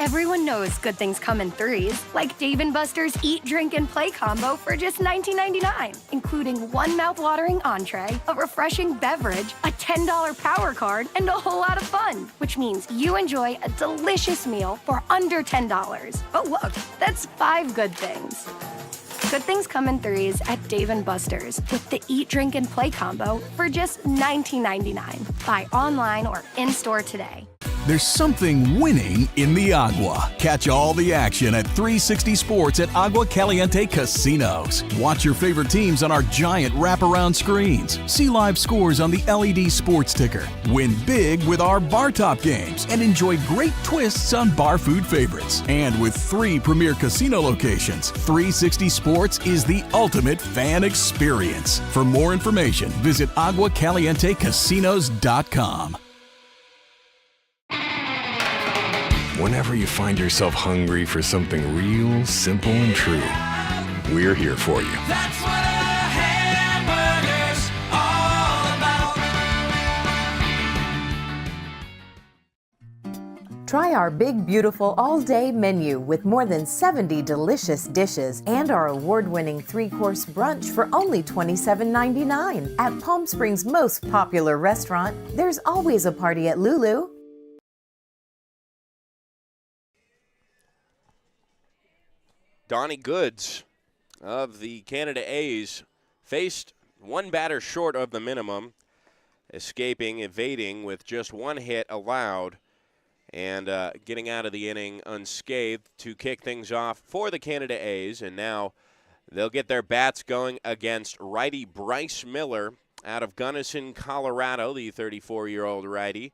Everyone knows good things come in threes, like Dave & Buster's Eat, Drink, and Play combo for just $19.99, including one mouth-watering entree, a refreshing beverage, a $10 power card, and a whole lot of fun, which means you enjoy a delicious meal for under $10. But look, that's 5 good things. Good things come in threes at Dave & Buster's with the Eat, Drink, and Play combo for just $19.99. Buy online or in-store today. There's something winning in the Agua. Catch all the action at 360 Sports at Agua Caliente Casinos. Watch your favorite teams on our giant wraparound screens. See live scores on the LED sports ticker. Win big with our bar top games and enjoy great twists on bar food favorites. And with 3 premier casino locations, 360 Sports is the ultimate fan experience. For more information, visit aguacalientecasinos.com. Whenever you find yourself hungry for something real, simple, and true, we're here for you. That's what a hamburger's all about. Try our big, beautiful all-day menu with more than 70 delicious dishes and our award-winning 3-course brunch for only $27.99. At Palm Springs' most popular restaurant, there's always a party at Lulu. Donnie Goods of the Canada A's faced one batter short of the minimum, evading with just 1 hit allowed, and getting out of the inning unscathed to kick things off for the Canada A's. And now they'll get their bats going against righty Bryce Miller out of Gunnison, Colorado, the 34-year-old righty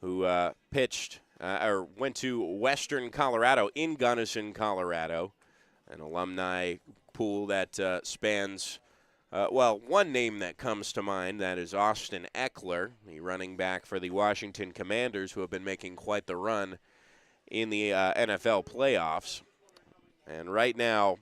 who went to Western Colorado in Gunnison, Colorado. An alumni pool that spans, one name that comes to mind, that is Austin Eckler, the running back for the Washington Commanders, who have been making quite the run in the NFL playoffs. And right now,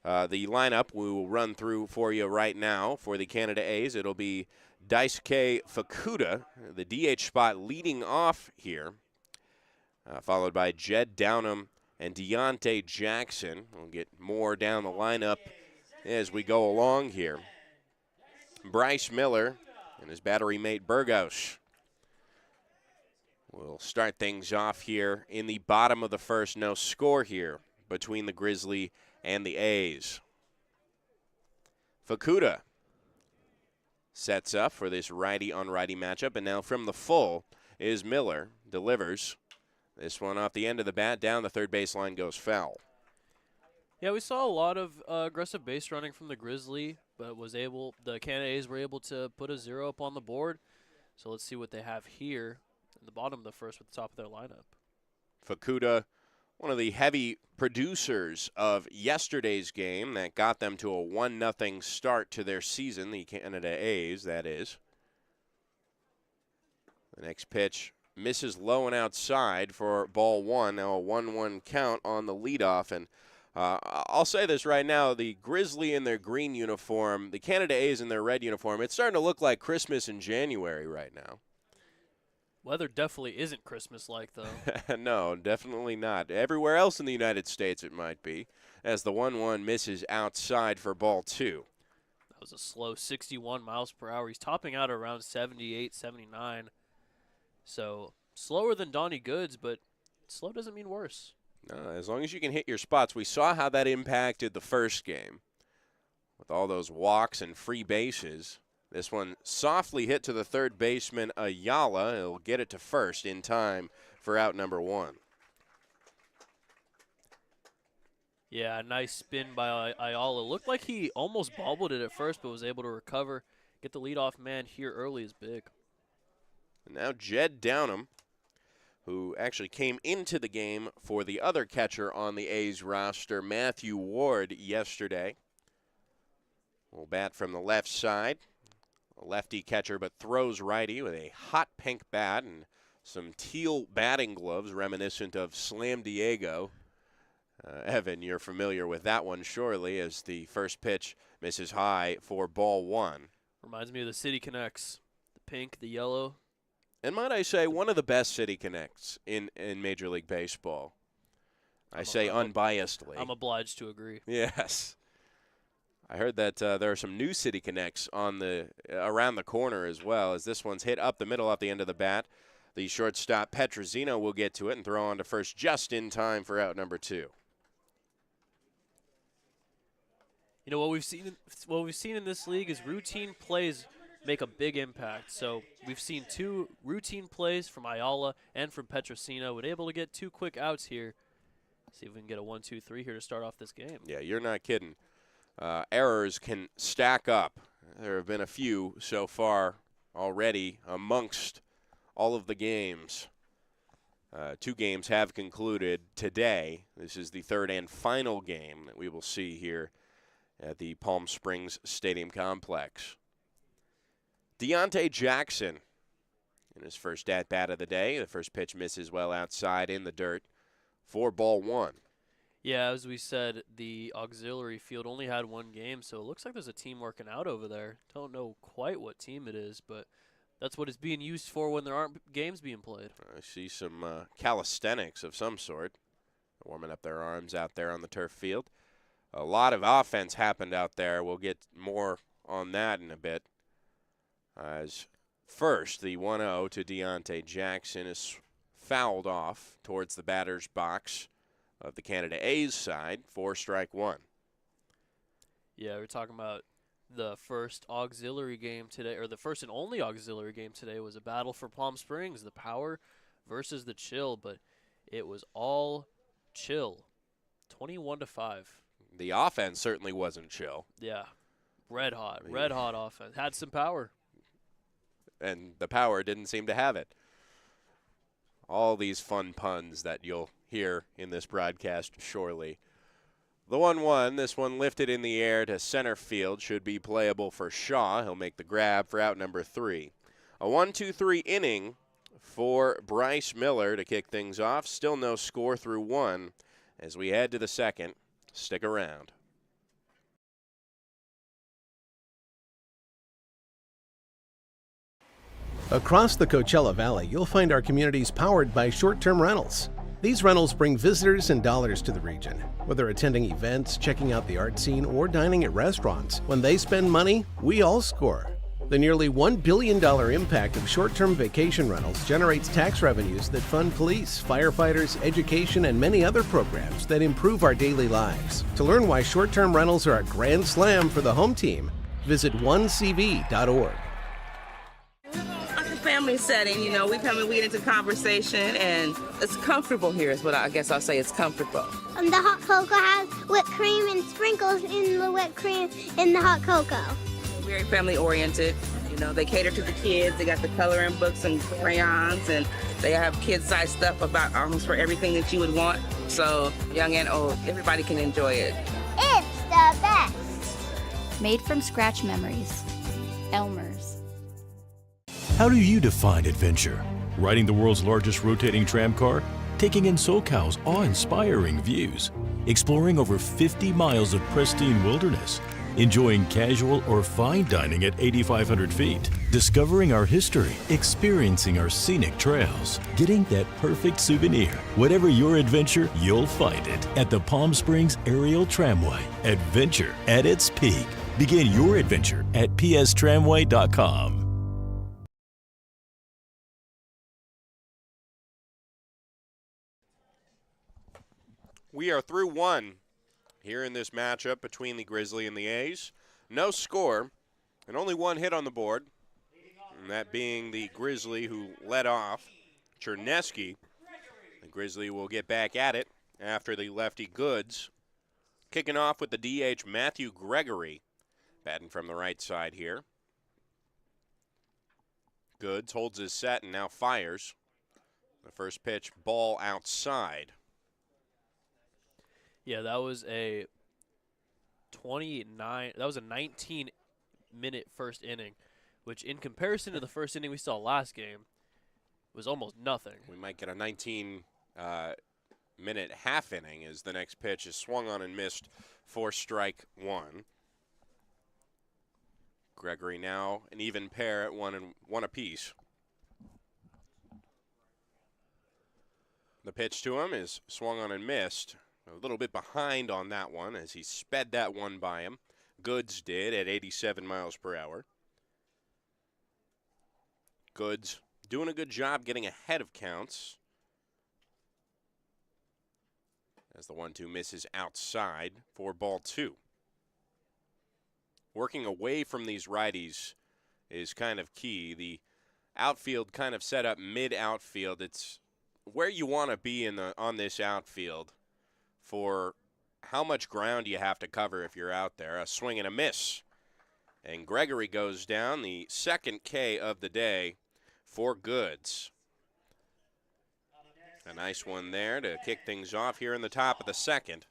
the lineup we will run through for you right now for the Canada A's. It'll be Daisuke Fukuda, the DH spot leading off here, followed by Jed Downham and Deontay Jackson. We'll get more down the lineup as we go along here. Bryce Miller and his battery mate Burgos will start things off here in the bottom of the first. No score here between the Grizzly and the A's. Fukuda sets up for this righty-on-righty matchup, and now from the full is Miller, delivers. This one off the end of the bat, down the third baseline, goes foul. Yeah, we saw a lot of aggressive base running from the Grizzly, but the Canada A's were able to put a 0 up on the board. So let's see what they have here in the bottom of the first with the top of their lineup. Fukuda, one of the heavy producers of yesterday's game that got them to a 1-0 start to their season, the Canada A's, that is. The next pitch misses low and outside for ball 1. Now a 1-1 count on the leadoff. And I'll say this right now, the Grizzly in their green uniform, the Canada A's in their red uniform, it's starting to look like Christmas in January right now. Weather definitely isn't Christmas-like, though. No, definitely not. Everywhere else in the United States it might be, as the 1-1 misses outside for ball 2. That was a slow 61 miles per hour. He's topping out around 78, 79. So slower than Donnie Goods, but slow doesn't mean worse. No, as long as you can hit your spots. We saw how that impacted the first game with all those walks and free bases. This one softly hit to the third baseman, Ayala. He'll get it to first in time for out number 1. Yeah, nice spin by Ayala. Looked like he almost bobbled it at first, but was able to recover. Get the leadoff man here early is big. And now Jed Downham, who actually came into the game for the other catcher on the A's roster, Matthew Ward, yesterday. Will bat from the left side. A lefty catcher, but throws righty with a hot pink bat and some teal batting gloves reminiscent of Slam Diego. Evan, you're familiar with that one, surely, as the first pitch misses high for ball 1. Reminds me of the City Connects. The pink, the yellow. And might I say, one of the best City Connects in Major League Baseball. I say unbiasedly. I'm obliged to agree. Yes. I heard that there are some New City connects on the around the corner as well, as this one's hit up the middle off the end of the bat. The shortstop Petrosino will get to it and throw on to first just in time for out number 2. You know what we've seen in this league is routine plays make a big impact. So we've seen 2 routine plays from Ayala and from Petrosino. We're able to get 2 quick outs here. See if we can get a 1-2-3 here to start off this game. Yeah, you're not kidding. Errors can stack up. There have been a few so far already amongst all of the games. 2 games have concluded today. This is the 3rd and final game that we will see here at the Palm Springs Stadium Complex. Deontay Jackson in his first at-bat of the day. The first pitch misses well outside in the dirt for ball 1. Yeah, as we said, the auxiliary field only had 1 game, so it looks like there's a team working out over there. Don't know quite what team it is, but that's what it's being used for when there aren't games being played. I see some calisthenics of some sort, warming up their arms out there on the turf field. A lot of offense happened out there. We'll get more on that in a bit. As first, the 1-0 to Deontay Jackson is fouled off towards the batter's box of the Canada A's side for strike 1. Yeah, we're talking about the first auxiliary game today, or the first and only auxiliary game today was a battle for Palm Springs, the power versus the chill, but it was all chill, 21-5. The offense certainly wasn't chill. Yeah, red hot offense. Had some power. And the power didn't seem to have it. All these fun puns that you'll hear in this broadcast surely. The 1-1, this one lifted in the air to center field, should be playable for Shaw. He'll make the grab for out number 3. A 1-2-3 inning for Bryce Miller to kick things off. Still no score through 1 as we head to the second. Stick around. Across the Coachella Valley, you'll find our communities powered by short-term rentals. These rentals bring visitors and dollars to the region. Whether attending events, checking out the art scene, or dining at restaurants, when they spend money, we all score. The nearly $1 billion impact of short-term vacation rentals generates tax revenues that fund police, firefighters, education, and many other programs that improve our daily lives. To learn why short-term rentals are a grand slam for the home team, visit onecv.org. Like a family setting, you know, we come and we get into conversation, and it's comfortable here is what I guess I'll say. It's comfortable. The hot cocoa has whipped cream and sprinkles in the whipped cream in the hot cocoa. Very family oriented. You know, they cater to the kids. They got the coloring books and crayons, and they have kid-sized stuff about almost for everything that you would want. So young and old, everybody can enjoy it. It's the best. Made from scratch memories. Elmer's. How do you define adventure? Riding the world's largest rotating tram car? Taking in SoCal's awe-inspiring views? Exploring over 50 miles of pristine wilderness? Enjoying casual or fine dining at 8,500 feet? Discovering our history? Experiencing our scenic trails? Getting that perfect souvenir? Whatever your adventure, you'll find it at the Palm Springs Aerial Tramway. Adventure at its peak. Begin your adventure at pstramway.com. We are through 1 here in this matchup between the Grizzly and the A's. No score and only 1 hit on the board, and that being the Grizzly who led off, Chernesky. The Grizzly will get back at it after the lefty Goods. Kicking off with the DH Matthew Gregory, batting from the right side here. Goods holds his set and now fires. The first pitch, ball outside. Yeah, that was a 19-minute first inning, which in comparison to the first inning we saw last game was almost nothing. We might get a 19-minute half inning as the next pitch is swung on and missed for strike 1. Gregory now an even pair at 1 apiece. The pitch to him is swung on and missed. A little bit behind on that one as he sped that one by him. Goods did at 87 miles per hour. Goods doing a good job getting ahead of counts. As the 1-2 misses outside for ball 2. Working away from these righties is kind of key. The outfield kind of set up mid-outfield. It's where you want to be on this outfield for how much ground you have to cover if you're out there. A swing and a miss. And Gregory goes down, the second K of the day for Goods. A nice one there to kick things off here in the top of the second.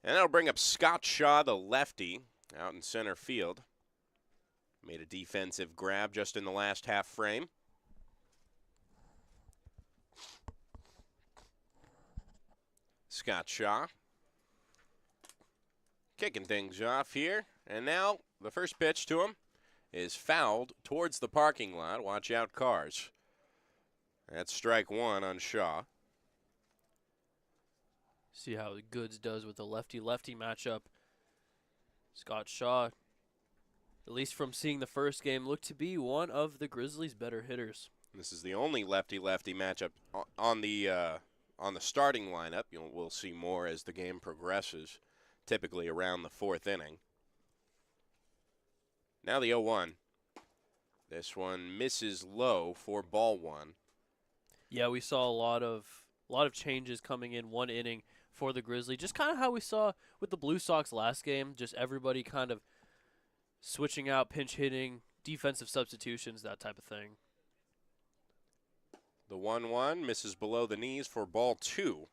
And that'll bring up Scott Shaw, the lefty, out in center field. Made a defensive grab just in the last half frame. Scott Shaw kicking things off here. And now the first pitch to him is fouled towards the parking lot. Watch out, cars. That's strike one on Shaw. See how Goods does with the lefty-lefty matchup. Scott Shaw, at least from seeing the first game, looked to be one of the Grizzlies' better hitters. This is the only lefty-lefty matchup on the starting lineup. We'll see more as the game progresses, typically around the fourth inning. Now the 0-1. This one misses low for ball 1. Yeah, we saw a lot of changes coming in one inning for the Grizzly. Just kind of how we saw with the Blue Sox last game. Just everybody kind of switching out, pinch hitting, defensive substitutions, that type of thing. The 1-1 misses below the knees for ball 2.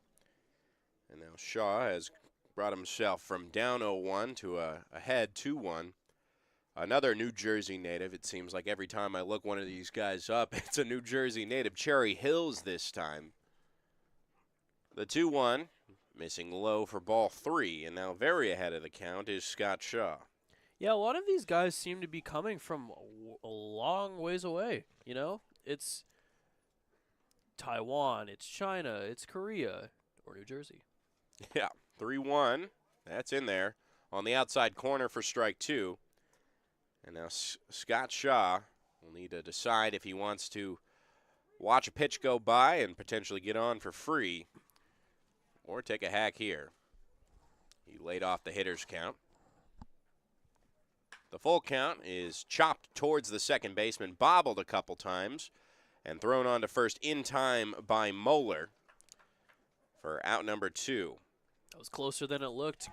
And now Shaw has brought himself from down 0-1 to ahead 2-1. Another New Jersey native. It seems like every time I look one of these guys up, it's a New Jersey native. Cherry Hills this time. The 2-1, missing low for ball 3, and now very ahead of the count is Scott Shaw. Yeah, a lot of these guys seem to be coming from a long ways away. You know, it's Taiwan, it's China, it's Korea, or New Jersey. Yeah, 3-1. That's in there. On the outside corner for strike 2. And now Scott Shaw will need to decide if he wants to watch a pitch go by and potentially get on for free or take a hack here. He laid off the hitter's count. The full count is chopped towards the second baseman, bobbled a couple times, and thrown on to first in time by Moeller for out number 2. That was closer than it looked.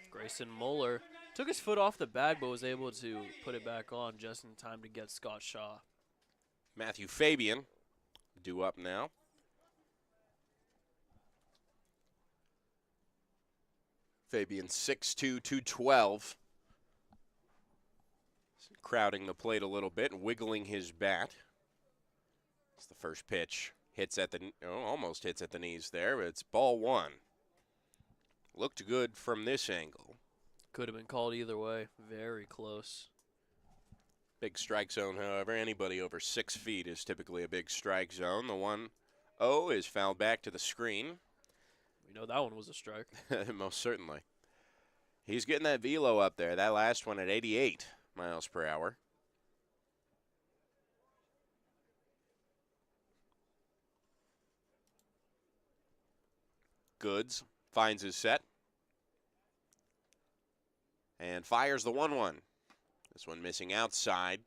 Grayson Moeller took his foot off the bag, but was able to put it back on just in time to get Scott Shaw. Matthew Fabian due up now. Fabian 6'2", 212. Crowding the plate a little bit and wiggling his bat. It's the first pitch. Almost hits at the knees there, but it's ball 1. Looked good from this angle. Could have been called either way. Very close. Big strike zone, however. Anybody over 6 feet is typically a big strike zone. The 1-0 is fouled back to the screen. We know that one was a strike. Most certainly. He's getting that velo up there. That last one at 88 miles per hour. Goods finds his set. And fires the 1-1. This one missing outside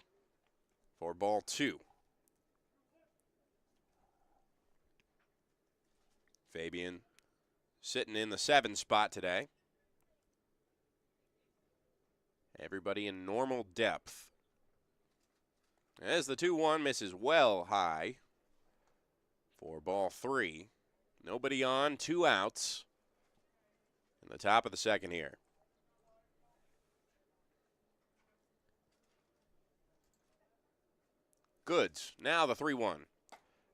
for ball 2. Fabian sitting in the 7 spot today. Everybody in normal depth. As the 2-1 misses well high for ball 3. Nobody on, 2 outs in the top of the second here. Goods, now the 3-1.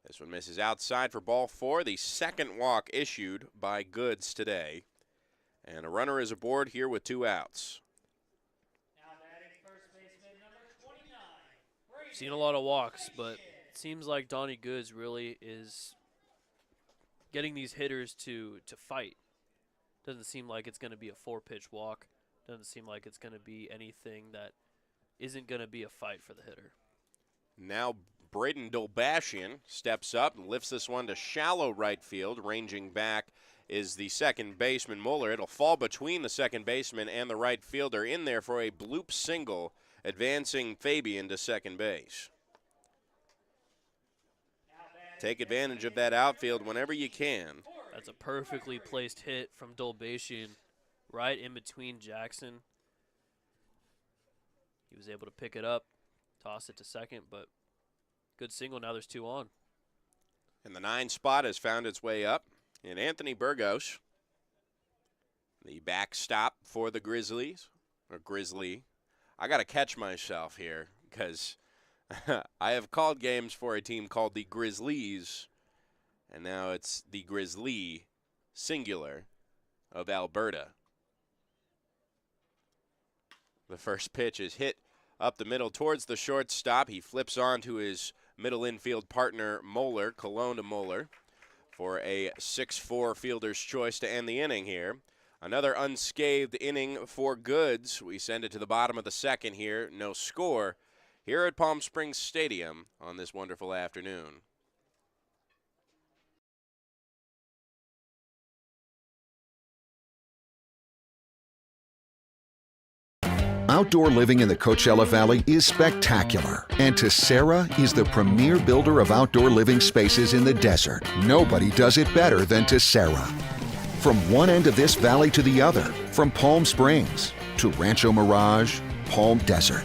This one misses outside for ball 4. The second walk issued by Goods today. And a runner is aboard here with 2 outs. Seen a lot of walks, but it seems like Donnie Goods really is getting these hitters to fight. Doesn't seem like it's going to be a 4-pitch walk. Doesn't seem like it's going to be anything that isn't going to be a fight for the hitter. Now Braden Dolbashian steps up and lifts this one to shallow right field. Ranging back is the second baseman, Mueller. It'll fall between the second baseman and the right fielder in there for a bloop single, advancing Fabian to second base. Take advantage of that outfield whenever you can. That's a perfectly placed hit from Dolbashian right in between Jackson. He was able to pick it up, toss it to second, but good single. Now there's 2 on. And the 9 spot has found its way up. And Anthony Burgos, the backstop for the Grizzlies, or Grizzly. I got to catch myself here because I have called games for a team called the Grizzlies, and now it's the Grizzly, singular, of Alberta. The first pitch is hit up the middle towards the shortstop. He flips on to his middle infield partner, Moeller, Cologne to Moeller, for a 6-4 fielder's choice to end the inning here. Another unscathed inning for Goods. We send it to the bottom of the second here. No score here at Palm Springs Stadium on this wonderful afternoon. Outdoor living in the Coachella Valley is spectacular, and Tessera is the premier builder of outdoor living spaces in the desert. Nobody does it better than Tessera. From one end of this valley to the other, from Palm Springs to Rancho Mirage, Palm Desert,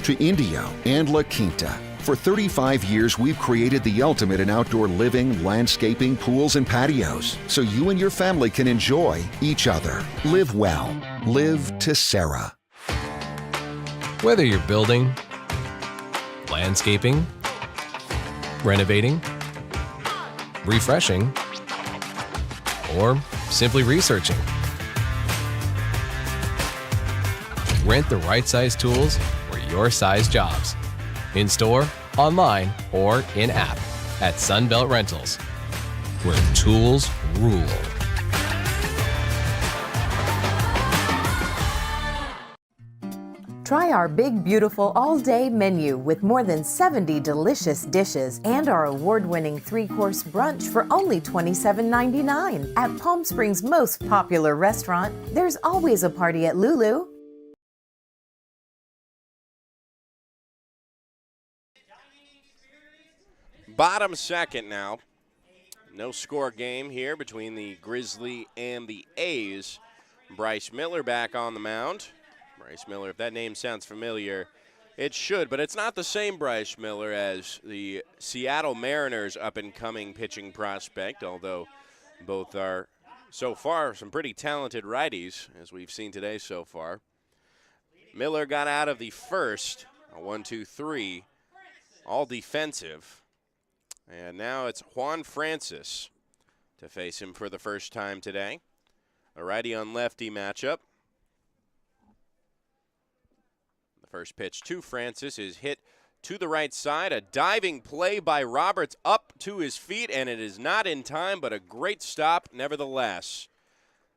to Indio and La Quinta. For 35 years, we've created the ultimate in outdoor living, landscaping, pools, and patios, so you and your family can enjoy each other. Live well. Live Tessera. Whether you're building, landscaping, renovating, refreshing, or simply researching, rent the right size tools for your size jobs. In store, online, or in-app at Sunbelt Rentals, where tools rule. Try our big, beautiful all-day menu with more than 70 delicious dishes and our award-winning 3-course brunch for only $27.99. At Palm Springs' most popular restaurant, there's always a party at Lulu. Bottom second now. No score game here between the Grizzly and the A's. Bryce Miller back on the mound. Bryce Miller, if that name sounds familiar, it should, but it's not the same Bryce Miller as the Seattle Mariners' up-and-coming pitching prospect, although both are, so far, some pretty talented righties, as we've seen today so far. Miller got out of the first, a 1-2-3, all defensive. And now it's Juan Francis to face him for the first time today. A righty on lefty matchup. The first pitch to Francis is hit to the right side. A diving play by Roberts up to his feet, and it is not in time, but a great stop nevertheless.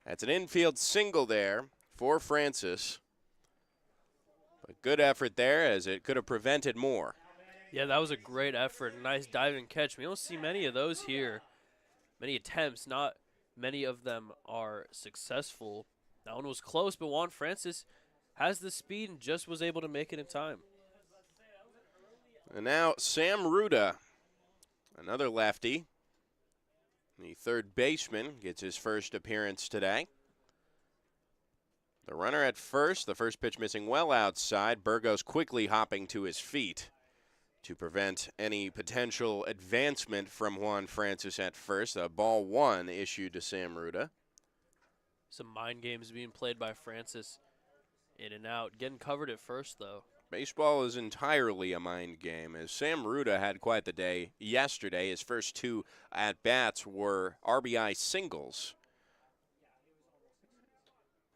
That's an infield single there for Francis. But good effort there, as it could have prevented more. Yeah, that was a great effort. Nice diving catch. We don't see many of those here. Many attempts, not many of them are successful. That one was close, but Juan Francis has the speed and just was able to make it in time. And now Sam Ruda, another lefty. The third baseman gets his first appearance today. The runner at first, the first pitch missing well outside. Burgos quickly hopping to his feet to prevent any potential advancement from Juan Francis at first. A ball one issued to Sam Ruda. Some mind games being played by Francis. In and out. Getting covered at first, though. Baseball is entirely a mind game, as Sam Ruda had quite the day yesterday. His first two at-bats were RBI singles.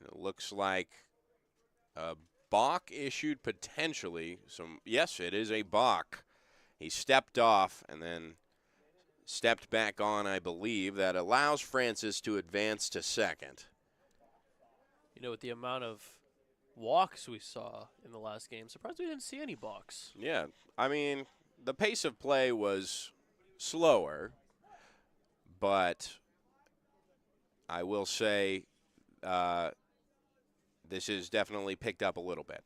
It looks like a balk issued potentially. Yes, it is a balk. He stepped off and then stepped back on, I believe, that allows Francis to advance to second. You know, with the amount of walks we saw in the last game, surprised we didn't see any balks. Yeah, I mean, the pace of play was slower, but I will say this is definitely picked up a little bit.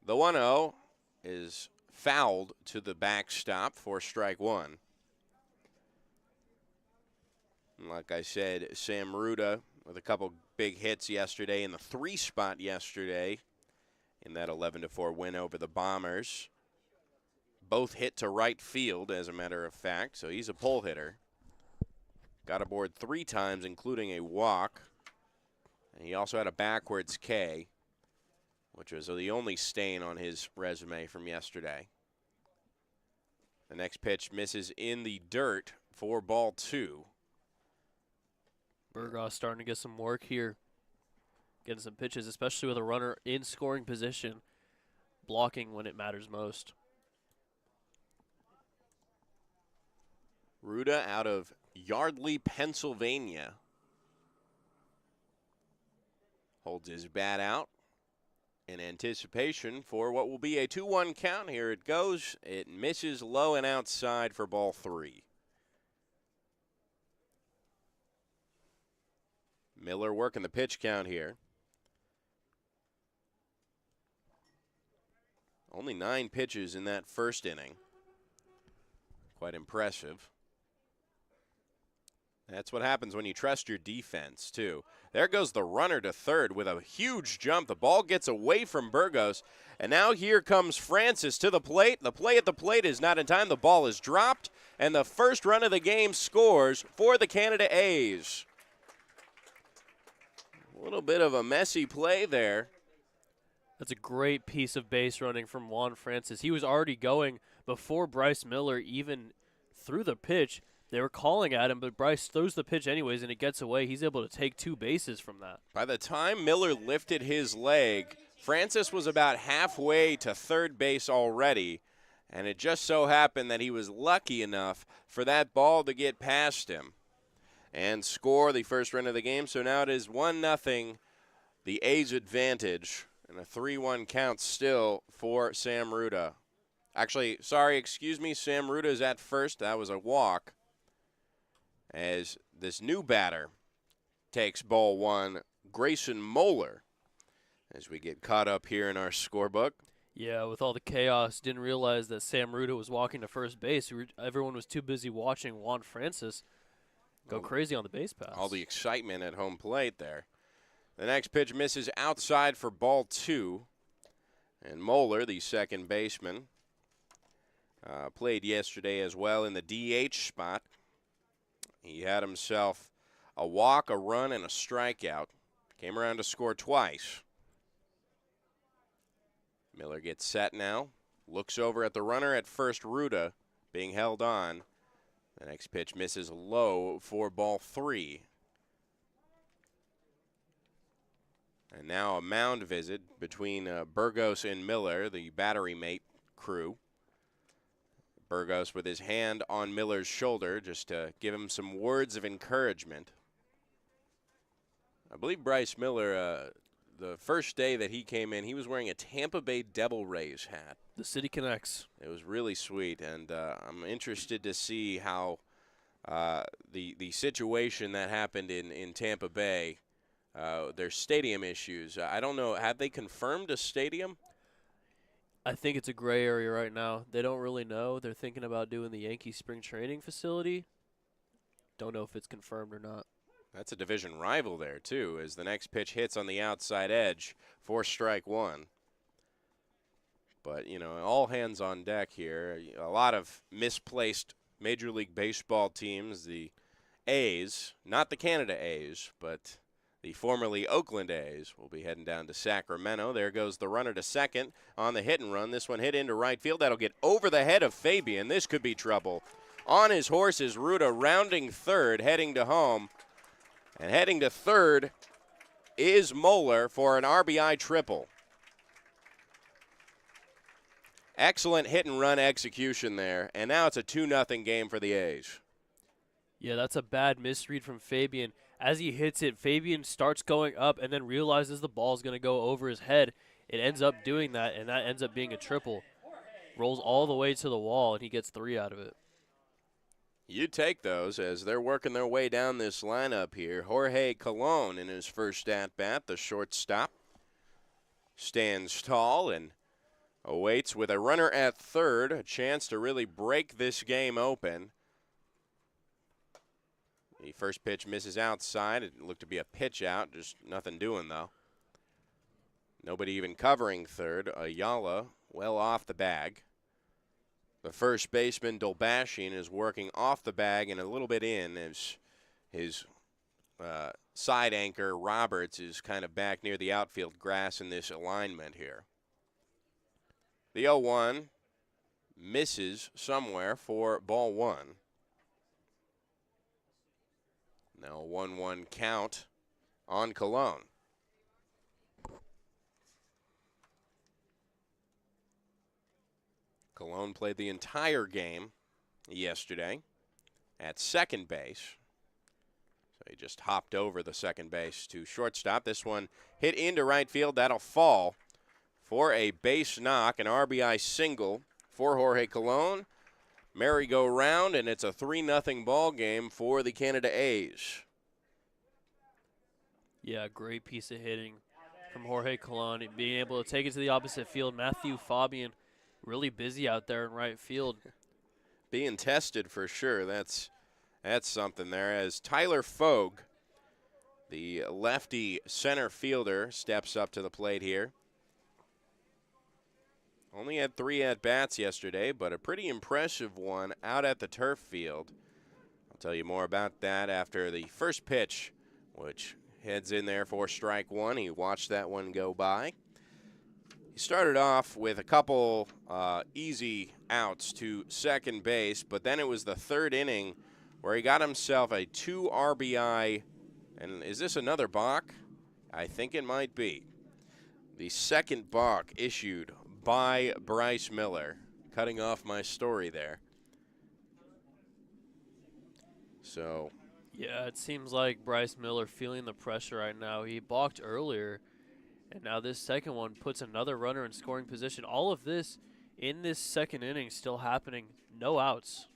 The 1-0 is fouled to the backstop for strike one. And like I said, Sam Ruda with a couple big hits yesterday in the 3 spot yesterday in that 11-4 win over the Bombers. Both hit to right field, as a matter of fact, so he's a pull hitter. Got aboard 3 times, including a walk. And he also had a backwards K, which was the only stain on his resume from yesterday. The next pitch misses in the dirt for ball 2. Burgos starting to get some work here. Getting some pitches, especially with a runner in scoring position, blocking when it matters most. Ruda out of Yardley, Pennsylvania. Holds his bat out in anticipation for what will be a 2-1 count. Here it goes. It misses low and outside for ball 3. Miller working the pitch count here. Only 9 pitches in that first inning. Quite impressive. That's what happens when you trust your defense, too. There goes the runner to third with a huge jump. The ball gets away from Burgos, and now here comes Francis to the plate. The play at the plate is not in time. The ball is dropped, and the first run of the game scores for the Canada A's. A little bit of a messy play there. That's a great piece of base running from Juan Francis. He was already going before Bryce Miller even threw the pitch. They were calling at him, but Bryce throws the pitch anyways, and it gets away. He's able to take 2 bases from that. By the time Miller lifted his leg, Francis was about halfway to third base already, and it just so happened that he was lucky enough for that ball to get past him and score the first run of the game. So now it is 1-0, the A's advantage, and a 3-1 count still for Sam Ruda. Actually, sorry, excuse me, Sam Ruda is at first. That was a walk. As this new batter takes ball 1, Grayson Moeller, as we get caught up here in our scorebook. Yeah, with all the chaos, didn't realize that Sam Ruda was walking to first base. Everyone was too busy watching Juan Francis go crazy on the base pass. All the excitement at home plate there. The next pitch misses outside for ball 2. And Moeller, the second baseman, played yesterday as well in the DH spot. He had himself a walk, a run, and a strikeout. Came around to score twice. Miller gets set now. Looks over at the runner at first, Ruda, being held on. The next pitch misses low for ball 3. And now a mound visit between Burgos and Miller, the battery mate crew. Burgos with his hand on Miller's shoulder just to give him some words of encouragement. I believe Bryce Miller, the first day that he came in, he was wearing a Tampa Bay Devil Rays hat. The city connects. It was really sweet, and I'm interested to see how the situation that happened in Tampa Bay, their stadium issues. I don't know, have they confirmed a stadium? I think it's a gray area right now. They don't really know. They're thinking about doing the Yankee spring training facility. Don't know if it's confirmed or not. That's a division rival there, too, as the next pitch hits on the outside edge for strike 1. But, you know, all hands on deck here. A lot of misplaced Major League Baseball teams. The A's, not the Canada A's, but the formerly Oakland A's will be heading down to Sacramento. There goes the runner to second on the hit and run. This one hit into right field. That'll get over the head of Fabian. This could be trouble. On his horse is Ruda, rounding third, heading to home. And heading to third is Moeller for an RBI triple. Excellent hit-and-run execution there, and now it's a 2-0 game for the A's. Yeah, that's a bad misread from Fabian. As he hits it, Fabian starts going up and then realizes the ball's going to go over his head. It ends up doing that, and that ends up being a triple. Rolls all the way to the wall, and he gets 3 out of it. You take those as they're working their way down this lineup here. Jorge Colon in his first at-bat, the shortstop, stands tall and awaits with a runner at third, a chance to really break this game open. The first pitch misses outside. It looked to be a pitch out, just nothing doing though. Nobody even covering third. Ayala well off the bag. The first baseman, Dolbashian, is working off the bag and a little bit in as his side anchor, Roberts, is kind of back near the outfield grass in this alignment here. The 0-1 misses somewhere for ball 1. Now a 1-1 count on Colon. Colon played the entire game yesterday at second base. So he just hopped over the second base to shortstop. This one hit into right field. That'll fall for a base knock, an RBI single for Jorge Colon. Merry-go-round, and it's a 3-0 ball game for the Canada A's. Yeah, great piece of hitting from Jorge Colon. Being able to take it to the opposite field. Matthew Fabian really busy out there in right field. Being tested for sure. That's something there. As Tyler Fogue, the lefty center fielder, steps up to the plate here. Only had 3 at-bats yesterday, but a pretty impressive one out at the turf field. I'll tell you more about that after the first pitch, which heads in there for strike 1. He watched that one go by. He started off with a couple easy outs to second base, but then it was the third inning where he got himself a 2 RBI. And is this another balk? I think it might be. The second balk issued by Bryce Miller, cutting off my story there. So, yeah, it seems like Bryce Miller feeling the pressure right now. He balked earlier, and now this second one puts another runner in scoring position. All of this in this second inning still happening. No outs.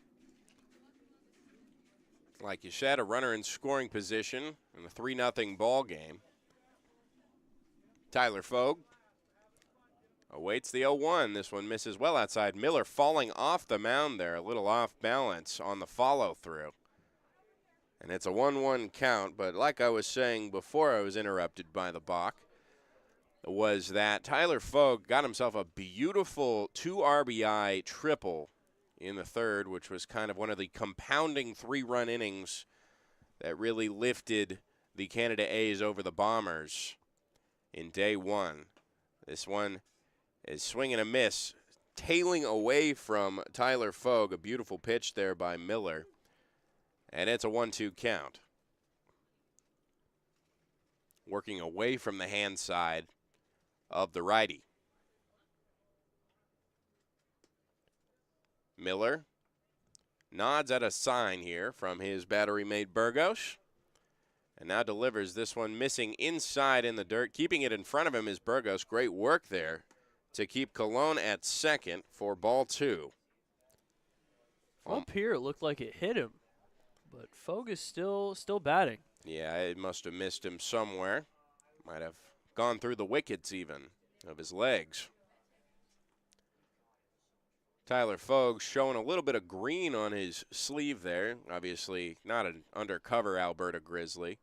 Like you said, a runner in scoring position in a 3-0 ball game. Tyler Fogue awaits the 0-1. This one misses well outside. Miller falling off the mound there, a little off balance on the follow-through. And it's a 1-1 count, but like I was saying before I was interrupted by the balk, was that Tyler Fogue got himself a beautiful 2 RBI triple in the third, which was kind of one of the compounding 3-run innings that really lifted the Canada A's over the Bombers in day 1. This one is swing and a miss, tailing away from Tyler Fogue. A beautiful pitch there by Miller. And it's a 1-2 count. Working away from the hand side of the righty. Miller nods at a sign here from his battery mate Burgos. And now delivers this one missing inside in the dirt. Keeping it in front of him is Burgos. Great work there to keep Colon at second for ball 2. Up here, it looked like it hit him, but Fogue is still batting. Yeah, it must have missed him somewhere. Might have gone through the wickets even of his legs. Tyler Fogue showing a little bit of green on his sleeve there. Obviously not an undercover Alberta Grizzly.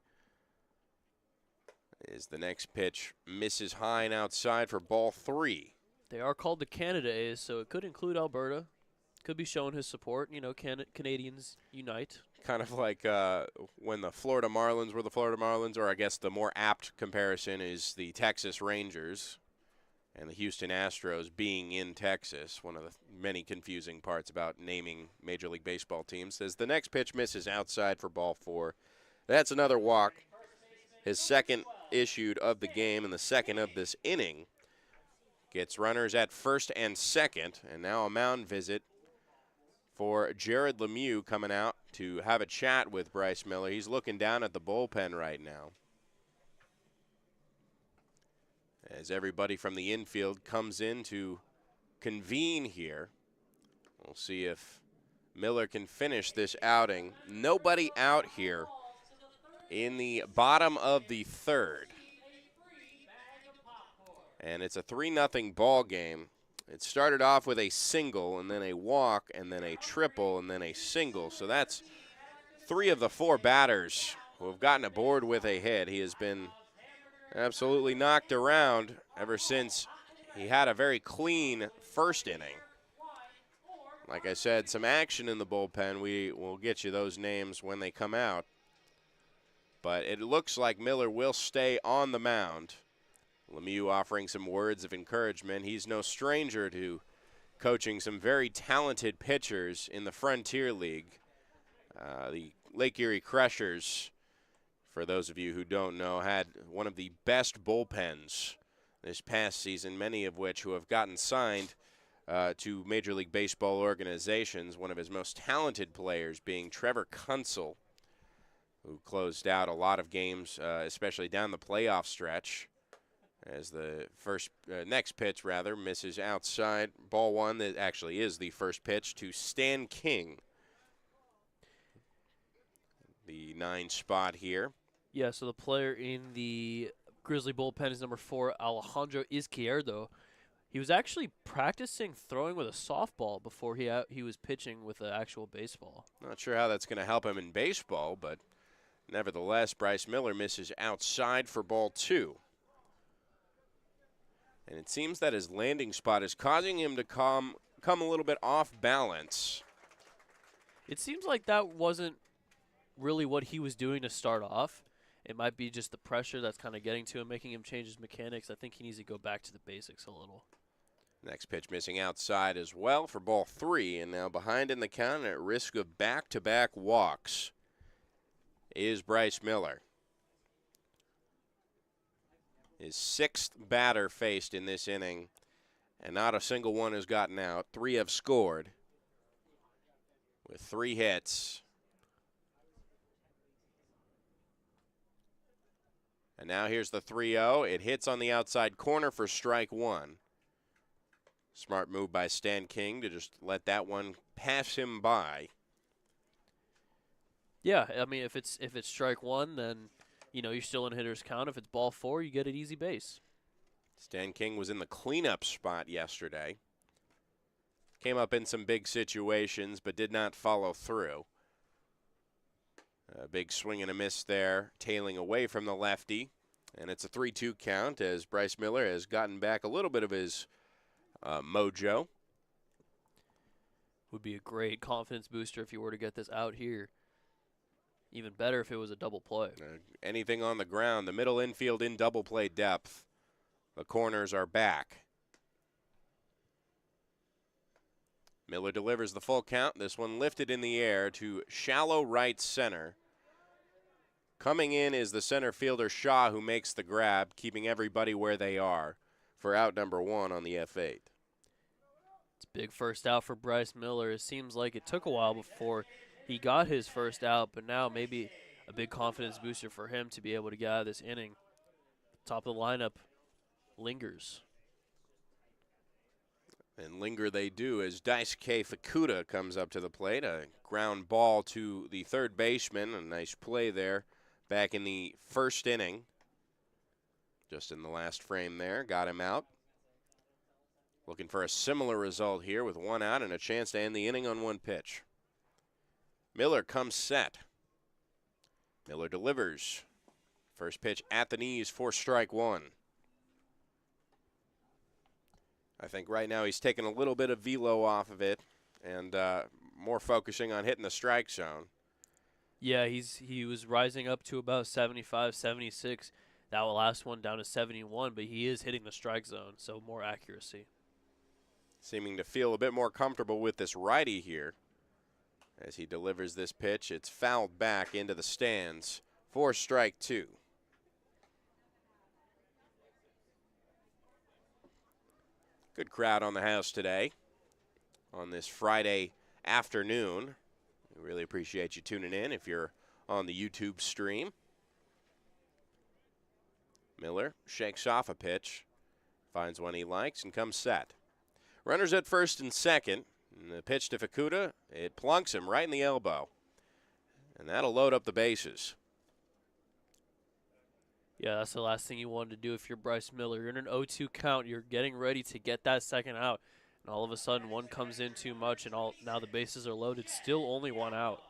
As the next pitch misses high and outside for ball 3. They are called the Canada A's, so it could include Alberta. Could be showing his support. You know, Canadians unite. Kind of like when the Florida Marlins were the Florida Marlins, or I guess the more apt comparison is the Texas Rangers and the Houston Astros being in Texas. One of the many confusing parts about naming Major League Baseball teams. As the next pitch misses outside for ball 4. That's another walk. His second issued of the game and the second of this inning. gets runners at first and second, and now a mound visit for Jared Lemieux coming out to have a chat with Bryce Miller. He's looking down at the bullpen right now as everybody from the infield comes in to convene here. We'll see if Miller can finish this outing. Nobody out here in the bottom of the third. And it's a 3-0 ball game. It started off with a single and then a walk and then a triple and then a single. So that's 3 of the 4 batters who have gotten aboard with a hit. He has been absolutely knocked around ever since he had a very clean first inning. Like I said, some action in the bullpen. We will get you those names when they come out. But it looks like Miller will stay on the mound. Lemieux offering some words of encouragement. He's no stranger to coaching some very talented pitchers in the Frontier League. The Lake Erie Crushers, for those of you who don't know, had one of the best bullpens this past season, many of which who have gotten signed to Major League Baseball organizations. One of his most talented players being Trevor Kunsel, who closed out a lot of games, especially down the playoff stretch. As the next pitch misses outside. Ball 1, that actually is the first pitch to Stan King. The 9 spot here. Yeah, so the player in the Grizzly bullpen is number 4, Alejandro Izquierdo. He was actually practicing throwing with a softball before he was pitching with an actual baseball. Not sure how that's going to help him in baseball, but nevertheless, Bryce Miller misses outside for ball 2. And it seems that his landing spot is causing him to come a little bit off balance. It seems like that wasn't really what he was doing to start off. It might be just the pressure that's kind of getting to him, making him change his mechanics. I think he needs to go back to the basics a little. Next pitch missing outside as well for ball 3. And now behind in the count at risk of back-to-back walks is Bryce Miller. His 6th batter faced in this inning, and not a single one has gotten out. 3 have scored with 3 hits. And now here's the 3-0. It hits on the outside corner for strike 1. Smart move by Stan King to just let that one pass him by. Yeah, I mean, if it's strike 1, then you're still in hitter's count. If it's ball 4, you get an easy base. Stan King was in the cleanup spot yesterday. Came up in some big situations, but did not follow through. A big swing and a miss there, tailing away from the lefty. And it's a 3-2 count as Bryce Miller has gotten back a little bit of his mojo. Would be a great confidence booster if you were to get this out here. Even better if it was a double play. Anything on the ground, the middle infield in double play depth. The corners are back. Miller delivers the full count. This one lifted in the air to shallow right center. Coming in is the center fielder Shaw, who makes the grab, keeping everybody where they are for out number 1 on the F8. It's a big first out for Bryce Miller. It seems like it took a while before he got his first out, but now maybe a big confidence booster for him to be able to get out of this inning. Top of the lineup lingers. And linger they do as Daisuke Fukuda comes up to the plate. A ground ball to the third baseman. A nice play there back in the first inning. Just in the last frame there. Got him out. Looking for a similar result here with 1 out and a chance to end the inning on 1 pitch. Miller comes set. Miller delivers. First pitch at the knees for strike 1. I think right now he's taking a little bit of velo off of it and more focusing on hitting the strike zone. Yeah, he was rising up to about 75, 76. That last one down to 71, but he is hitting the strike zone, so more accuracy. Seeming to feel a bit more comfortable with this righty here. As he delivers this pitch, it's fouled back into the stands for strike 2. Good crowd on the house today on this Friday afternoon. We really appreciate you tuning in if you're on the YouTube stream. Miller shakes off a pitch, finds one he likes, and comes set. Runners at first and second. And the pitch to Fukuda, it plunks him right in the elbow. And that'll load up the bases. Yeah, that's the last thing you wanted to do if you're Bryce Miller. You're in an 0-2 count. You're getting ready to get that second out. And all of a sudden, one comes in too much, and now the bases are loaded. Still only one out.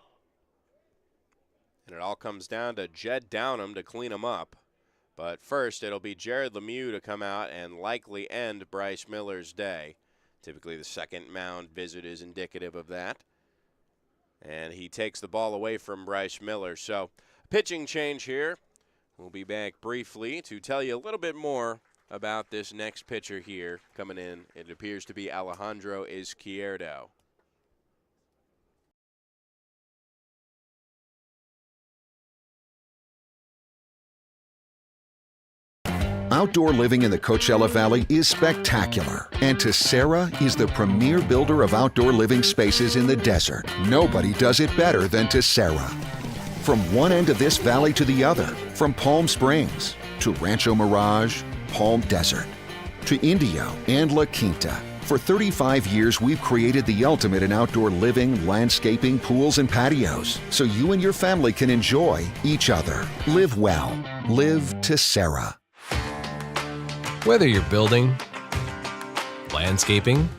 And it all comes down to Jed Downham to clean him up. But first, it'll be Jared Lemieux to come out and likely end Bryce Miller's day. Typically, the second mound visit is indicative of that. And he takes the ball away from Bryce Miller. So, pitching change here. We'll be back briefly to tell you a little bit more about this next pitcher here coming in. It appears to be Alejandro Izquierdo. Outdoor living in the Coachella Valley is spectacular, and Tessera is the premier builder of outdoor living spaces in the desert. Nobody does it better than Tessera. From one end of this valley to the other, from Palm Springs to Rancho Mirage, Palm Desert, to Indio and La Quinta. For 35 years, we've created the ultimate in outdoor living, landscaping, pools, and patios, so you and your family can enjoy each other. Live well. Live Tessera. Whether you're building, landscaping,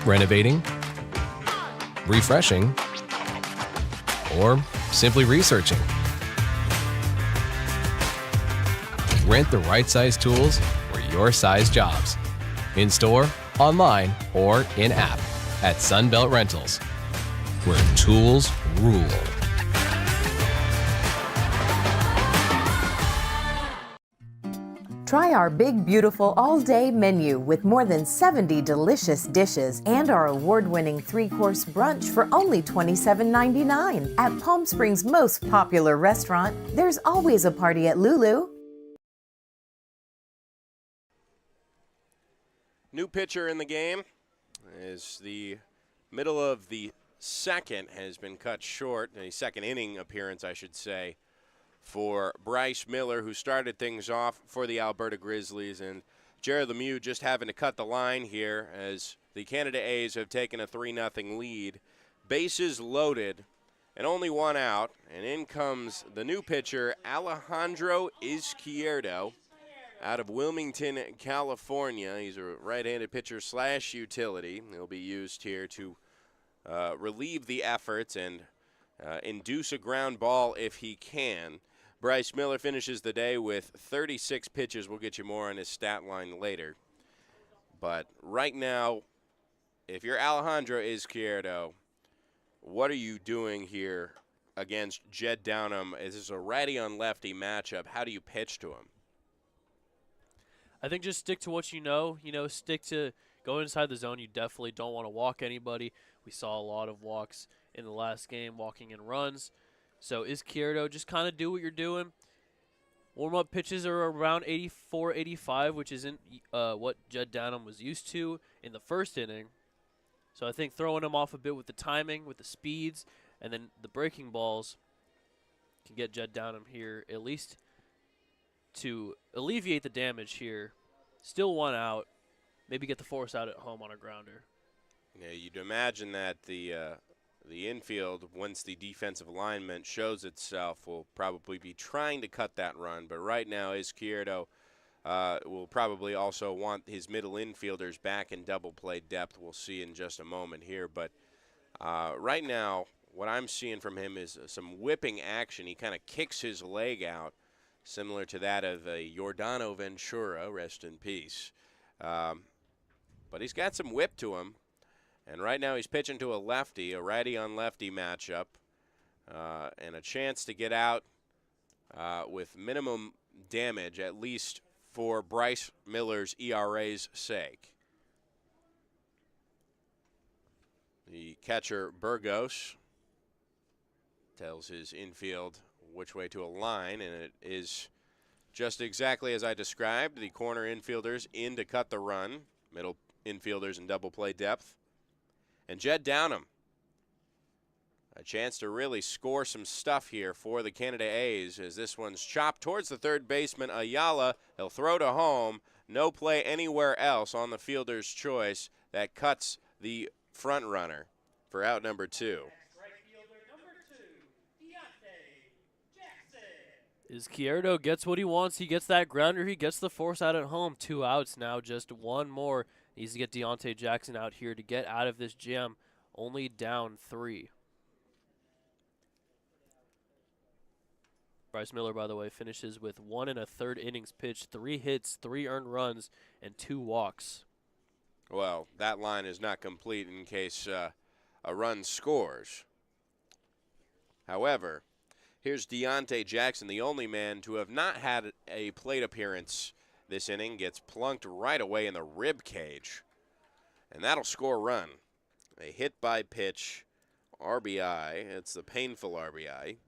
renovating, refreshing, or simply researching, rent the right size tools for your size jobs. In store, online, or in app at Sunbelt Rentals, where tools rule. Try our big, beautiful all-day menu with more than 70 delicious dishes and our award-winning 3-course brunch for only $27.99. At Palm Springs' most popular restaurant, there's always a party at Lulu. New pitcher in the game as the middle of the second has been cut short, a second inning appearance, I should say, for Bryce Miller, who started things off for the Alberta Grizzlies, and Jared Lemieux just having to cut the line here as the Canada A's have taken a 3-0 lead. Bases loaded and only one out, and in comes the new pitcher, Alejandro Izquierdo, out of Wilmington, California. He's a right-handed pitcher / utility. He'll be used here to relieve the efforts and induce a ground ball if he can. Bryce Miller finishes the day with 36 pitches. We'll get you more on his stat line later. But right now, if you're Alejandro Izquierdo, what are you doing here against Jed Downham? Is this a righty-on-lefty matchup? How do you pitch to him? I think just stick to what you know. Stick to go inside the zone. You definitely don't want to walk anybody. We saw a lot of walks in the last game, walking in runs. So Izquierdo, just kind of do what you're doing. Warm-up pitches are around 84, 85, which isn't what Jed Downham was used to in the first inning. So I think throwing him off a bit with the timing, with the speeds, and then the breaking balls can get Jed Downham here at least to alleviate the damage here. Still one out. Maybe get the force out at home on a grounder. Yeah, you'd imagine that the infield, once the defensive alignment shows itself, will probably be trying to cut that run. But right now, Izquierdo will probably also want his middle infielders back in double play depth. We'll see in just a moment here. But right now, what I'm seeing from him is some whipping action. He kind of kicks his leg out, similar to that of Yordano Ventura, rest in peace. But he's got some whip to him. And right now he's pitching to a lefty, a righty-on-lefty matchup, and a chance to get out with minimum damage, at least for Bryce Miller's ERA's sake. The catcher, Burgos, tells his infield which way to align, and it is just exactly as I described. The corner infielders in to cut the run. middle infielders in double play depth. And Jed Downham, a chance to really score some stuff here for the Canada A's as this one's chopped towards the third baseman, Ayala. He'll throw to home. No play anywhere else on the fielder's choice. That cuts the front runner for out number 2. Izquierdo gets what he wants. He gets that grounder. He gets the force out at home. 2 outs now, just one more. Needs to get Deontay Jackson out here to get out of this jam. Only down 3. Bryce Miller, by the way, finishes with 1 1/3 innings pitched, 3 hits, 3 earned runs, and 2 walks. Well, that line is not complete in case a run scores. However, here's Deontay Jackson, the only man to have not had a plate appearance this inning, gets plunked right away in the rib cage, and that'll score a run. A hit by pitch, RBI. It's the painful RBI.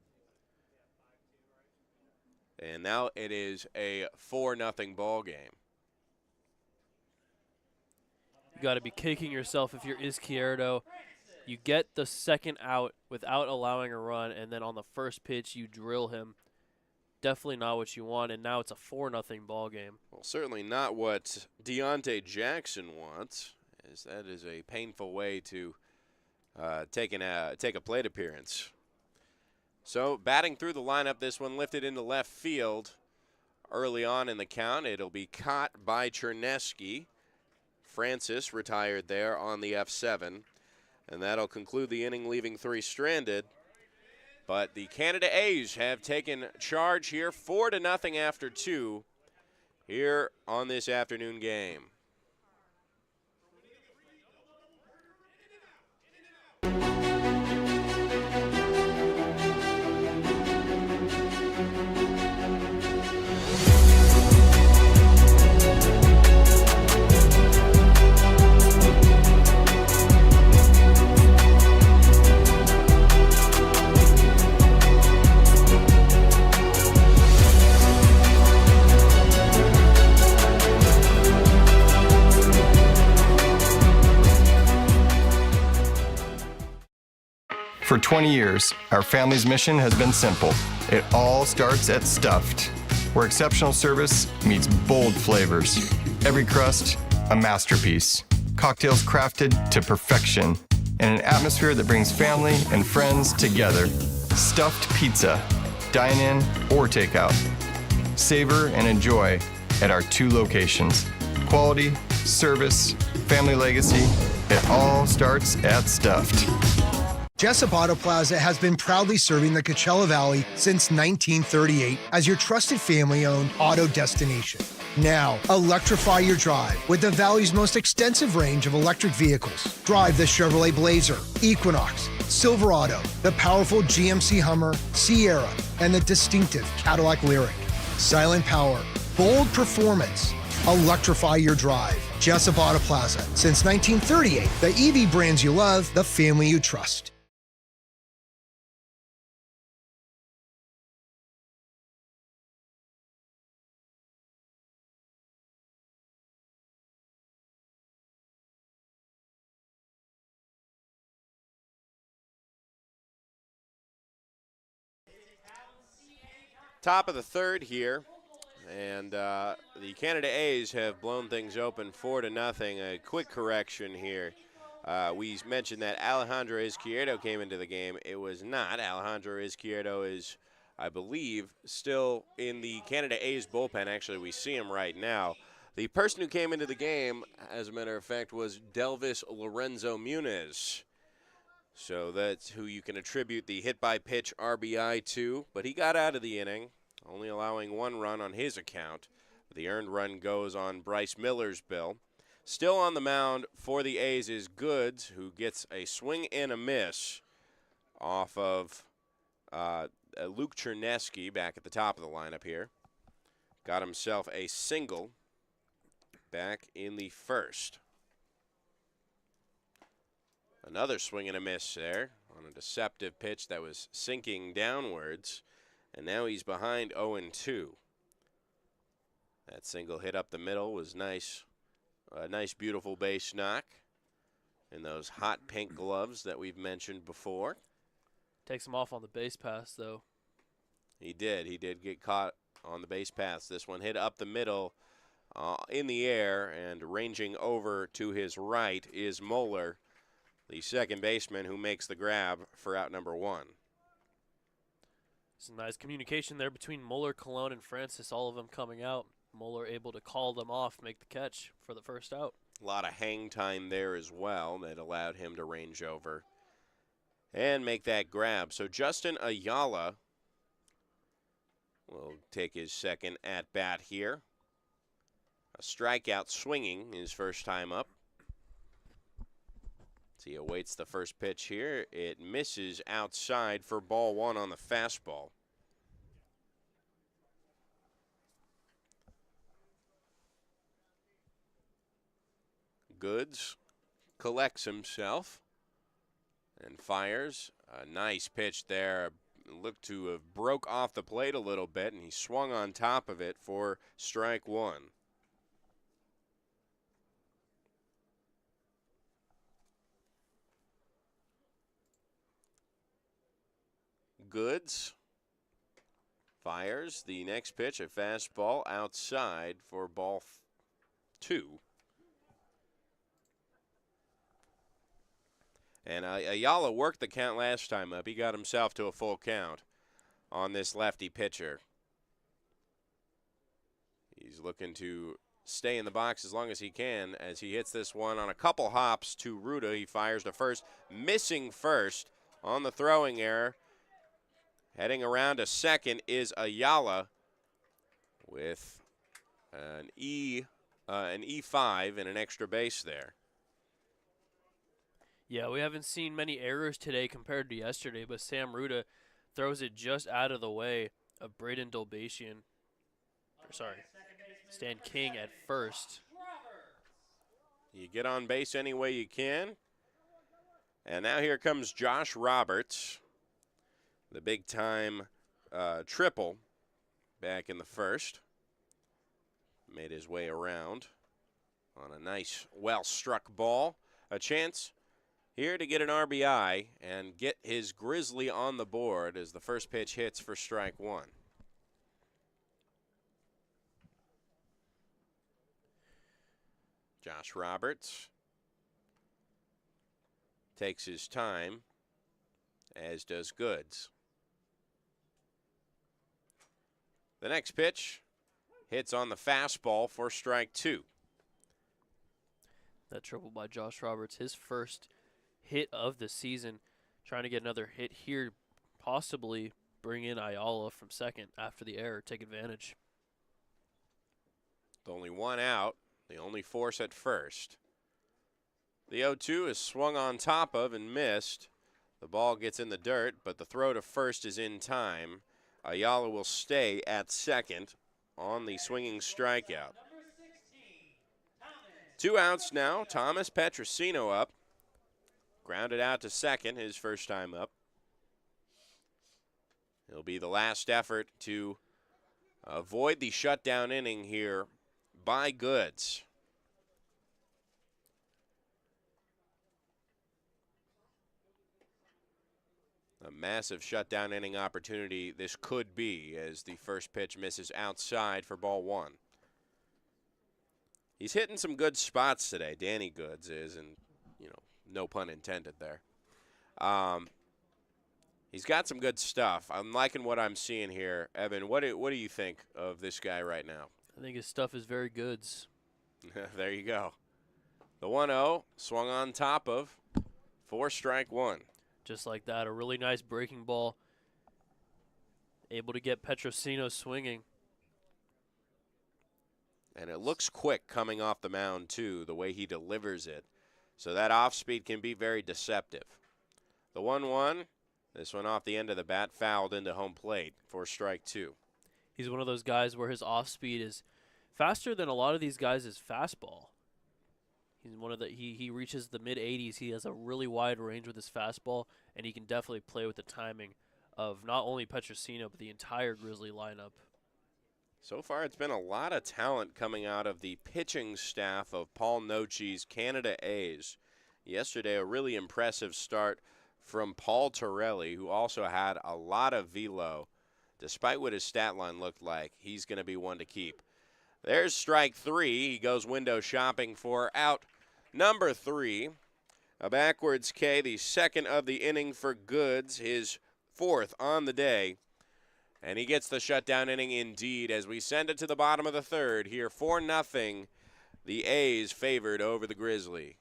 And now it is a 4-0 ball game. You got to be kicking yourself if you're Izquierdo. You get the second out without allowing a run, and then on the first pitch you drill him. Definitely not what you want, and now it's a 4-0 ball game. Well, certainly not what Deontay Jackson wants, as that is a painful way to take a plate appearance. So batting through the lineup, this one lifted into left field early on in the count. It'll be caught by Chernesky. Francis retired there on the F7. And that'll conclude the inning, leaving 3 stranded. But the Canada A's have taken charge here, 4-0 after 2 here on this afternoon game. For 20 years, our family's mission has been simple. It all starts at Stuffed, where exceptional service meets bold flavors. Every crust, a masterpiece. Cocktails crafted to perfection in an atmosphere that brings family and friends together. Stuffed pizza, dine-in or takeout. Savor and enjoy at our 2 locations. Quality, service, family legacy, it all starts at Stuffed. Jessup Auto Plaza has been proudly serving the Coachella Valley since 1938 as your trusted family-owned auto destination. Now, electrify your drive with the Valley's most extensive range of electric vehicles. Drive the Chevrolet Blazer, Equinox, Silverado, the powerful GMC Hummer, Sierra, and the distinctive Cadillac Lyriq. Silent power, bold performance. Electrify your drive. Jessup Auto Plaza. Since 1938, the EV brands you love, the family you trust. Top of the third here, and the Canada A's have blown things open 4-0. A quick correction here. We mentioned that Alejandro Izquierdo came into the game. It was not. Alejandro Izquierdo is, I believe, still in the Canada A's bullpen. Actually, we see him right now. The person who came into the game, as a matter of fact, was Delvis Lorenzo Muniz. So that's who you can attribute the hit-by-pitch RBI to. But he got out of the inning, only allowing 1 run on his account. The earned run goes on Bryce Miller's bill. Still on the mound for the A's is Goods, who gets a swing and a miss off of Luke Chernesky back at the top of the lineup here. Got himself a single back in the first. Another swing and a miss there on a deceptive pitch that was sinking downwards. And now he's behind 0-2. That single hit up the middle was nice a nice, beautiful base knock in those hot pink gloves that we've mentioned before. Takes him off on the base pass, though. He did. He did get caught on the base pass. This one hit up the middle in the air, and ranging over to his right is Moeller, the second baseman, who makes the grab for out number 1. Some nice communication there between Moeller, Cologne, and Francis, all of them coming out. Moeller able to call them off, make the catch for the first out. A lot of hang time there as well that allowed him to range over and make that grab. So Justin Ayala will take his second at-bat here. A strikeout swinging his first time up. So he awaits the first pitch here. It misses outside for ball 1 on the fastball. Goods collects himself and fires. A nice pitch there. Looked to have broke off the plate a little bit, and he swung on top of it for strike 1. Goods fires the next pitch, a fastball outside for ball 2. And Ayala worked the count last time up. He got himself to a full count on this lefty pitcher. He's looking to stay in the box as long as he can as he hits this one on a couple hops to Ruda. He fires to first, missing first on the throwing error. Heading around to second is Ayala with an E5 and an extra base there. Yeah, we haven't seen many errors today compared to yesterday, but Sam Ruda throws it just out of the way of Braden Dolbatian. Stan King at first. You get on base any way you can. And now here comes Josh Roberts, the big-time triple back in the first. Made his way around on a nice, well-struck ball. A chance here to get an RBI and get his Grizzly on the board as the first pitch hits for strike 1. Josh Roberts takes his time, as does Goods. The next pitch hits on the fastball for strike 2. That triple by Josh Roberts, his first hit of the season. Trying to get another hit here, possibly bring in Ayala from second after the error, take advantage. With only one out, the only force at first. The 0-2 is swung on top of and missed. The ball gets in the dirt, but the throw to first is in time. Ayala will stay at second on the swinging strikeout. 2 outs now. Thomas Petrosino up. Grounded out to second his first time up. It'll be the last effort to avoid the shutdown inning here by Goods. A massive shutdown inning opportunity this could be as the first pitch misses outside for ball 1. He's hitting some good spots today, Danny Goods is, and, you know, no pun intended there. He's got some good stuff. I'm liking what I'm seeing here. Evan, what do you think of this guy right now? I think his stuff is very goods. There you go. The 1-0 swung on top of for strike 1. Just like that, a really nice breaking ball. Able to get Petrosino swinging. And it looks quick coming off the mound, too, the way he delivers it. So that off-speed can be very deceptive. The 1-1, this one off the end of the bat, fouled into home plate for strike 2. He's one of those guys where his off-speed is faster than a lot of these guys' fastball. He's one of the he reaches the mid-80s. He has a really wide range with his fastball, and he can definitely play with the timing of not only Petrosino but the entire Grizzly lineup. So far, it's been a lot of talent coming out of the pitching staff of Paul Nochi's Canada A's. Yesterday, a really impressive start from Paul Torelli, who also had a lot of velo. Despite what his stat line looked like, he's going to be one to keep. There's strike 3. He goes window shopping for out number 3. A backwards K, the second of the inning for Goods, his 4th on the day. And he gets the shutdown inning indeed as we send it to the bottom of the 3rd. Here 4-0. The A's favored over the Grizzly.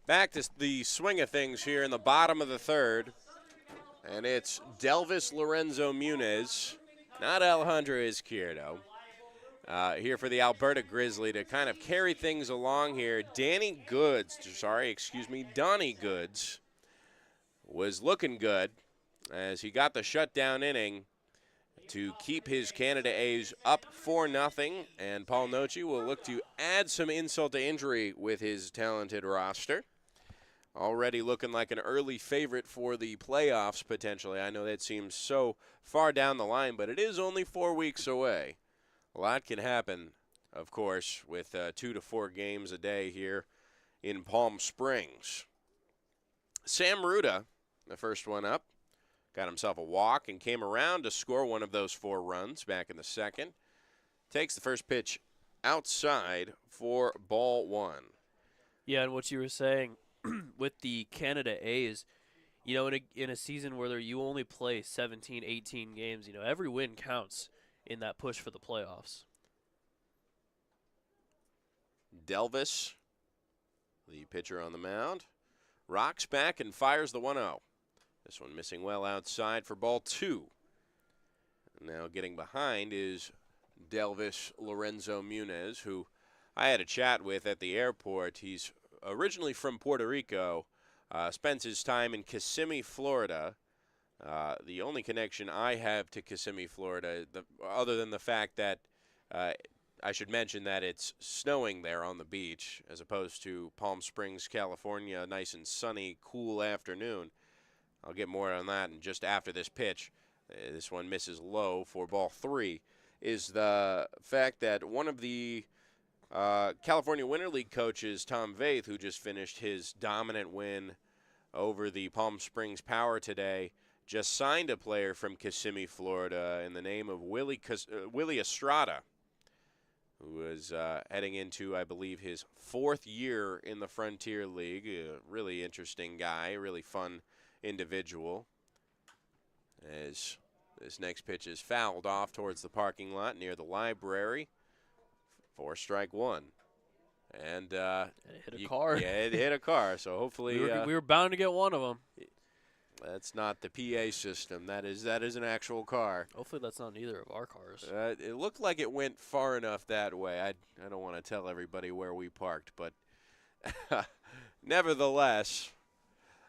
Back to the swing of things here in the bottom of the 3rd. And it's Delvis Lorenzo Muniz, not Alejandro Izquierdo, here for the Alberta Grizzly to kind of carry things along here. Donnie Goods was looking good as he got the shutdown inning to keep his Canada A's up 4-0. And Paul Nochi will look to add some insult to injury with his talented roster. Already looking like an early favorite for the playoffs, potentially. I know that seems so far down the line, but it is only 4 weeks away. A lot can happen, of course, with 2 to 4 games a day here in Palm Springs. Sam Ruda, the first one up, got himself a walk and came around to score one of those 4 runs back in the 2nd. Takes the first pitch outside for ball 1. Yeah, and what you were saying with the Canada A's, you know, in a season where you only play 17, 18 games, you know, every win counts in that push for the playoffs. Delvis, the pitcher on the mound, rocks back and fires the 1-0. This one missing well outside for ball 2. Now getting behind is Delvis Lorenzo Muniz, who I had a chat with at the airport. He's originally from Puerto Rico, spends his time in Kissimmee, Florida. The only connection I have to Kissimmee, Florida, other than the fact that I should mention that it's snowing there on the beach as opposed to Palm Springs, California, nice and sunny, cool afternoon. I'll get more on that in just after this pitch. This one misses low for ball 3, is the fact that one of the California Winter League coaches, Tom Vaith, who just finished his dominant win over the Palm Springs Power today, just signed a player from Kissimmee, Florida, in the name of Willie Estrada, who is heading into, I believe, his 4th year in the Frontier League. A really interesting guy, really fun individual. As this next pitch is fouled off towards the parking lot near the library for strike 1. And it hit a car. Yeah, it hit a car. So hopefully we were bound to get one of them. That's not the PA system. That is an actual car. Hopefully that's not either of our cars. It looked like it went far enough that way. I don't want to tell everybody where we parked, but nevertheless,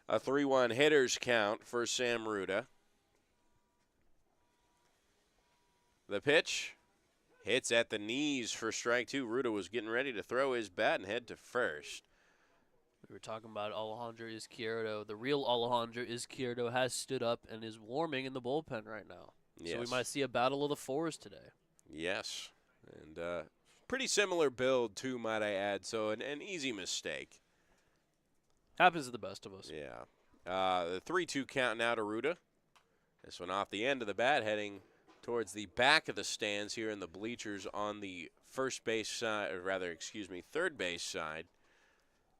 a 3-1 hitters count for Sam Ruda. The pitch Hits at the knees for strike two. Ruda was getting ready to throw his bat and head to first. We were talking about Alejandro Izquierdo. The real Alejandro Izquierdo has stood up and is warming in the bullpen right now. Yes. So we might see a battle of the fours today. Yes. And pretty similar build, too, might I add. So an easy mistake. Happens to the best of us. Yeah. The 3-2 count now to Ruda. This one off the end of the bat, heading towards the back of the stands here in the bleachers on the first base side, or rather, excuse me, third base side.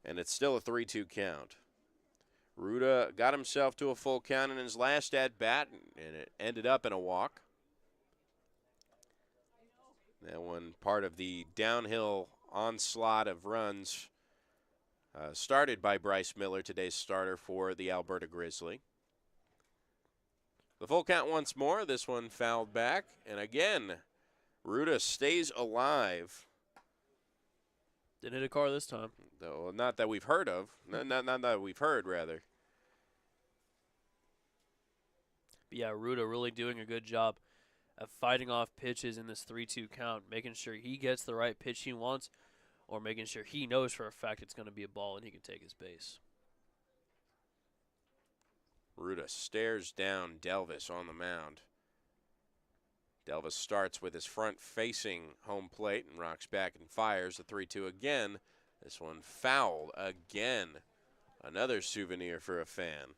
And it's still a 3-2 count. Ruda got himself to a full count in his last at-bat, and it ended up in a walk. That one part of the downhill onslaught of runs started by Bryce Miller, today's starter for the Alberta Grizzly. The full count once more. This one fouled back. And again, Ruda stays alive. Didn't hit a car this time. Though not that we've heard of. Not that we've heard, rather. But yeah, Ruda really doing a good job of fighting off pitches in this 3-2 count, making sure he gets the right pitch he wants, or making sure he knows for a fact it's going to be a ball and he can take his base. Ruda stares down Delvis on the mound. Delvis starts with his front facing home plate and rocks back and fires the 3-2 again. This one fouled again. Another souvenir for a fan.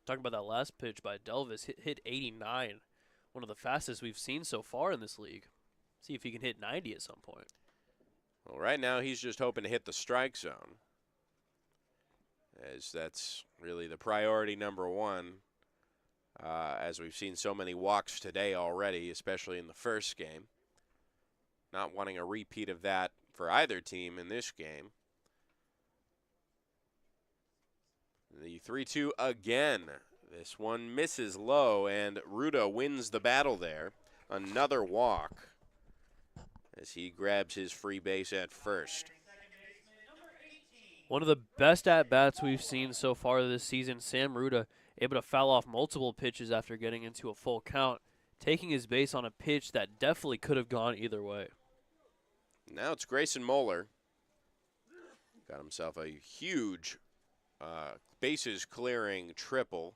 Talking about that last pitch by Delvis, hit 89. One of the fastest we've seen so far in this league. See if he can hit 90 at some point. Well, right now he's just hoping to hit the strike zone, as that's really the priority number one, as we've seen so many walks today already, especially in the first game. Not wanting a repeat of that for either team in this game. The 3-2 again. This one misses low, and Ruda wins the battle there. Another walk as he grabs his free base at first. One of the best at-bats we've seen so far this season. Sam Ruda able to foul off multiple pitches after getting into a full count, taking his base on a pitch that definitely could have gone either way. Now it's Grayson Moeller. Got himself a huge bases clearing triple,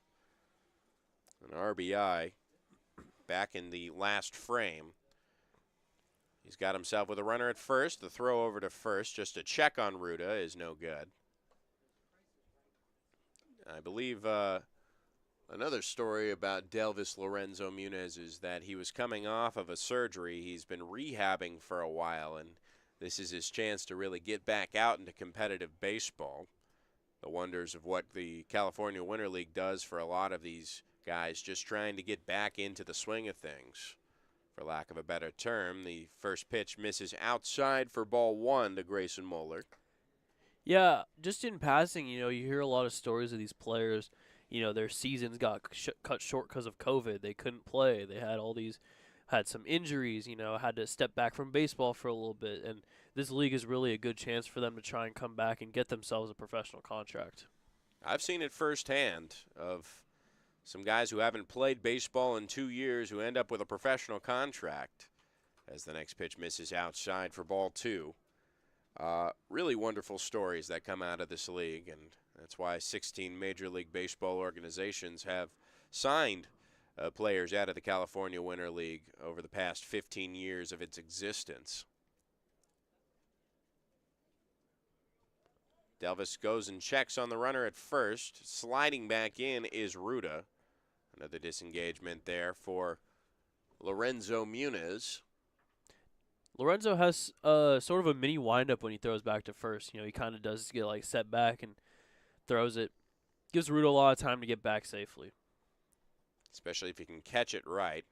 an RBI back in the last frame. He's got himself with a runner at first. The throw over to first just to check on Ruda is no good. I believe another story about Delvis Lorenzo Muniz is that he was coming off of a surgery. He's been rehabbing for a while, and this is his chance to really get back out into competitive baseball. The wonders of what the California Winter League does for a lot of these guys just trying to get back into the swing of things. For lack of a better term, the first pitch misses outside for ball one to Grayson Moeller. Yeah, just in passing, you hear a lot of stories of these players. Their seasons got cut short because of COVID. They couldn't play. They had some injuries, had to step back from baseball for a little bit. And this league is really a good chance for them to try and come back and get themselves a professional contract. I've seen it firsthand of some guys who haven't played baseball in 2 years who end up with a professional contract as the next pitch misses outside for ball two. Really wonderful stories that come out of this league, and that's why 16 Major League Baseball organizations have signed players out of the California Winter League over the past 15 years of its existence. Delvis goes and checks on the runner at first. Sliding back in is Ruda. Another disengagement there for Lorenzo Muniz. Lorenzo has sort of a mini windup when he throws back to first. He kind of does get set back and throws it. Gives Ruda a lot of time to get back safely. Especially if he can catch it right.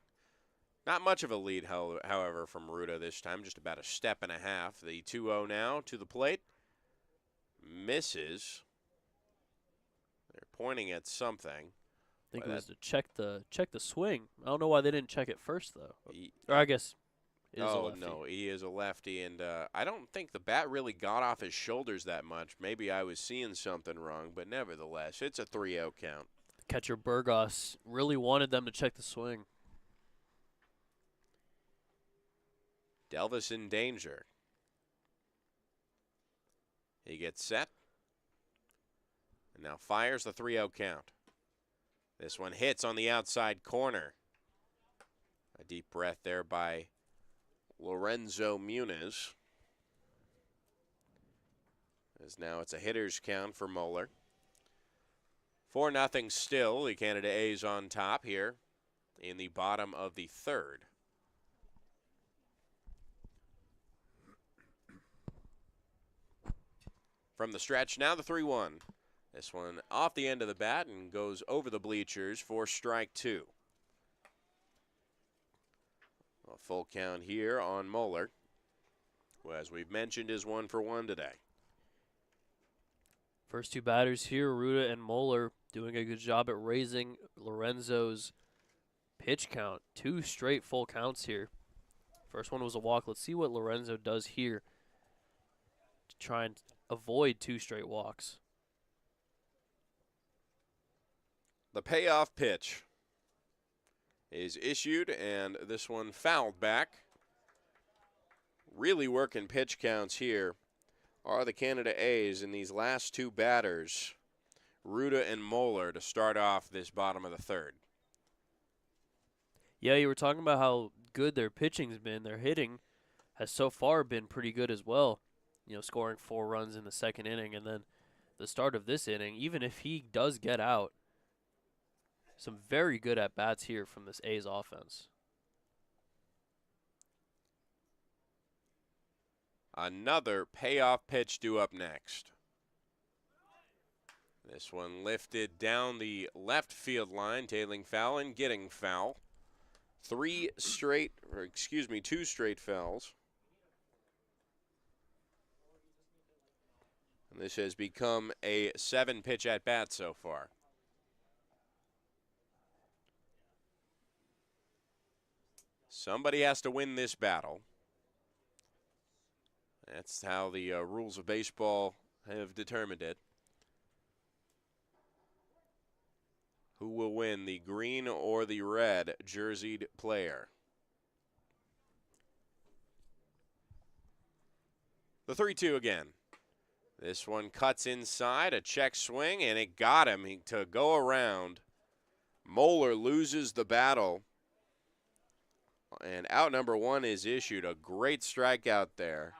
Not much of a lead, however, from Ruda this time. Just about a step and a half. The 2-0 now to the plate. Misses. They're pointing at something. I think it was to check the swing. I don't know why they didn't check it first, though. Or I guess it is a lefty. No, he is a lefty, and I don't think the bat really got off his shoulders that much. Maybe I was seeing something wrong, but nevertheless, it's a 3-0 count. Catcher Burgos really wanted them to check the swing. Delvis in danger. He gets set. And now fires the 3-0 count. This one hits on the outside corner. A deep breath there by Lorenzo Muniz. As now it's a hitter's count for Moeller. 4-0 still. The Canada A's on top here in the bottom of the third. From the stretch, now the 3-1. This one off the end of the bat and goes over the bleachers for strike 2. A full count here on Moeller, who, as we've mentioned, is 1-for-1 today. First two batters here, Ruda and Moeller, doing a good job at raising Lorenzo's pitch count. 2 straight full counts here. First one was a walk. Let's see what Lorenzo does here to try and avoid 2 straight walks. The payoff pitch is issued, and this one fouled back. Really working pitch counts here are the Canada A's in these last 2 batters, Ruda and Moeller, to start off this bottom of the third. Yeah, you were talking about how good their pitching's been. Their hitting has so far been pretty good as well. You know, scoring 4 runs in the second inning, and then the start of this inning, even if he does get out, some very good at-bats here from this A's offense. Another payoff pitch due up next. This one lifted down the left field line, tailing foul and getting foul. 2 straight fouls. And this has become a 7-pitch at-bat so far. Somebody has to win this battle. That's how the rules of baseball have determined it. Who will win, the green or the red jerseyed player? The 3-2 again. This one cuts inside, a check swing, and it got him to go around. Moeller loses the battle. And out number 1 is issued. A great strikeout there,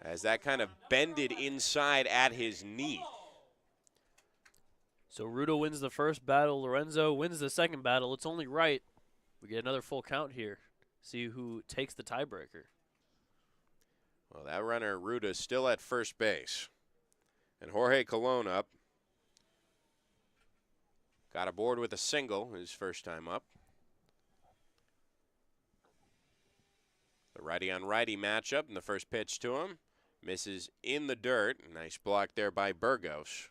as that kind of bended inside at his knee. So Ruda wins the first battle. Lorenzo wins the second battle. It's only right we get another full count here. See who takes the tiebreaker. Well, that runner, Ruda, still at first base. And Jorge Colon up. Got aboard with a single his first time up. The righty-on-righty matchup, and the first pitch to him misses in the dirt. Nice block there by Burgos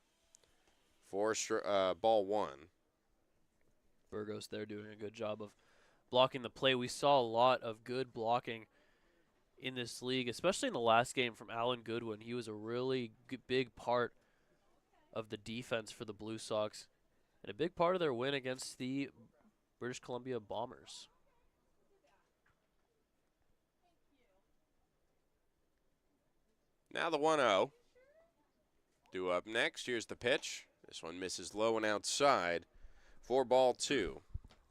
for ball 1. Burgos there doing a good job of blocking the play. We saw a lot of good blocking in this league, especially in the last game from Alan Goodwin. He was a really big part of the defense for the Blue Sox and a big part of their win against the British Columbia Bombers. Now the 1-0. Due up next. Here's the pitch. This one misses low and outside for ball 2.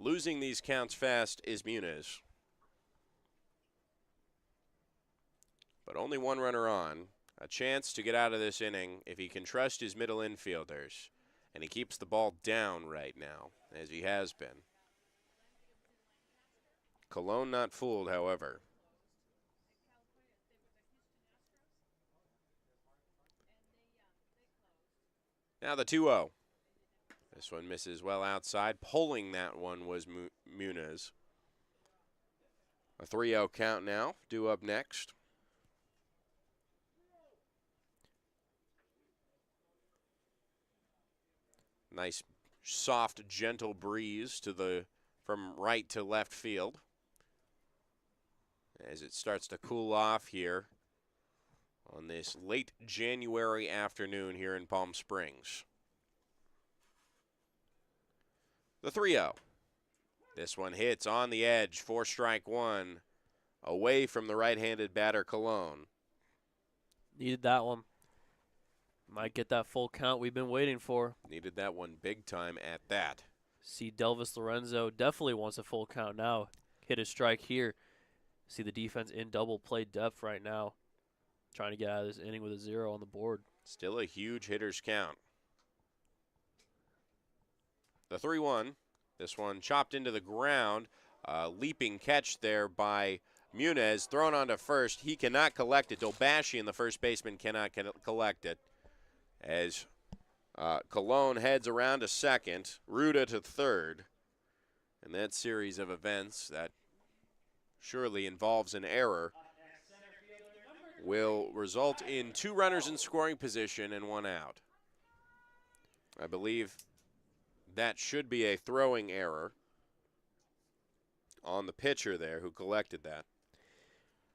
Losing these counts fast is Muniz. But only 1 runner on. A chance to get out of this inning if he can trust his middle infielders. And he keeps the ball down right now, as he has been. Colon not fooled, however. Now the 2-0. This one misses well outside. Pulling that one was Muniz. A 3-0 count now, due up next. Nice, soft, gentle breeze from right to left field. As it starts to cool off here on this late January afternoon here in Palm Springs. The 3-0. This one hits on the edge for strike 1. away from the right-handed batter Cologne. Needed that one. Might get that full count we've been waiting for. Needed that one big time at that. See, Delvis Lorenzo definitely wants a full count now. Hit a strike here. See the defense in double play depth right now. Trying to get out of this inning with a 0 on the board. Still a huge hitter's count. The 3-1. This one chopped into the ground. Leaping catch there by Muniz. Thrown onto first. He cannot collect it. Dolbashian, the first baseman, cannot collect it. As Cologne heads around to second. Ruda to third. And that series of events that surely involves an error will result in 2 runners in scoring position and 1 out. I believe that should be a throwing error on the pitcher there who collected that.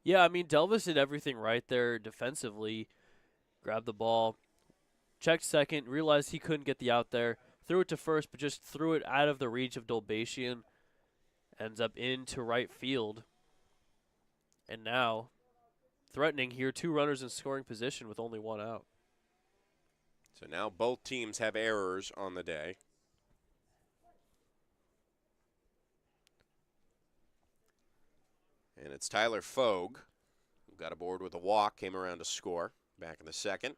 Yeah, I mean, Delvis did everything right there defensively. Grabbed the ball, checked second, realized he couldn't get the out there, threw it to first, but just threw it out of the reach of Dolbashian. Ends up into right field. And now, threatening here, 2 runners in scoring position with only 1 out. So now both teams have errors on the day. And it's Tyler Fogue, who got aboard with a walk, came around to score back in the second.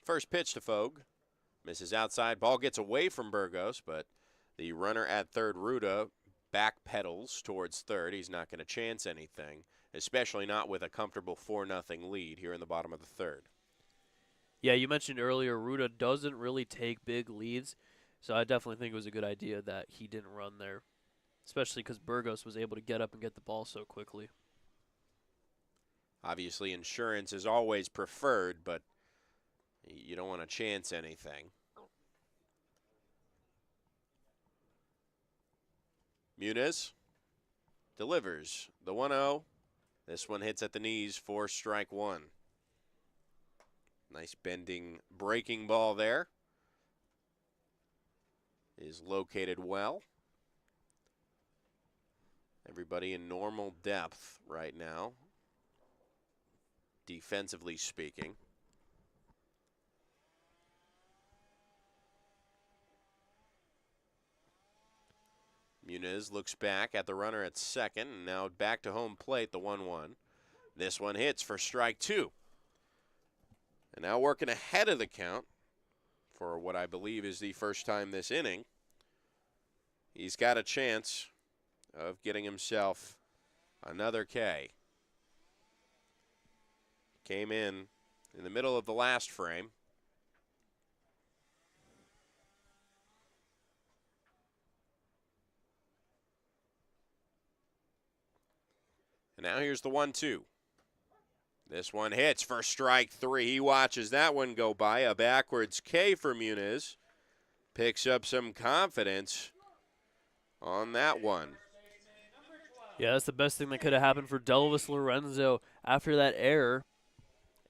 First pitch to Fogue. Misses outside. Ball gets away from Burgos, but the runner at third, Ruda, backpedals towards third. He's not going to chance anything, especially not with a comfortable 4-0 lead here in the bottom of the third. Yeah, you mentioned earlier Ruda doesn't really take big leads, so I definitely think it was a good idea that he didn't run there, especially because Burgos was able to get up and get the ball so quickly. Obviously, insurance is always preferred, but you don't want to chance anything. Muniz delivers the 1-0. This one hits at the knees for strike 1. Nice bending, breaking ball there. Is located well. Everybody in normal depth right now, defensively speaking. Muniz looks back at the runner at second, and now back to home plate, the 1-1. This one hits for strike 2. And now working ahead of the count for what I believe is the first time this inning. He's got a chance of getting himself another K. Came in the middle of the last frame. And now here's the 1-2. This one hits for strike 3. He watches that one go by. A backwards K for Muniz. Picks up some confidence on that one. Yeah, that's the best thing that could have happened for Delvis Lorenzo after that error.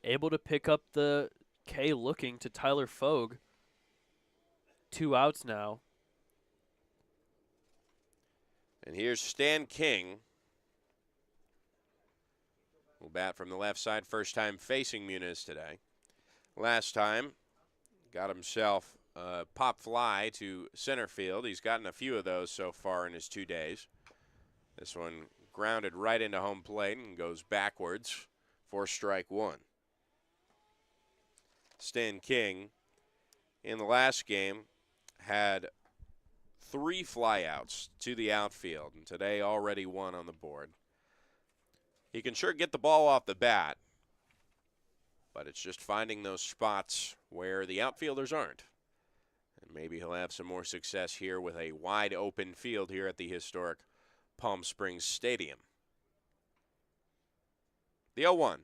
Able to pick up the K looking to Tyler Fogue. 2 outs now. And here's Stan King. Will bat from the left side, first time facing Muniz today. Last time, got himself a pop fly to center field. He's gotten a few of those so far in his 2 days. This one grounded right into home plate and goes backwards for strike 1. Stan King, in the last game, had 3 flyouts to the outfield, and today already 1 on the board. He can sure get the ball off the bat, but it's just finding those spots where the outfielders aren't. And maybe he'll have some more success here with a wide open field here at the historic Palm Springs Stadium. The 0-1.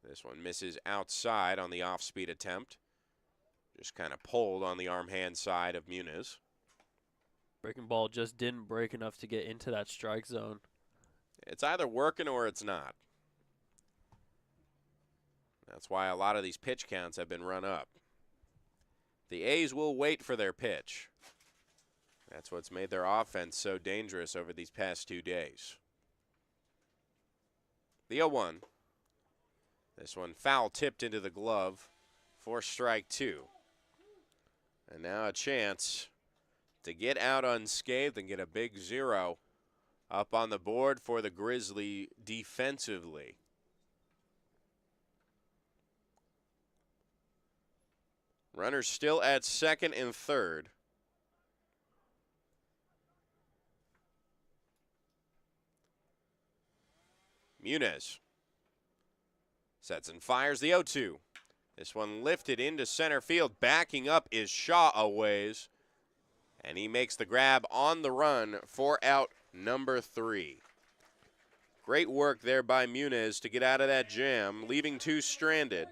This one misses outside on the off-speed attempt. Just kind of pulled on the arm-hand side of Muniz. Breaking ball just didn't break enough to get into that strike zone. It's either working or it's not. That's why a lot of these pitch counts have been run up. The A's will wait for their pitch. That's what's made their offense so dangerous over these past 2 days. The 0-1. This one foul tipped into the glove for strike 2. And now a chance to get out unscathed and get a big 0 up on the board for the Grizzly defensively. Runners still at second and third. Muniz sets and fires the 0-2. This one lifted into center field. Backing up is Shaw a ways. And he makes the grab on the run for out number 3. Great work there by Muniz to get out of that jam, leaving 2 stranded.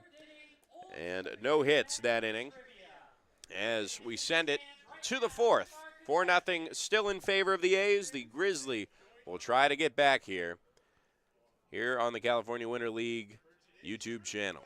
And no hits that inning as we send it to the 4th. 4-0 still in favor of the A's. The Grizzly will try to get back here on the California Winter League YouTube channel.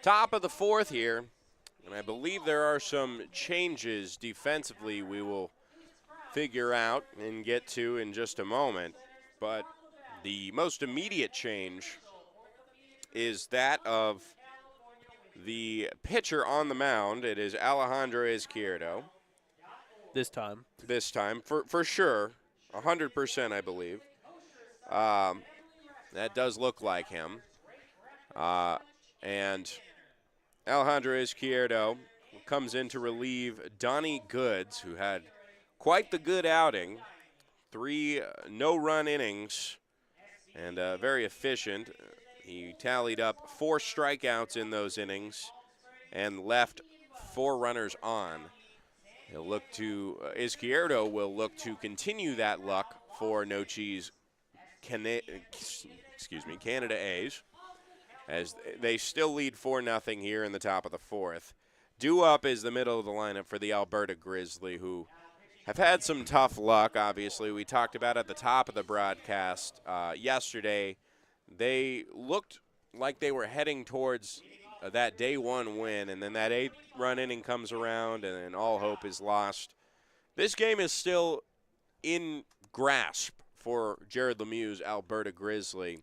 Top of the 4th here, and I believe there are some changes defensively we will figure out and get to in just a moment. But the most immediate change is that of the pitcher on the mound. It is Alejandro Izquierdo. This time. This time, for sure, 100% I believe. That does look like him. And Alejandro Izquierdo comes in to relieve Donnie Goods, who had quite the good outing. 3 no-run innings and very efficient. He tallied up 4 strikeouts in those innings and left 4 runners on. He'll look to Izquierdo will look to continue that luck for No Cheese Canada A's, as they still lead 4-0 here in the top of the 4th. Due up is the middle of the lineup for the Alberta Grizzly, who have had some tough luck, obviously. We talked about at the top of the broadcast yesterday. They looked like they were heading towards that day 1 win, and then that 8-run inning comes around, and then all hope is lost. This game is still in grasp for Jared Lemieux's Alberta Grizzly.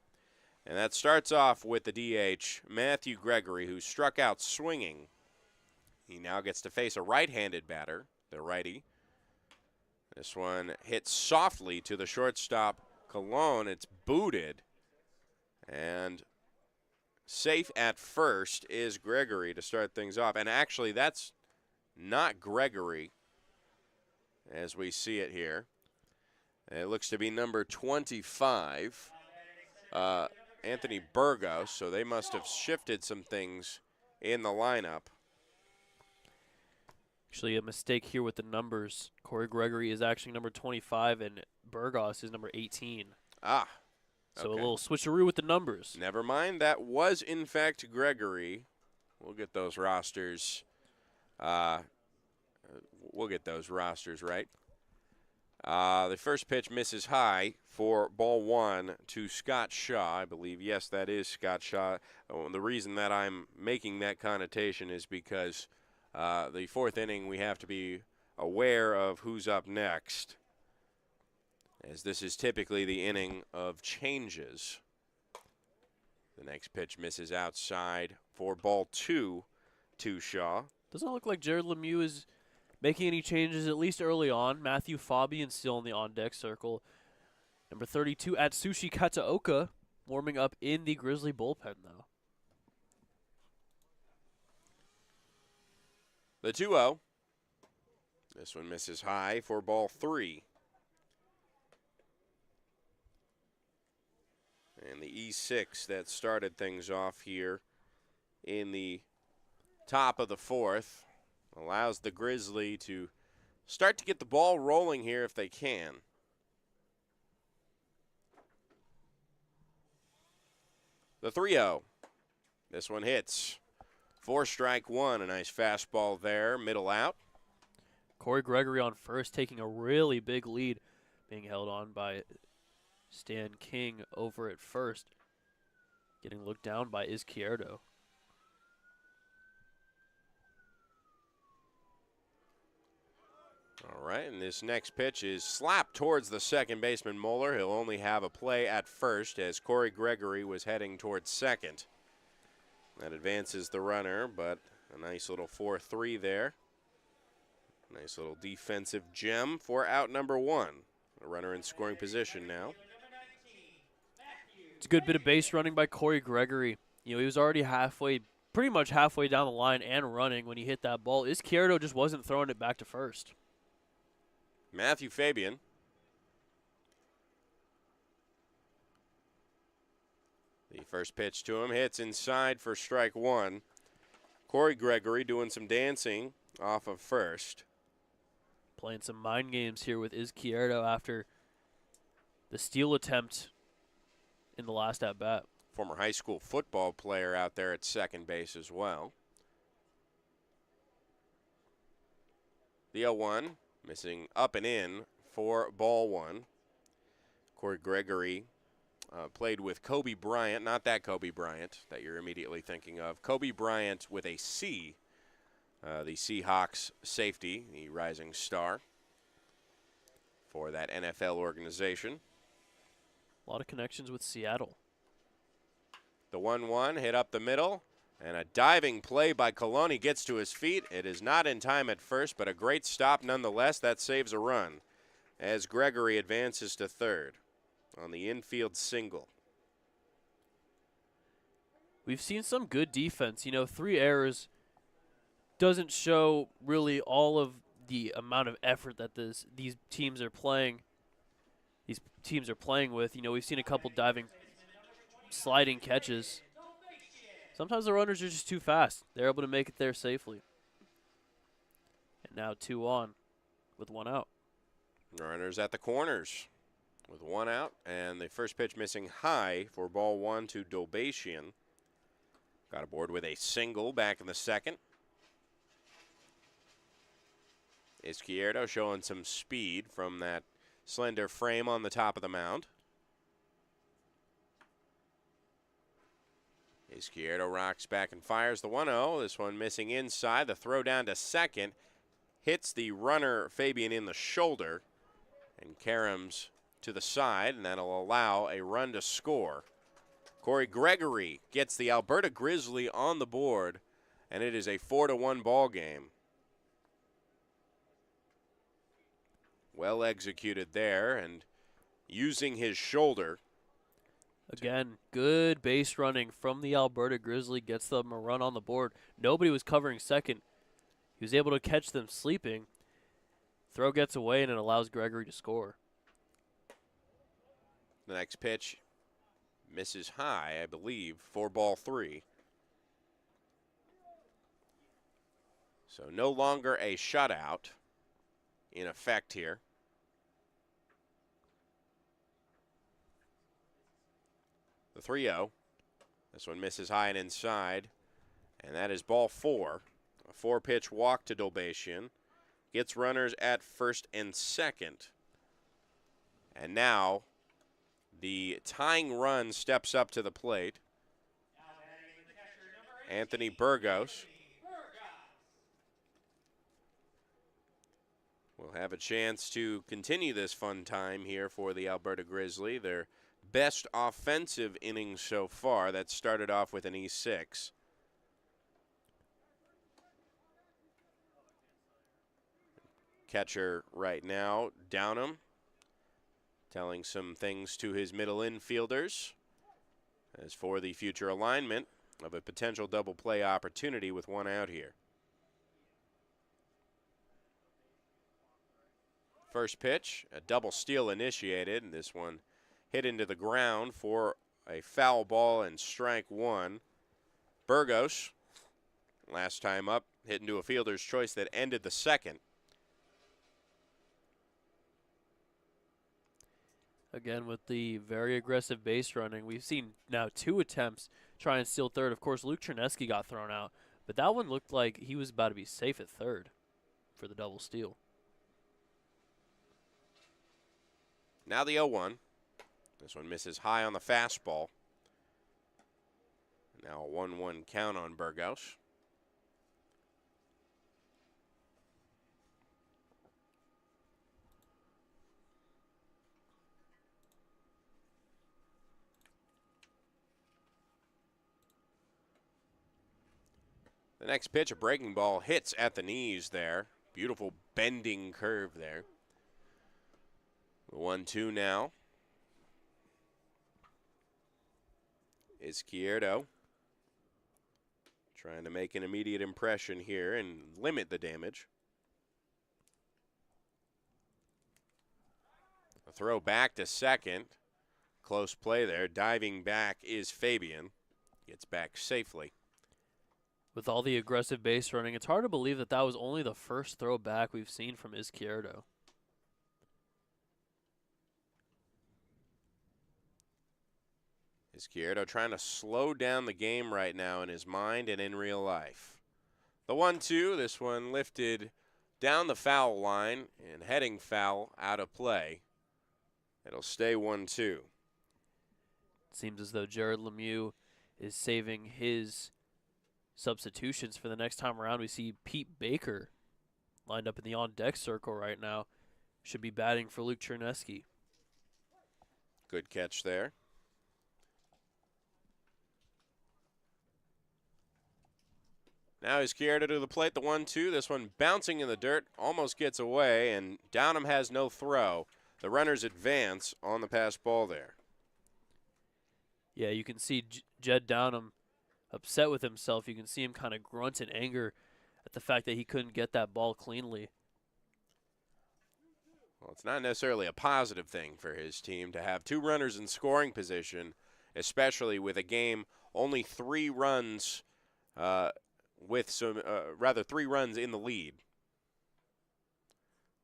And that starts off with the DH, Matthew Gregory, who struck out swinging. He now gets to face a right-handed batter, the righty. This one hits softly to the shortstop, Colon. It's booted. And safe at first is Gregory to start things off. And actually, that's not Gregory as we see it here. It looks to be number 25. Anthony Burgos, so they must have shifted some things in the lineup. Actually, a mistake here with the numbers. Corey Gregory is actually number 25, and Burgos is number 18. Ah. So okay. a little switcheroo with the numbers. Never mind. That was, in fact, Gregory. We'll get those rosters. We'll get those rosters right. The first pitch misses high for ball 1 to Scott Shaw, I believe. Yes, that is Scott Shaw. The reason that I'm making that connotation is because the 4th inning we have to be aware of who's up next, as this is typically the inning of changes. The next pitch misses outside for ball 2 to Shaw. Doesn't look like Jared Lemieux is making any changes, at least early on. Matthew Fabian still in the on-deck circle. Number 32, Atsushi Kataoka, warming up in the Grizzly bullpen, though. The 2-0. This one misses high for ball 3. And the E6 that started things off here in the top of the 4th allows the Grizzly to start to get the ball rolling here if they can. The 3-0. This one hits. 4-1, a nice fastball there, middle out. Corey Gregory on first, taking a really big lead, being held on by Stan King over at first. Getting looked down by Izquierdo. All right, and this next pitch is slapped towards the second baseman, Moeller. He'll only have a play at first as Corey Gregory was heading towards second. That advances the runner, but a nice little 4-3 there. Nice little defensive gem for out number 1. A runner in scoring position now. It's a good bit of base running by Corey Gregory. You know, he was already pretty much halfway down the line and running when he hit that ball. Izquierdo just wasn't throwing it back to first. Matthew Fabian. The first pitch to him hits inside for strike 1. Corey Gregory doing some dancing off of first. Playing some mind games here with Izquierdo after the steal attempt in the last at-bat. Former high school football player out there at second base as well. The 0-1, missing up and in for ball 1. Corey Gregory played with Kobe Bryant, not that Kobe Bryant that you're immediately thinking of. Kobe Bryant with a C, the Seahawks safety, the rising star for that NFL organization. A lot of connections with Seattle. The 1-1 hit up the middle, and a diving play by Coloni gets to his feet. It is not in time at first, but a great stop nonetheless. That saves a run as Gregory advances to third on the infield single. We've seen some good defense. You know, 3 errors doesn't show really all of the amount of effort that these teams are playing. These teams are playing with. You know, we've seen a couple diving, sliding catches. Sometimes the runners are just too fast. They're able to make it there safely. And now 2 on with 1 out. Runners at the corners with 1 out, and the first pitch missing high for ball 1 to Dolbatian. Got aboard with a single back in the second. Izquierdo showing some speed from that slender frame on the top of the mound. Izquierdo rocks back and fires the 1-0. This one missing inside. The throw down to second. Hits the runner Fabian in the shoulder and caroms to the side, and that'll allow a run to score. Corey Gregory gets the Alberta Grizzly on the board, and it is a 4-1 ball game. Well executed there, and using his shoulder. Again, good base running from the Alberta Grizzly, gets them a run on the board. Nobody was covering second. He was able to catch them sleeping. Throw gets away, and it allows Gregory to score. The next pitch misses high, I believe, for ball 3. So no longer a shutout in effect here. The 3-0. This one misses high and inside, and that is ball 4. A 4-pitch walk to Dolbatian. Gets runners at first and second. And now the tying run steps up to the plate. Anthony Burgos will have a chance to continue this fun time here for the Alberta Grizzly. Their best offensive innings so far. That started off with an E6. catcher right now, Downham, telling some things to his middle infielders as for the future alignment of a potential double play opportunity with one out here. First pitch, a double steal initiated, and this one hit into the ground for a foul ball and strike one. Burgos, last time up, hit into a fielder's choice that ended the second. Again, with the very aggressive base running, we've seen now 2 attempts try and steal third. Of course, Luke Chernesky got thrown out, but that one looked like he was about to be safe at third for the double steal. Now the 0-1. This one misses high on the fastball. Now a 1-1 count on Burgos. The next pitch, a breaking ball, hits at the knees there. Beautiful bending curve there. The 1-2 now. Izquierdo trying to make an immediate impression here and limit the damage. A throw back to second. Close play there. Diving back is Fabian. Gets back safely. With all the aggressive base running, it's hard to believe that that was only the first throw back we've seen from Izquierdo. Izquierdo trying to slow down the game right now in his mind and in real life. The 1-2, this one lifted down the foul line and heading foul out of play. It'll stay 1-2. Seems as though Jared Lemieux is saving his substitutions for the next time around. We see Pete Baker lined up in the on-deck circle right now. Should be batting for Luke Chernesky. Good catch there. Now Izquierdo to the plate, the 1-2. This one bouncing in the dirt, almost gets away, and Downham has no throw. The runners advance on the pass ball there. Yeah, you can see Jed Downham upset with himself. You can see him kind of grunt in anger at the fact that he couldn't get that ball cleanly. Well, it's not necessarily a positive thing for his team to have 2 runners in scoring position, especially with a game only 3 runs with some, 3 runs in the lead.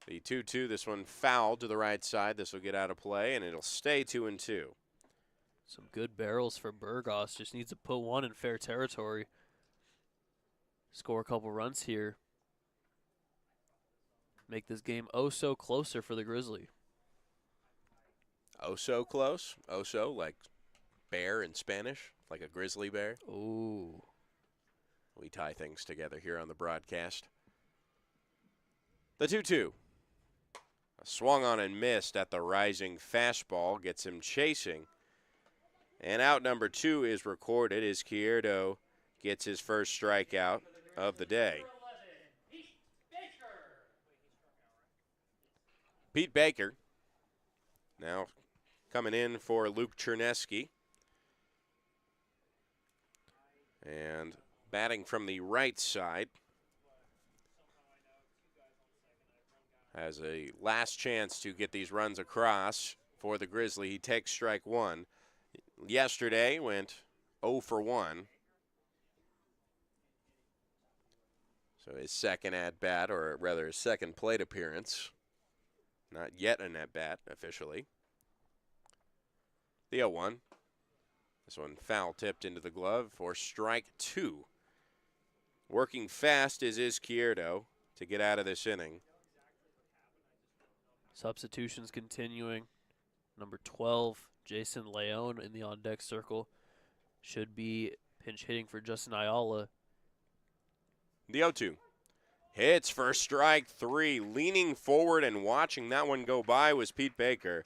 The 2-2, this one fouled to the right side. This will get out of play, and it'll stay 2-2. Some good barrels for Burgos. Just needs to put one in fair territory. Score a couple runs here. Make this game oh so closer for the Grizzly. Oh so close? Oh so like bear in Spanish? Like a grizzly bear? Ooh. We tie things together here on the broadcast. The 2-2. Swung on and missed at the rising fastball. Gets him chasing. And out number 2 is recorded. Izquierdo gets his first strikeout of the day. Pete Baker now coming in for Luke Chernesky. And batting from the right side. Has a last chance to get these runs across for the Grizzly. He takes strike 1. Yesterday went 0 for 1. So his second at-bat, or rather his second plate appearance. Not yet an at-bat officially. The 0-1. This one foul tipped into the glove for strike 2. Working fast is Izquierdo to get out of this inning. Substitutions continuing. Number 12, Jason Leone in the on-deck circle. Should be pinch hitting for Justin Ayala. The 0-2. Hits for strike 3. Leaning forward and watching that one go by was Pete Baker.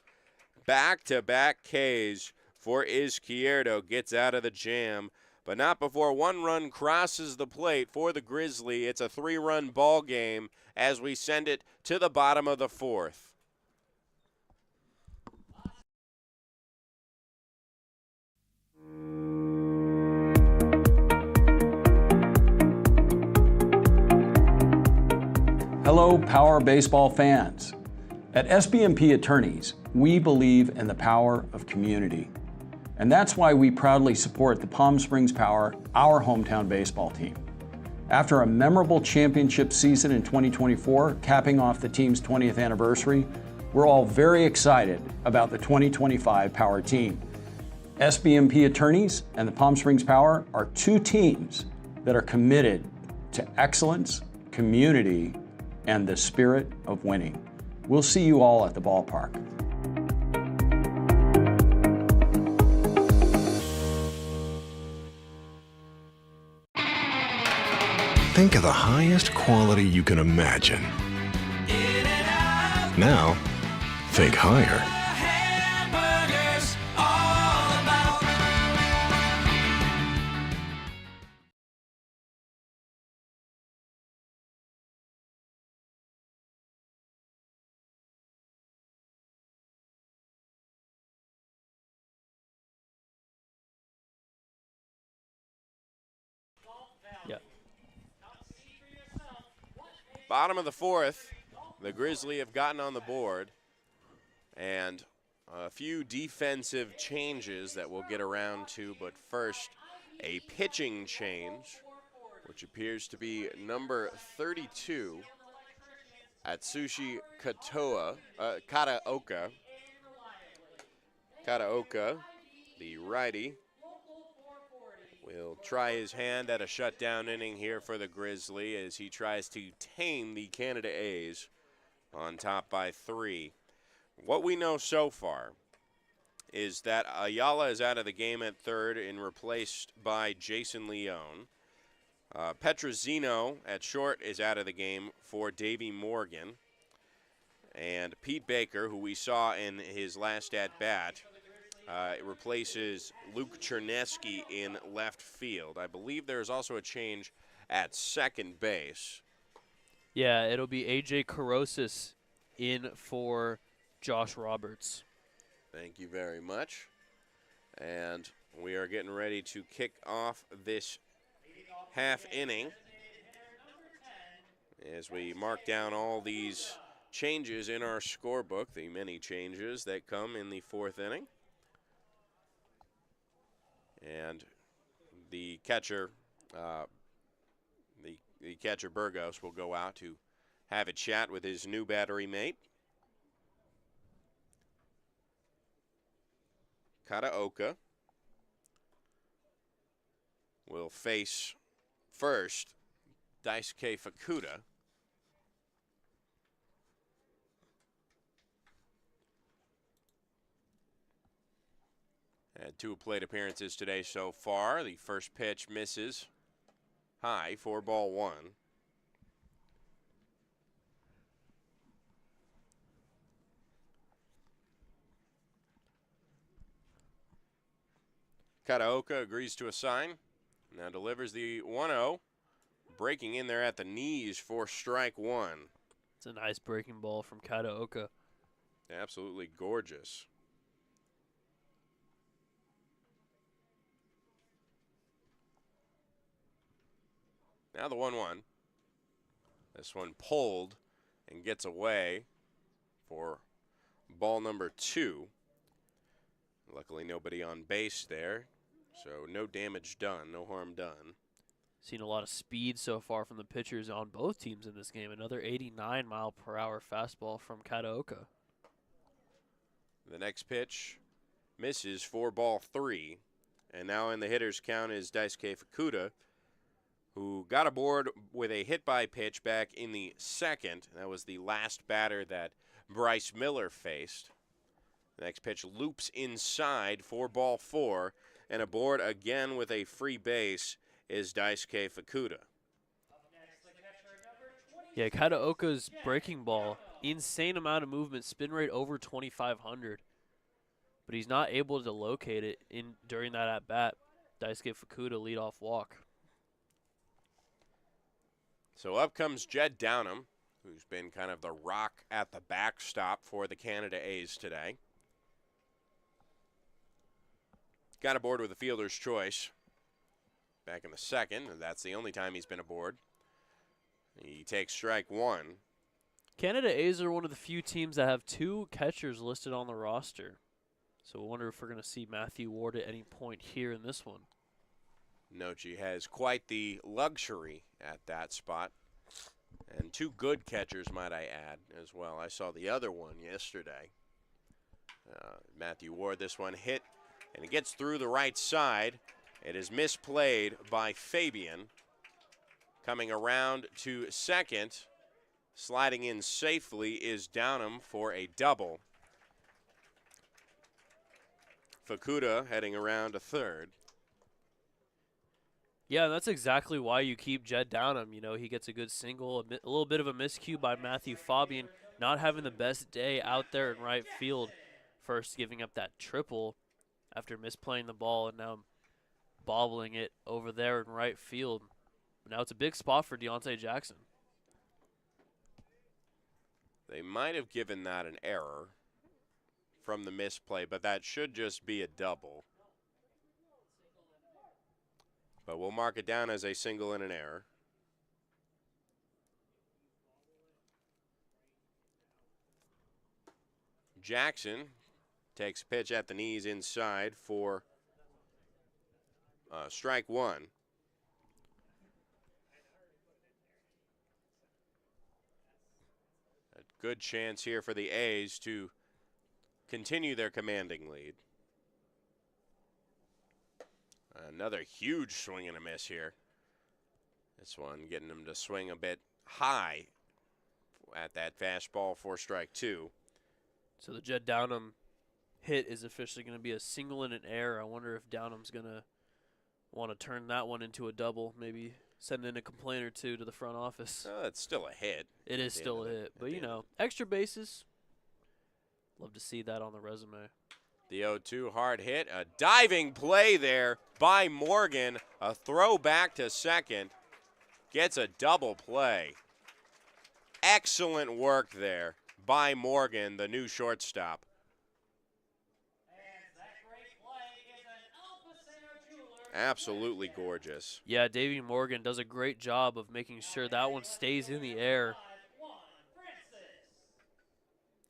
Back-to-back Ks for Izquierdo. Gets out of the jam. but not before one run crosses the plate for the Grizzly. It's a 3-run ball game as we send it to the bottom of the 4th. Hello, Power Baseball fans. At SBMP Attorneys, we believe in the power of community. And that's why we proudly support the Palm Springs Power, our hometown baseball team. After a memorable championship season in 2024, capping off the team's 20th anniversary, we're all very excited about the 2025 Power team. SBMP Attorneys and the Palm Springs Power are two teams that are committed to excellence, community, and the spirit of winning. We'll see you all at the ballpark. Think of the highest quality you can imagine. Now, think higher. Bottom of the 4th, the Grizzly have gotten on the board, and a few defensive changes that we'll get around to, but first, a pitching change, which appears to be number 32, Atsushi Kataoka. Kataoka, the righty, will try his hand at a shutdown inning here for the Grizzly as he tries to tame the Canada A's on top by 3. What we know so far is that Ayala is out of the game at third and replaced by Jason Leone. Petrosino at short is out of the game for Davey Morgan. And Pete Baker, who we saw in his last at-bat, replaces Luke Chernesky in left field. I believe there's also a change at second base. Yeah, it'll be A.J. Carosis in for Josh Roberts. Thank you very much. And we are getting ready to kick off this half inning as we mark down all these changes in our scorebook, the many changes that come in the 4th inning. And the catcher, the catcher Burgos will go out to have a chat with his new battery mate. Kataoka will face first Daisuke Fukuda. Had 2 plate appearances today so far. The first pitch misses high, 4-1. Kataoka agrees to a sign. Now delivers the 1-0. Breaking in there at the knees for strike 1. It's a nice breaking ball from Kataoka. Absolutely gorgeous. Now the 1-1. This one pulled and gets away for ball number 2. Luckily nobody on base there, so no damage done, no harm done. Seen a lot of speed so far from the pitchers on both teams in this game. Another 89-mile-per-hour fastball from Kataoka. The next pitch misses for ball 3. And now in the hitter's count is Daisuke Fukuda, who got aboard with a hit-by pitch back in the 2nd. That was the last batter that Bryce Miller faced. The next pitch loops inside for ball 4, and aboard again with a free base is Daisuke Fukuda. Yeah, Kataoka's breaking ball, insane amount of movement, spin rate over 2,500. But he's not able to locate it during that at-bat. Daisuke Fukuda leadoff walk. So up comes Jed Downham, who's been kind of the rock at the backstop for the Canada A's today. Got aboard with a fielder's choice back in the second, and that's the only time he's been aboard. He takes strike one. Canada A's are one of the few teams that have 2 catchers listed on the roster. So I wonder if we're going to see Matthew Ward at any point here in this one. Nochi has quite the luxury at that spot. And 2 good catchers, might I add, as well. I saw the other one yesterday. Matthew Ward, this one hit, and it gets through the right side. It is misplayed by Fabian. Coming around to second, sliding in safely is Downham for a double. Fukuda heading around to third. Yeah, that's exactly why you keep Jed Downham. You know, he gets a good single, a little bit of a miscue by Matthew Fabian, not having the best day out there in right field. First giving up that triple after misplaying the ball, and now bobbling it over there in right field. Now it's a big spot for Deontay Jackson. They might have given that an error from the misplay, but that should just be a double. But we'll mark it down as a single and an error. Jackson takes a pitch at the knees inside for strike one. A good chance here for the A's to continue their commanding lead. Another huge swing and a miss here. This one getting him to swing a bit high at that fastball for strike two. So the Jed Downham hit is officially going to be a single and an error. I wonder if Downham's going to want to turn that one into a double, maybe send in a complaint or two to the front office. It's still a hit. It is still a hit. But, you know, extra bases, love to see that on the resume. The 0-2 hard hit. A diving play there by Morgan. A throw back to second. Gets a double play. Excellent work there by Morgan, the new shortstop. Absolutely gorgeous. Yeah, Davey Morgan does a great job of making sure that one stays in the air.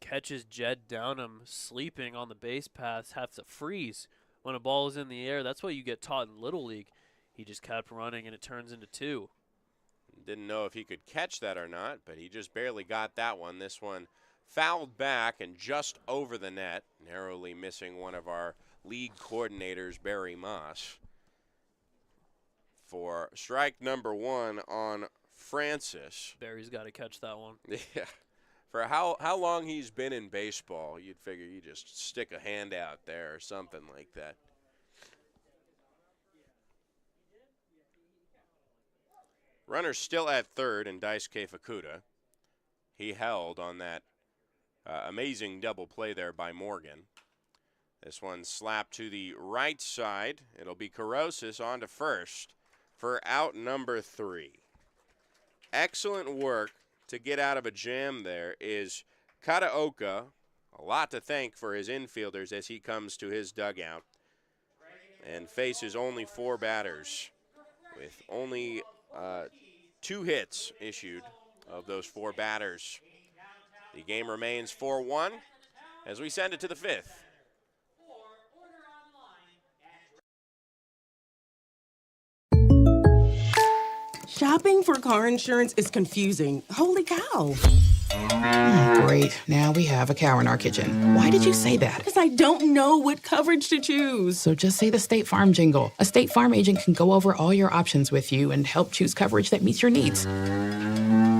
Catches Jed Downham sleeping on the base paths, has to freeze when a ball is in the air. That's what you get taught in Little League. He just kept running, and it turns into two. Didn't know if he could catch that or not, but he just barely got that one. This one fouled back and just over the net, narrowly missing one of our league coordinators, Barry Moss. For strike number one on Francis. Barry's got to catch that one. Yeah. For how long he's been in baseball, you'd figure you just stick a hand out there or something like that. Runner still at third in Daisuke Fukuda. He held on that amazing double play there by Morgan. This one slapped to the right side. It'll be Corrosis on to first for out number 3. Excellent work to get out of a jam there is Kataoka. A lot to thank for his infielders as he comes to his dugout and faces only 4 batters with only 2 hits issued of those 4 batters. The game remains 4-1 as we send it to the 5th. Shopping for car insurance is confusing. Holy cow. Great. Now we have a cow in our kitchen. Why did you say that? Because I don't know what coverage to choose. So just say the State Farm jingle. A State Farm agent can go over all your options with you and help choose coverage that meets your needs.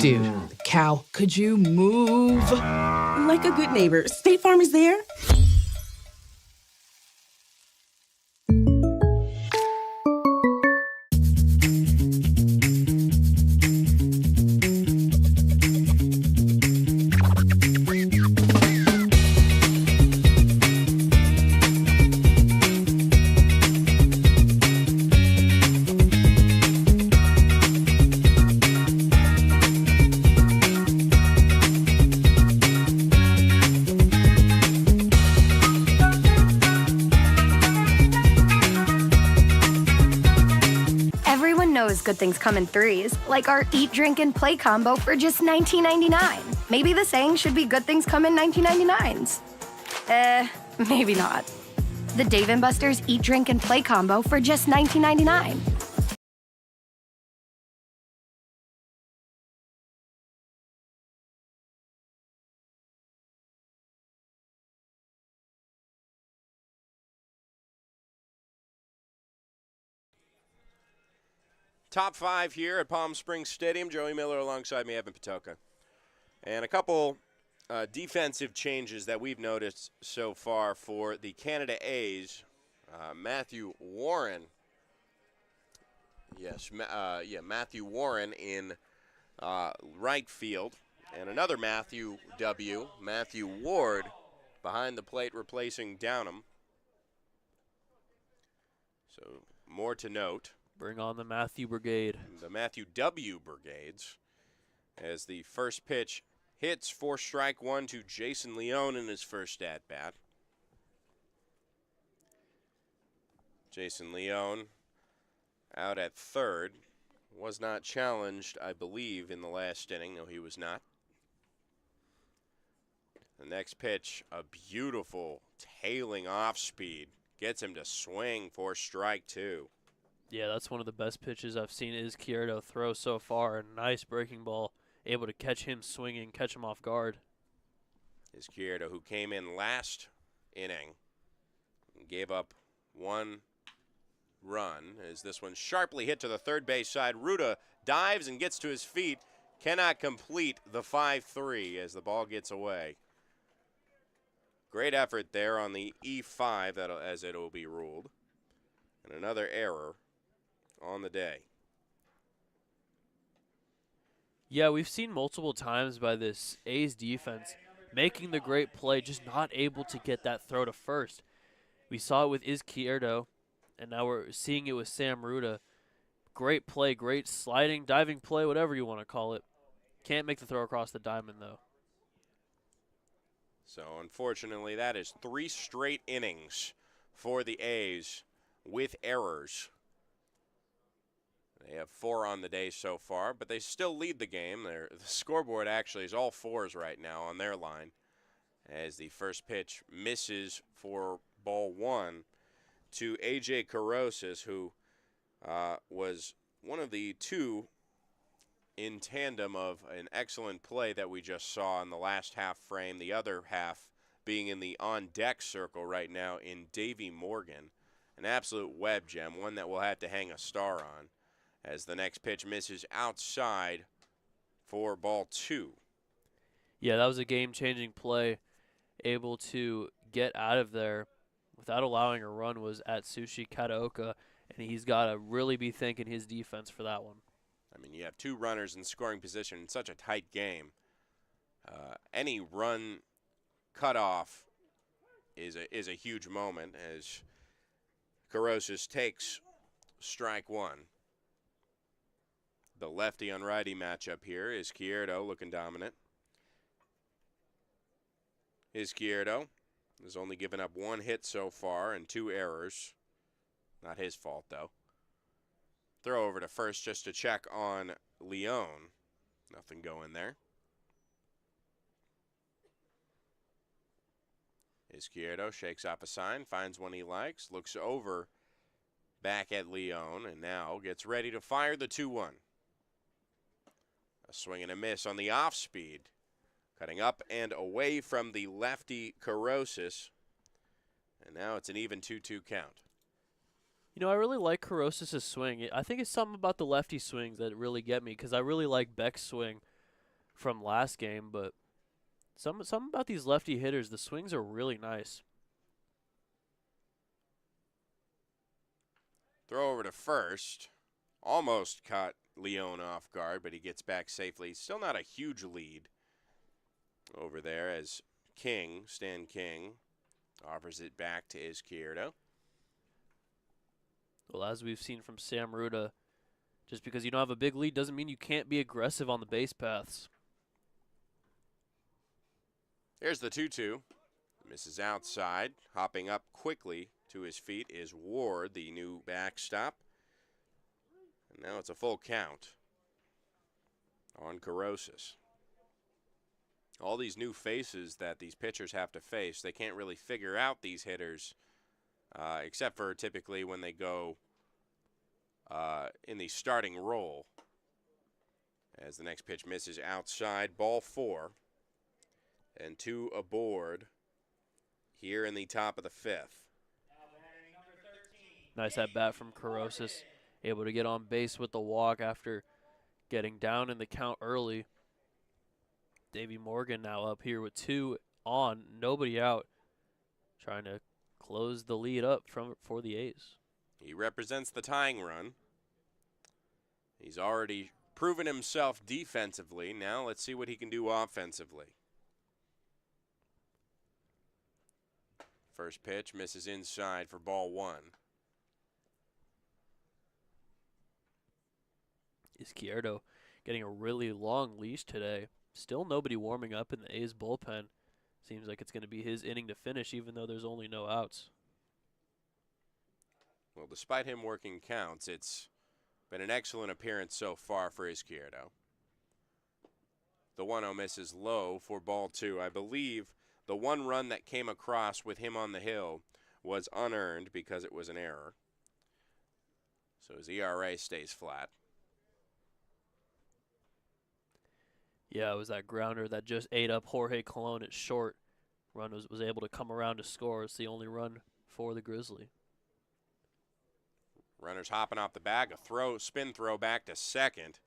Dude, cow, could you move? Like a good neighbor, State Farm is there. says good things come in threes, like our eat, drink, and play combo for just $19.99. Maybe the saying should be good things come in 1999s. Maybe not. The Dave & Buster's Eat, Drink, and Play combo for just $19.99. Top 5 here at Palm Springs Stadium. Joey Miller alongside me, Evan Patoka. And a couple defensive changes that we've noticed so far for the Canada A's. Matthew Warren. Matthew Warren in right field. And another Matthew Ward, behind the plate replacing Downham. So more to note. Bring on the Matthew Brigade. The Matthew W. Brigades. As the first pitch hits for strike one to Jason Leone in his first at-bat. Jason Leone out at third. Was not challenged, I believe, in the last inning. No, he was not. The next pitch, a beautiful tailing off speed. Gets him to swing for strike two. Yeah, that's one of the best pitches I've seen Izquierdo throw so far. A nice breaking ball, able to catch him swinging, catch him off guard. Izquierdo, who came in last inning, gave up one run, as this one sharply hit to the third base side. Ruda dives and gets to his feet, cannot complete the 5-3 as the ball gets away. Great effort there on the E5, as it will be ruled. And another error on the day. Yeah, we've seen multiple times by this A's defense making the great play, just not able to get that throw to first. We saw it with Izquierdo, and now we're seeing it with Sam Ruda. Great play, great sliding, diving play, whatever you want to call it. Can't make the throw across the diamond, though. So, unfortunately, that is 3 straight innings for the A's with errors. They have 4 on the day so far, but they still lead the game. The scoreboard actually is all 4s right now on their line, as the first pitch misses for ball 1 to A.J. Carosis, who was one of the 2 in tandem of an excellent play that we just saw in the last half frame, the other half being in the on-deck circle right now in Davey Morgan. An absolute web gem, one that we'll have to hang a star on, as the next pitch misses outside for ball 2. Yeah, that was a game-changing play. Able to get out of there without allowing a run was Atsushi Kataoka, and he's got to really be thanking his defense for that one. I mean, you have 2 runners in scoring position in such a tight game. Any run cutoff is a huge moment, as Carosis takes strike 1. The lefty on righty matchup here is Izquierdo looking dominant. Izquierdo has only given up 1 hit so far and 2 errors. Not his fault, though. Throw over to first just to check on Leone. Nothing going there. Izquierdo shakes off a sign, finds one he likes, looks over back at Leone, and now gets ready to fire the 2-1. A swing and a miss on the off speed. Cutting up and away from the lefty Carosis. And now it's an even 2-2 count. You know, I really like Carosis' swing. I think it's something about the lefty swings that really get me, because I really like Beck's swing from last game, but something about these lefty hitters, the swings are really nice. Throw over to first. Almost caught Leone off guard, but he gets back safely. Still not a huge lead over there, as Stan King, offers it back to Izquierdo. Well, as we've seen from Sam Ruda, just because you don't have a big lead doesn't mean you can't be aggressive on the base paths. Here's the 2-2. Misses outside. Hopping up quickly to his feet is Ward, the new backstop. And now it's a full count on Corrosis. All these new faces that these pitchers have to face, they can't really figure out these hitters, except for typically when they go in the starting role. As the next pitch misses outside, ball 4. And 2 aboard here in the top of the 5th. Nice at bat from Corrosis, able to get on base with the walk after getting down in the count early. Davey Morgan now up here with 2 on, nobody out, trying to close the lead up for the A's. He represents the tying run. He's already proven himself defensively. Now let's see what he can do offensively. First pitch misses inside for ball 1. Izquierdo getting a really long leash today. Still nobody warming up in the A's bullpen. Seems like it's going to be his inning to finish, even though there's only no outs. Well, despite him working counts, it's been an excellent appearance so far for Izquierdo. The 1-0 misses low for ball 2. I believe the one run that came across with him on the hill was unearned because it was an error. So his ERA stays flat. Yeah, it was that grounder that just ate up Jorge Colon at short. Run was able to come around to score. It's the only run for the Grizzly. Runners hopping off the bag. A spin throw back to second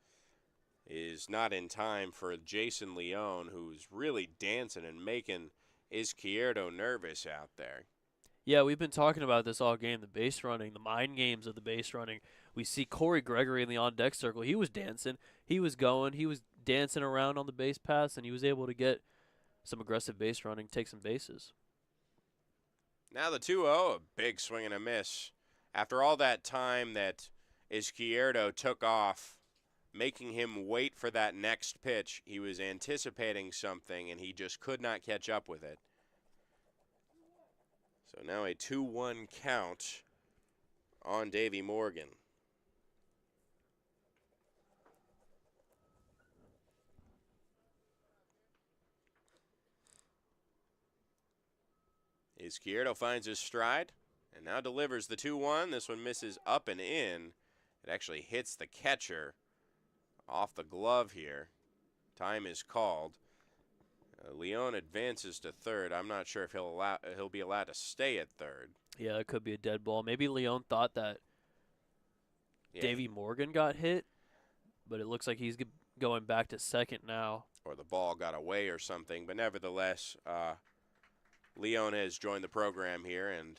is not in time for Jason Leone, who's really dancing and making Izquierdo nervous out there. Yeah, we've been talking about this all game, the base running, the mind games of the base running. We see Corey Gregory in the on-deck circle. He was dancing. He was going. He was dancing around on the base paths, and he was able to get some aggressive base running, take some bases. Now the 2-0, a big swing and a miss. After all that time that Izquierdo took off, making him wait for that next pitch, he was anticipating something, and he just could not catch up with it. So now a 2-1 count on Davey Morgan. Izquierdo finds his stride and now delivers the 2-1. This one misses up and in. It actually hits the catcher off the glove here. Time is called. Leone advances to third. I'm not sure if he'll be allowed to stay at third. Yeah, it could be a dead ball. Maybe Leone thought that Davey Morgan got hit, but it looks like he's going back to second now. Or the ball got away or something. But nevertheless, Leone has joined the program here and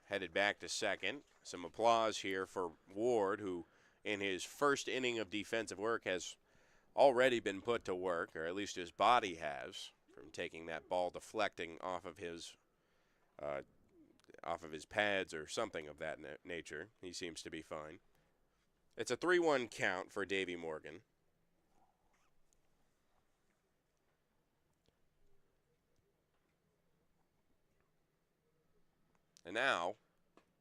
headed back to second. Some applause here for Ward, who in his first inning of defensive work has already been put to work, or at least his body has, from taking that ball deflecting off of his pads or something of that nature. He seems to be fine. It's a 3-1 count for Davey Morgan. And now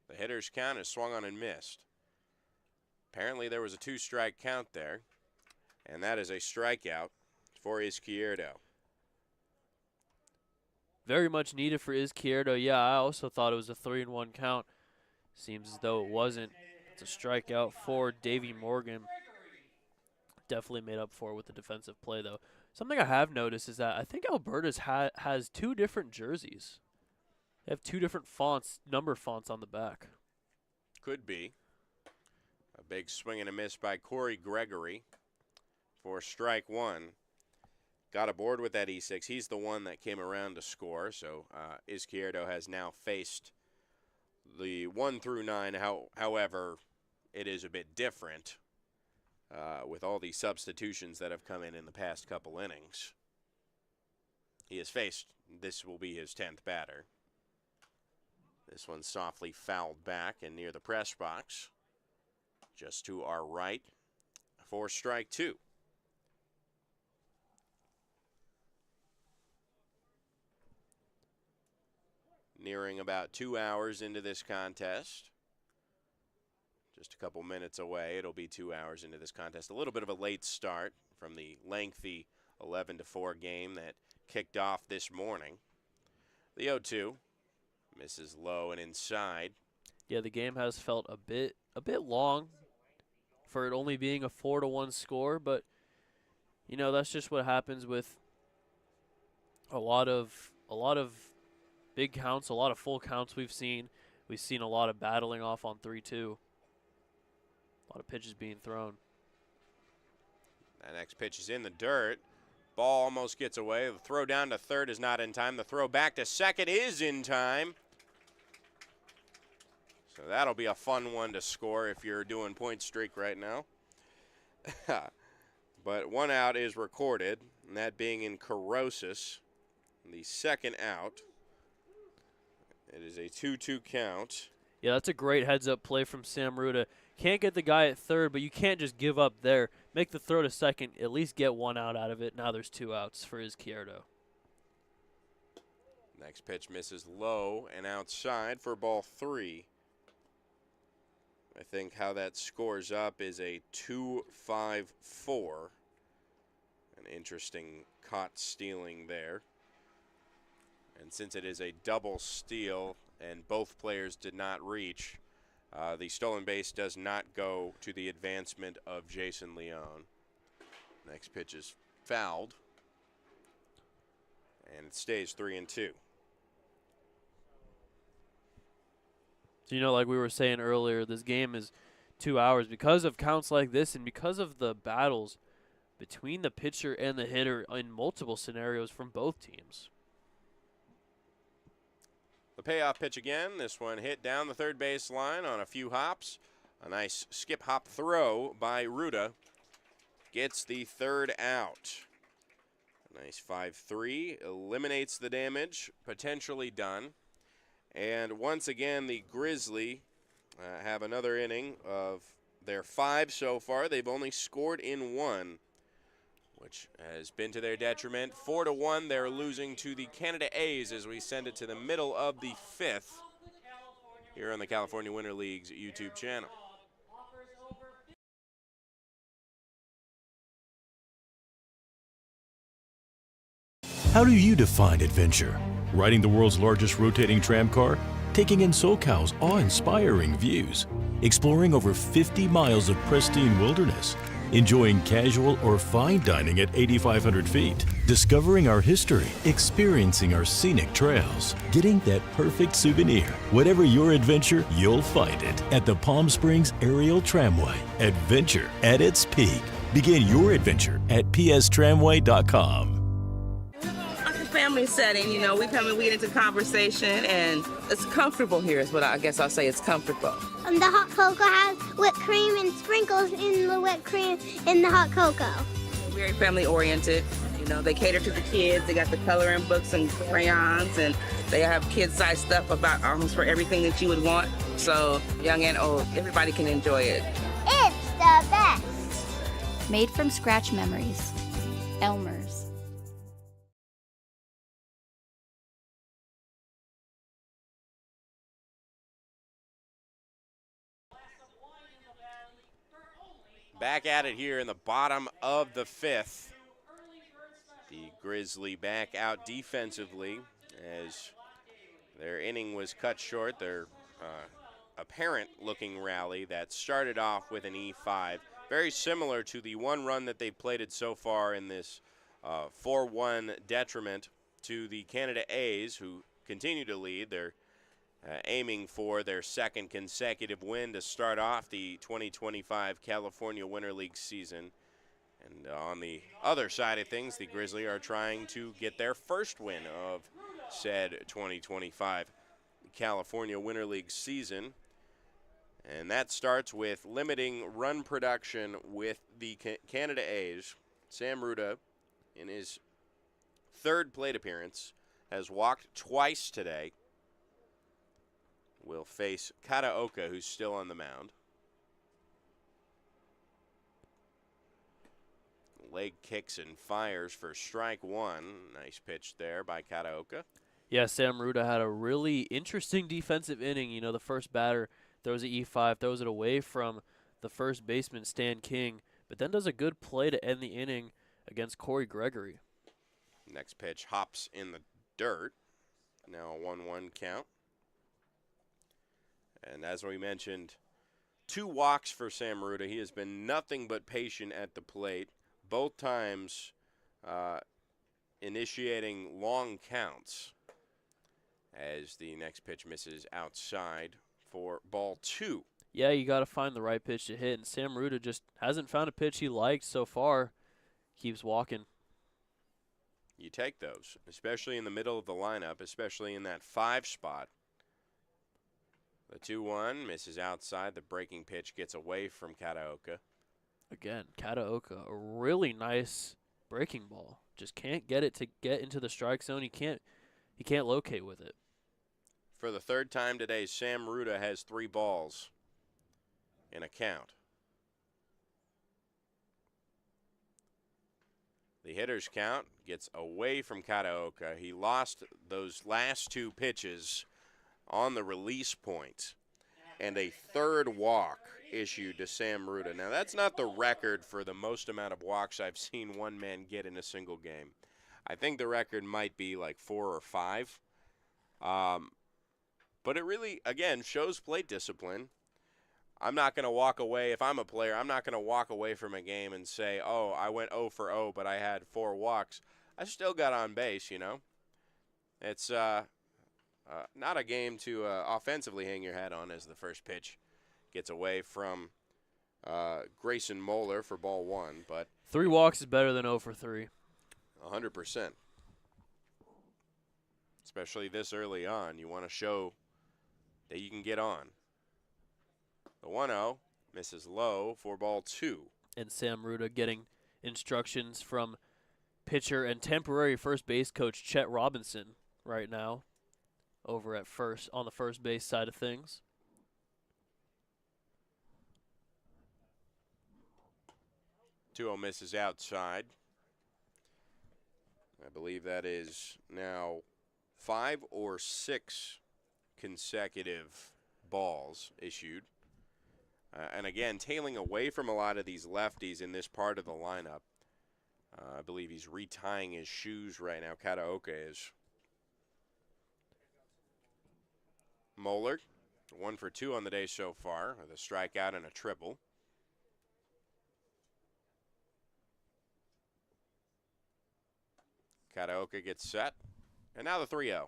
the hitter's count is swung on and missed. Apparently there was a 2-strike count there, and that is a strikeout for Izquierdo. Very much needed for Izquierdo. Yeah, I also thought it was a 3-1 count. Seems as though it wasn't. It's a strikeout for Davey Morgan. Definitely made up for it with the defensive play, though. Something I have noticed is that I think Alberta's has 2 different jerseys. They have 2 different fonts, number fonts on the back. Could be. A big swing and a miss by Corey Gregory for strike 1. Got aboard with that E6. He's the one that came around to score, so Izquierdo has now faced the 1 through 9. However, it is a bit different with all the substitutions that have come in the past couple innings. He has faced, this will be his 10th batter. This one softly fouled back and near the press box, just to our right for strike 2. Nearing about 2 hours into this contest. just a couple minutes away. It'll be 2 hours into this contest. A little bit of a late start from the lengthy 11-4 game that kicked off this morning. The 0-2 misses low and inside. Yeah, the game has felt a bit long for it only being a 4-1 score, but you know, that's just what happens with a lot of big counts, a lot of full counts we've seen. We've seen a lot of battling off on 3-2. A lot of pitches being thrown. That next pitch is in the dirt. Ball almost gets away. The throw down to third is not in time. The throw back to second is in time. So that'll be a fun one to score if you're doing point streak right now. But one out is recorded, and that being in Corrosis. The second out. It is a 2-2 count. Yeah, that's a great heads-up play from Sam Ruda. Can't get the guy at third, but you can't just give up there. Make the throw to second, at least get one out of it. Now there's 2 outs for Izquierdo. Next pitch misses low and outside for ball 3. I think how that scores up is a 2-5-4. An interesting caught stealing there. And since it is a double steal and both players did not reach, the stolen base does not go to the advancement of Jason Leone. Next pitch is fouled. And it stays 3-2. So, you know, like we were saying earlier, this game is 2 hours because of counts like this and because of the battles between the pitcher and the hitter in multiple scenarios from both teams. The payoff pitch again. This one hit down the third base line on a few hops. A nice skip hop throw by Ruda gets the third out. A nice 5-3 eliminates the damage, potentially done. And once again, the Grizzly have another inning of their 5 so far. They've only scored in 1, which has been to their detriment. 4-1, they're losing to the Canada A's as we send it to the middle of the 5th here on the California Winter League's YouTube channel. How do you define adventure? Riding the world's largest rotating tram car? Taking in SoCal's awe-inspiring views? Exploring over 50 miles of pristine wilderness? Enjoying casual or fine dining at 8,500 feet? Discovering our history? Experiencing our scenic trails? Getting that perfect souvenir? Whatever your adventure, you'll find it at the Palm Springs Aerial Tramway. Adventure at its peak. Begin your adventure at pstramway.com. Family setting, you know, we get into conversation and it's comfortable here is what I guess I'll say. It's comfortable. The hot cocoa has whipped cream and sprinkles in the whipped cream in the hot cocoa. Very family oriented. You know, they cater to the kids. They got the coloring books and crayons, and they have kid-sized stuff about almost for everything that you would want. So young and old, everybody can enjoy it. It's the best. Made from scratch memories. Elmer's. Back at it here in the bottom of the 5th. The Grizzly back out defensively as their inning was cut short. Their apparent-looking rally that started off with an E5. Very similar to the one run that they've plated so far in this 4-1 detriment to the Canada A's, who continue to lead. They're aiming for their second consecutive win to start off the 2025 California Winter League season. And on the other side of things, the Grizzly are trying to get their first win of said 2025 California Winter League season. And that starts with limiting run production with the Canada A's. Sam Ruda, in his 3rd plate appearance, has walked twice today. Will face Kataoka, who's still on the mound. Leg kicks and fires for strike 1. Nice pitch there by Kataoka. Yeah, Sam Ruda had a really interesting defensive inning. You know, the first batter throws an E5, throws it away from the first baseman, Stan King, but then does a good play to end the inning against Corey Gregory. Next pitch hops in the dirt. Now a 1-1 count. And as we mentioned, 2 walks for Sam Ruda. He has been nothing but patient at the plate, both times initiating long counts as the next pitch misses outside for ball 2. Yeah, you got to find the right pitch to hit, and Sam Ruda just hasn't found a pitch he liked so far. Keeps walking. You take those, especially in the middle of the lineup, especially in that 5 spot. The 2-1 misses outside. The breaking pitch gets away from Kataoka. Again, Kataoka, a really nice breaking ball. Just can't get it to get into the strike zone. He can't locate with it. For the 3rd time today, Sam Ruda has 3 balls in a count. The hitter's count gets away from Kataoka. He lost those last 2 pitches on the release point, and a 3rd walk issued to Sam Ruda. Now, that's not the record for the most amount of walks I've seen one man get in a single game. I think the record might be like 4 or 5. But it really, again, shows plate discipline. I'm not going to walk away. If I'm a player, I'm not going to walk away from a game and say, oh, I went 0 for 0, but I had 4 walks. I still got on base, you know. It's not a game to offensively hang your hat on as the first pitch gets away from Grayson Moeller for ball 1. But 3 walks is better than 0 for 3. 100%. Especially this early on. You want to show that you can get on. The 1-0 misses low for ball 2. And Sam Ruda getting instructions from pitcher and temporary first base coach Chet Robinson right now over at first on the first base side of things. Two misses outside. I believe that is now 5 or 6 consecutive balls issued. And again, tailing away from a lot of these lefties in this part of the lineup. I believe he's retying his shoes right now. Kataoka is. Moeller, 1 for 2 on the day so far, with a strikeout and a triple. Kataoka gets set. And now the 3-0.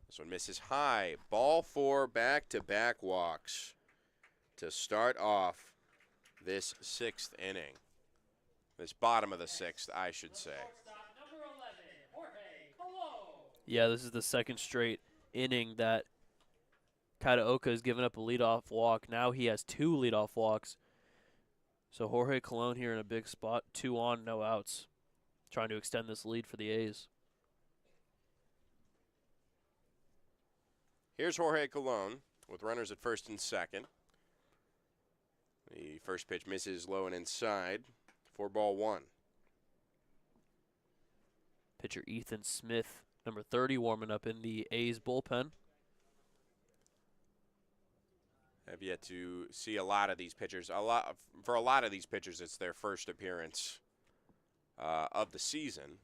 This one misses high. Ball 4, back-to-back walks to start off this 6th inning. This bottom of the 6th, I should say. Yeah, this is the 2nd straight inning that Kataoka has given up a leadoff walk. Now he has 2 leadoff walks. So Jorge Colon here in a big spot. 2 on, no outs. Trying to extend this lead for the A's. Here's Jorge Colon with runners at first and second. The first pitch misses low and inside for ball 1. Pitcher Ethan Smith, number 30, warming up in the A's bullpen. Have yet to see a lot of these pitchers. For a lot of these pitchers, it's their first appearance of the season.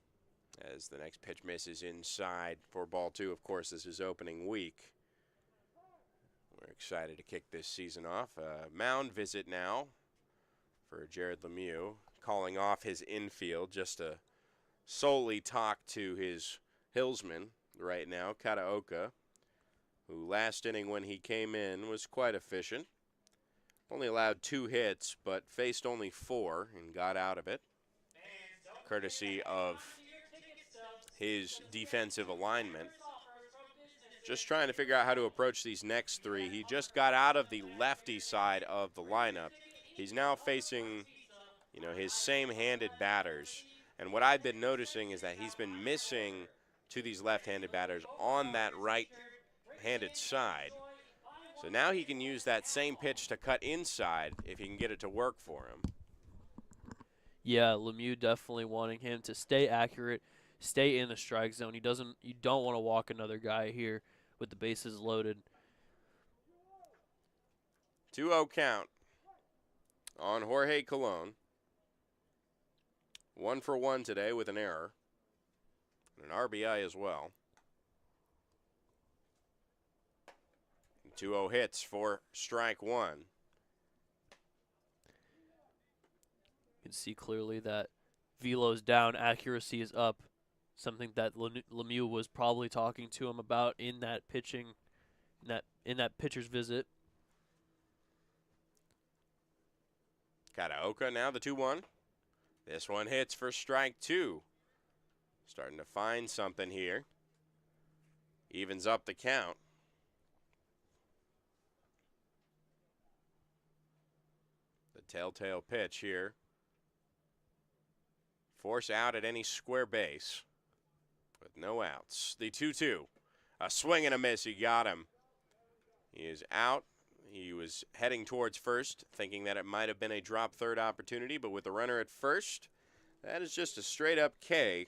As the next pitch misses inside for ball 2. Of course, this is opening week. We're excited to kick this season off. Mound visit now for Jared Lemieux, calling off his infield just to solely talk to his Hillsman right now, Kataoka, who last inning when he came in was quite efficient. Only allowed 2 hits, but faced only 4 and got out of it, courtesy of his defensive alignment. Just trying to figure out how to approach these next 3. He just got out of the lefty side of the lineup. He's now facing, his same-handed batters. And what I've been noticing is that he's been missing to these left-handed batters on that right-handed side. So now he can use that same pitch to cut inside if he can get it to work for him. Yeah, Lemieux definitely wanting him to stay accurate, stay in the strike zone. You don't want to walk another guy here with the bases loaded. 2-0 count on Jorge Colon. 1 for 1 today with an error. And an RBI as well. 2-0 hits for strike one. You can see clearly that velo's down, accuracy is up. Something that Lemieux was probably talking to him about in that pitching, in that pitcher's visit. Kataoka now the 2-1. This one hits for strike two. Starting to find something here. Evens up the count. The telltale pitch here. Force out at any square base with no outs. The 2-2. A swing and a miss. He got him. He is out. He was heading towards first, thinking that it might have been a drop third opportunity, but with the runner at first, that is just a straight up K.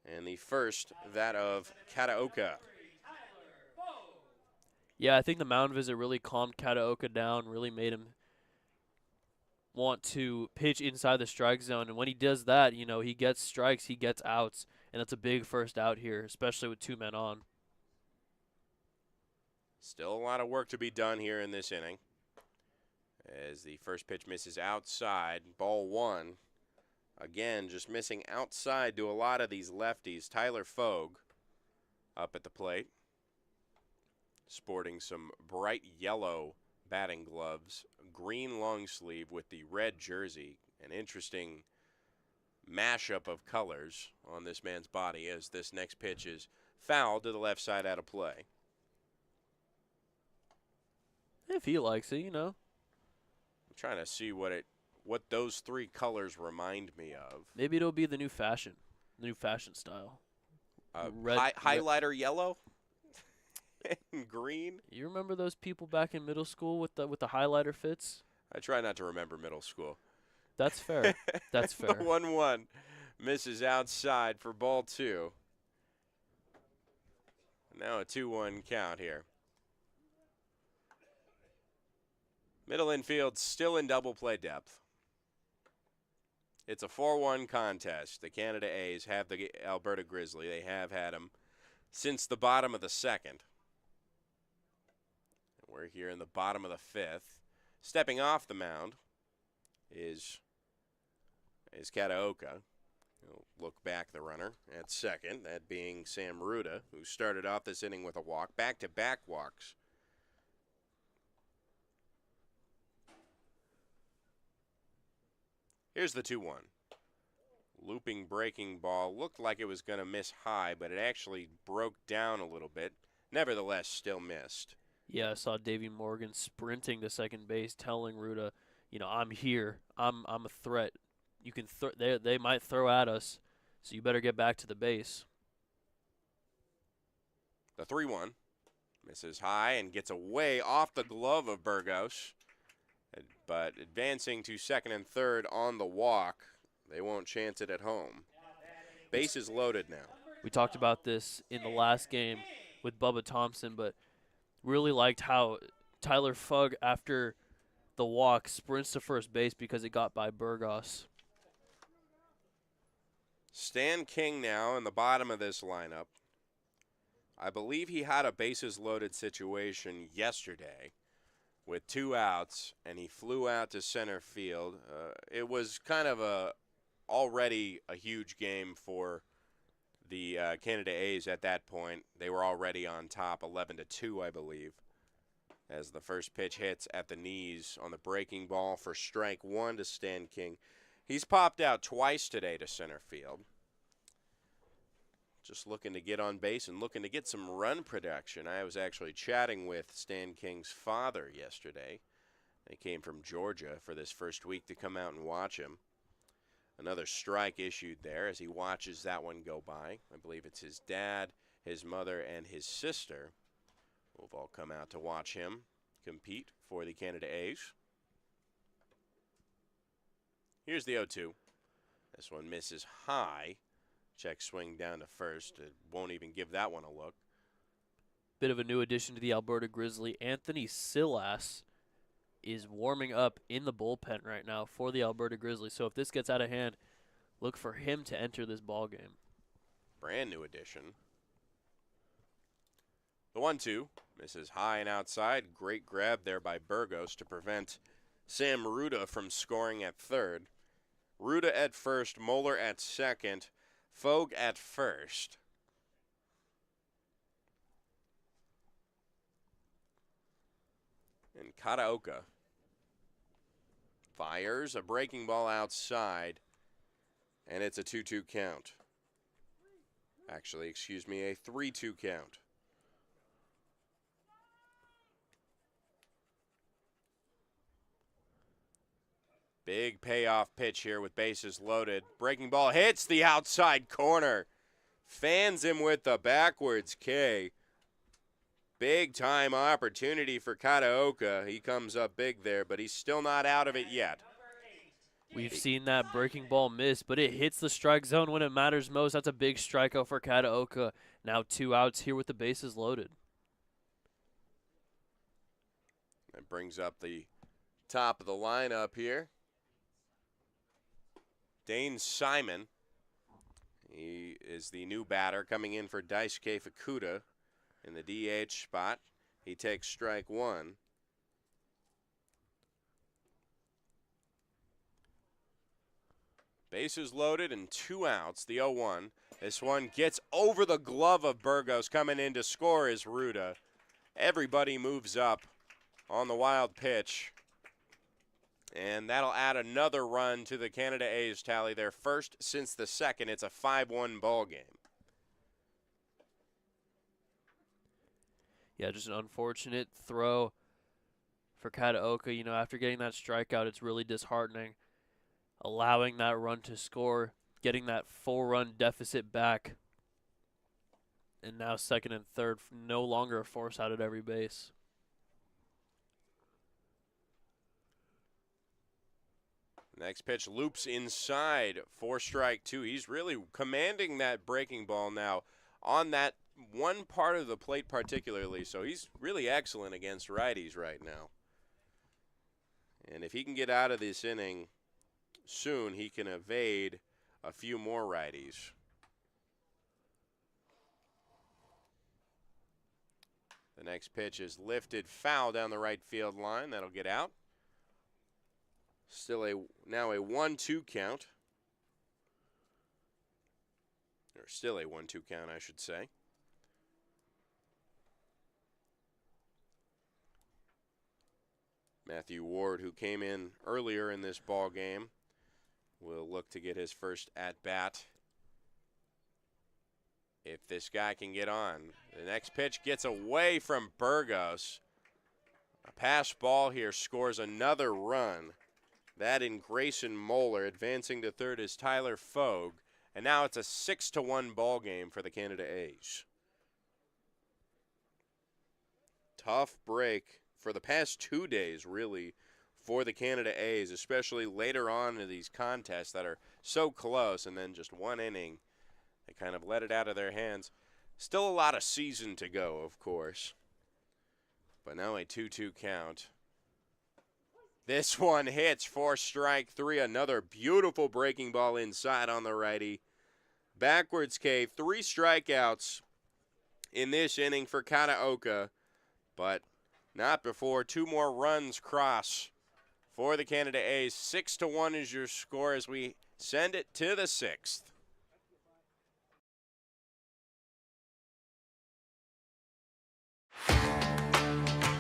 And the first, that of Kataoka. Yeah, I think the mound visit really calmed Kataoka down, really made him want to pitch inside the strike zone. And when he does that, you know, he gets strikes, he gets outs, and that's a big first out here, especially with 2 men on. Still a lot of work to be done here in this inning. As the first pitch misses outside, ball one. Again, just missing outside to a lot of these lefties. Tyler Fogue up at the plate, sporting some bright yellow batting gloves, green long sleeve with the red jersey. An interesting mashup of colors on this man's body as this next pitch is fouled to the left side out of play. If he likes it, you know. I'm trying to see what those 3 colors remind me of. Maybe it'll be the new fashion style. Highlighter yellow and green. You remember those people back in middle school with the highlighter fits? I try not to remember middle school. That's fair. That's fair. The 1-1 misses outside for ball 2. Now a 2-1 count here. Middle infield still in double play depth. It's a 4-1 contest. The Canada A's have the Alberta Grizzly. They have had them since the bottom of the second. We're here in the bottom of the 5th. Stepping off the mound is Kataoka. He'll look back the runner at second, that being Sam Ruda, who started off this inning with a walk. Back-to-back walks. Here's the 2-1. Looping breaking ball. Looked like it was going to miss high, but it actually broke down a little bit. Nevertheless, still missed. Yeah, I saw Davey Morgan sprinting to second base, telling Ruda, you know, I'm here. I'm a threat. You can they might throw at us, so you better get back to the base. The 3-1 misses high and gets away off the glove of Burgos. But advancing to second and third on the walk, they won't chance it at home. Base is loaded now. We talked about this in the last game with Bubba Thompson, but really liked how Tyler Fogue, after the walk, sprints to first base because it got by Burgos. Stan King now in the bottom of this lineup. I believe he had a bases loaded situation yesterday with 2 outs, and he flew out to center field. It was kind of already a huge game for the Canada A's at that point. They were already on top, 11-2, I believe, as the first pitch hits at the knees on the breaking ball for strike one to Stan King. He's popped out twice today to center field. Just looking to get on base and looking to get some run production. I was actually chatting with Stan King's father yesterday. They came from Georgia for this first week to come out and watch him. Another strike issued there as he watches that one go by. I believe it's his dad, his mother, and his sister who have all come out to watch him compete for the Canada A's. Here's the 0-2. This one misses high. Check swing down to first. It won't even give that one a look. Bit of a new addition to the Alberta Grizzly, Anthony Silas, is warming up in the bullpen right now for the Alberta Grizzlies. So if this gets out of hand, look for him to enter this ball game. Brand new addition. The 1-2 misses high and outside. Great grab there by Burgos to prevent Sam Ruda from scoring at third. Ruda at first, Moeller at second, Fogue at first. And Kataoka fires a breaking ball outside, and it's a 2-2 count. Actually, excuse me, a 3-2 count. Big payoff pitch here with bases loaded. Breaking ball hits the outside corner. Fans him with the backwards K. Big time opportunity for Kataoka. He comes up big there, but he's still not out of it yet. We've seen that breaking ball miss, but it hits the strike zone when it matters most. That's a big strikeout for Kataoka. Now 2 outs here with the bases loaded. That brings up the top of the lineup here. Dane Simon. He is the new batter coming in for Daisuke Fukuda in the DH spot. He takes strike 1. Bases loaded and 2 outs. The 0-1. This one gets over the glove of Burgos. Coming in to score is Ruda. Everybody moves up on the wild pitch. And that'll add another run to the Canada A's tally, their first since the second. It's a 5-1 ball game. Yeah, just an unfortunate throw for Kataoka. You know, after getting that strikeout, it's really disheartening. Allowing that run to score, getting that 4-run deficit back. And now second and third, no longer a force out at every base. Next pitch loops inside for strike 2. He's really commanding that breaking ball now on that one part of the plate particularly. So he's really excellent against righties right now. And if he can get out of this inning soon, he can evade a few more righties. The next pitch is lifted foul down the right field line. That'll get out. Now a 1-2 count. Or still a 1-2 count, I should say. Matthew Ward, who came in earlier in this ball game, will look to get his first at-bat. If this guy can get on. The next pitch gets away from Burgos. A pass ball here scores another run. That in Grayson Moeller. Advancing to third is Tyler Fogue. And now it's a 6-1 ball game for the Canada A's. Tough break for the past 2 days, really, for the Canada A's, especially later on in these contests that are so close, and then just one inning, they kind of let it out of their hands. Still a lot of season to go, of course. But now a 2-2 count. This one hits for strike 3. Another beautiful breaking ball inside on the righty. Backwards K, 3 strikeouts in this inning for Kataoka, but not before 2 more runs cross for the Canada A's. 6-1 is your score as we send it to the 6th.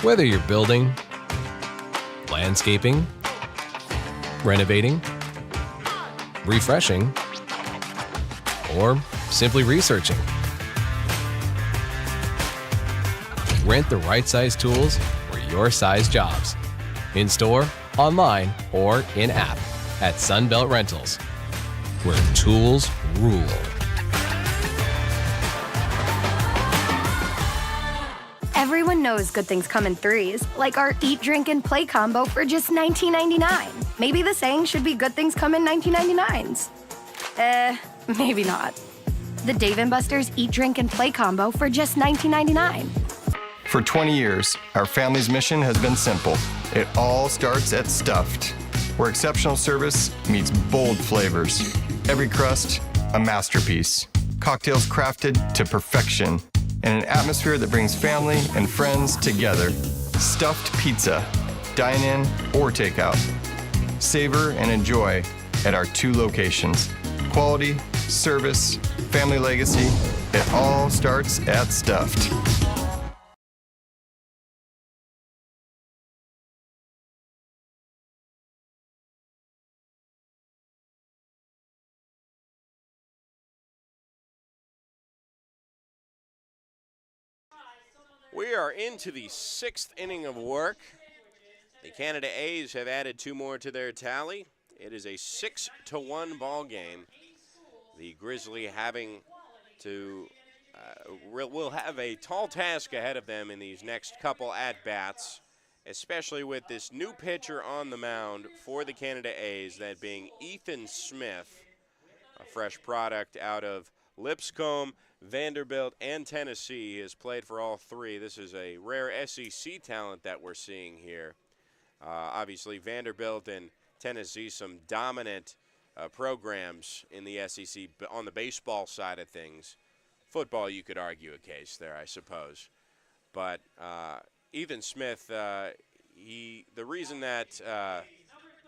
Whether you're building, landscaping, renovating, refreshing, or simply researching, rent the right size tools for your size jobs. In store, online, or in-app at Sunbelt Rentals, where tools rule. Everyone knows good things come in threes, like our Eat, Drink, and Play combo for just $19.99. Maybe the saying should be good things come in 1999s. Maybe not. The Dave & Buster's Eat, Drink, and Play combo for just $19.99. For 20 years, our family's mission has been simple. It all starts at Stuffed, where exceptional service meets bold flavors. Every crust, a masterpiece. Cocktails crafted to perfection in an atmosphere that brings family and friends together. Stuffed pizza, dine in or takeout. Savor and enjoy at our 2 locations. Quality, service, family legacy, it all starts at Stuffed. We are into the 6th inning of work. The Canada A's have added 2 more to their tally. It is a 6-1 ball game. The Grizzly having to will have a tall task ahead of them in these next couple at-bats, especially with this new pitcher on the mound for the Canada A's, that being Ethan Smith, a fresh product out of Lipscomb, Vanderbilt, and Tennessee. He has played for all 3. This is a rare SEC talent that we're seeing here. Obviously, Vanderbilt and Tennessee, some dominant programs in the SEC on the baseball side of things. Football, you could argue a case there, I suppose. But Ethan Smith, the reason that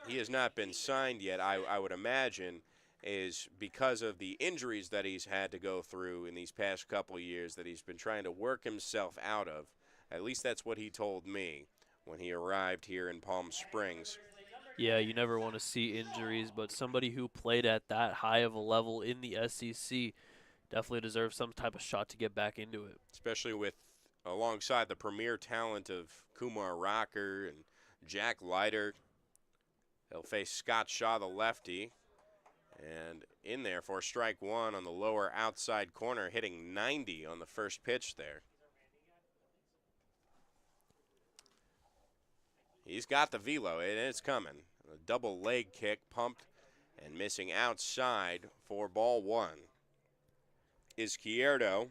he has not been signed yet, I would imagine, is because of the injuries that he's had to go through in these past couple of years that he's been trying to work himself out of. At least that's what he told me when he arrived here in Palm Springs. Yeah, you never want to see injuries, but somebody who played at that high of a level in the SEC definitely deserves some type of shot to get back into it. Especially with alongside the premier talent of Kumar Rocker and Jack Leiter. He'll face Scott Shaw, the lefty. And in there for strike 1 on the lower outside corner, hitting 90 on the first pitch there. He's got the velo, and it's coming. A double leg kick, pumped and missing outside for ball 1. Izquierdo,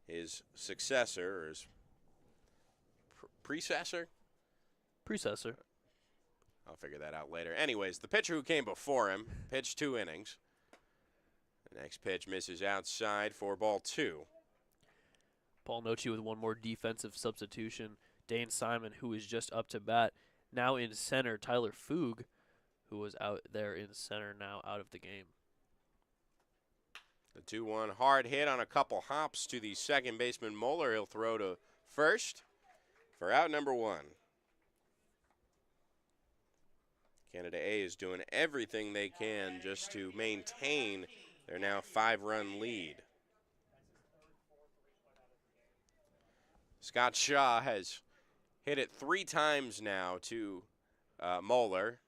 his successor, or his predecessor? Predecessor. I'll figure that out later. Anyways, the pitcher who came before him pitched 2 innings. The next pitch misses outside for ball 2. Paul Nochi with one more defensive substitution. Dane Simon, who is just up to bat. Now in center, Tyler Foog, who was out there in center, now out of the game. The 2-1 hard hit on a couple hops to the second baseman Moeller. He'll throw to first for out number 1. Canada A is doing everything they can just to maintain their now 5-run lead. Scott Shaw has hit it 3 times now to Moeller.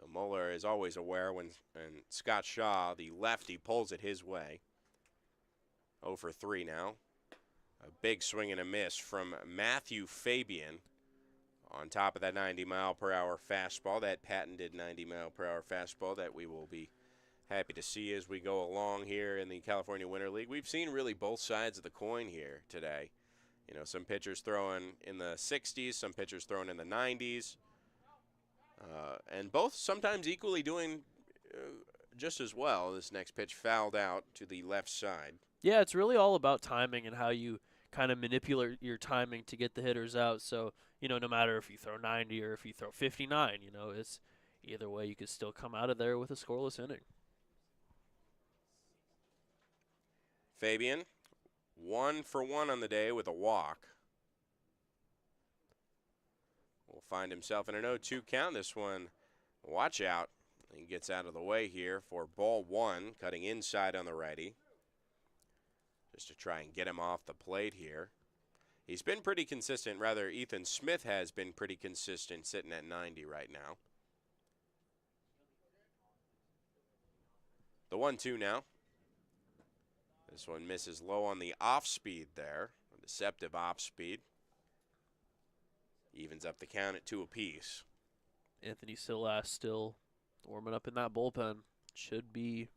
So Moeller is always aware when Scott Shaw, the lefty, pulls it his way. 0 for 3 now. A big swing and a miss from Matthew Fabian on top of that 90-mile-per-hour fastball, that patented 90-mile-per-hour fastball that we will be happy to see as we go along here in the California Winter League. We've seen really both sides of the coin here today. You know, some pitchers throwing in the 60s, some pitchers throwing in the 90s, and both sometimes equally doing just as well. This next pitch fouled out to the left side. Yeah, it's really all about timing and how you kind of manipulate your timing to get the hitters out. So, you know, no matter if you throw 90 or if you throw 59, you know, it's either way you could still come out of there with a scoreless inning. Fabian, 1 for 1 on the day with a walk. Will find himself in an 0-2 count. This one, watch out. He gets out of the way here for ball 1, cutting inside on the righty. Just to try and get him off the plate here. He's been pretty consistent. Rather, Ethan Smith has been pretty consistent, sitting at 90 right now. The 1-2 now. This one misses low on the off speed there. A deceptive off speed. Evens up the count at 2 apiece. Anthony Silas still warming up in that bullpen. Should be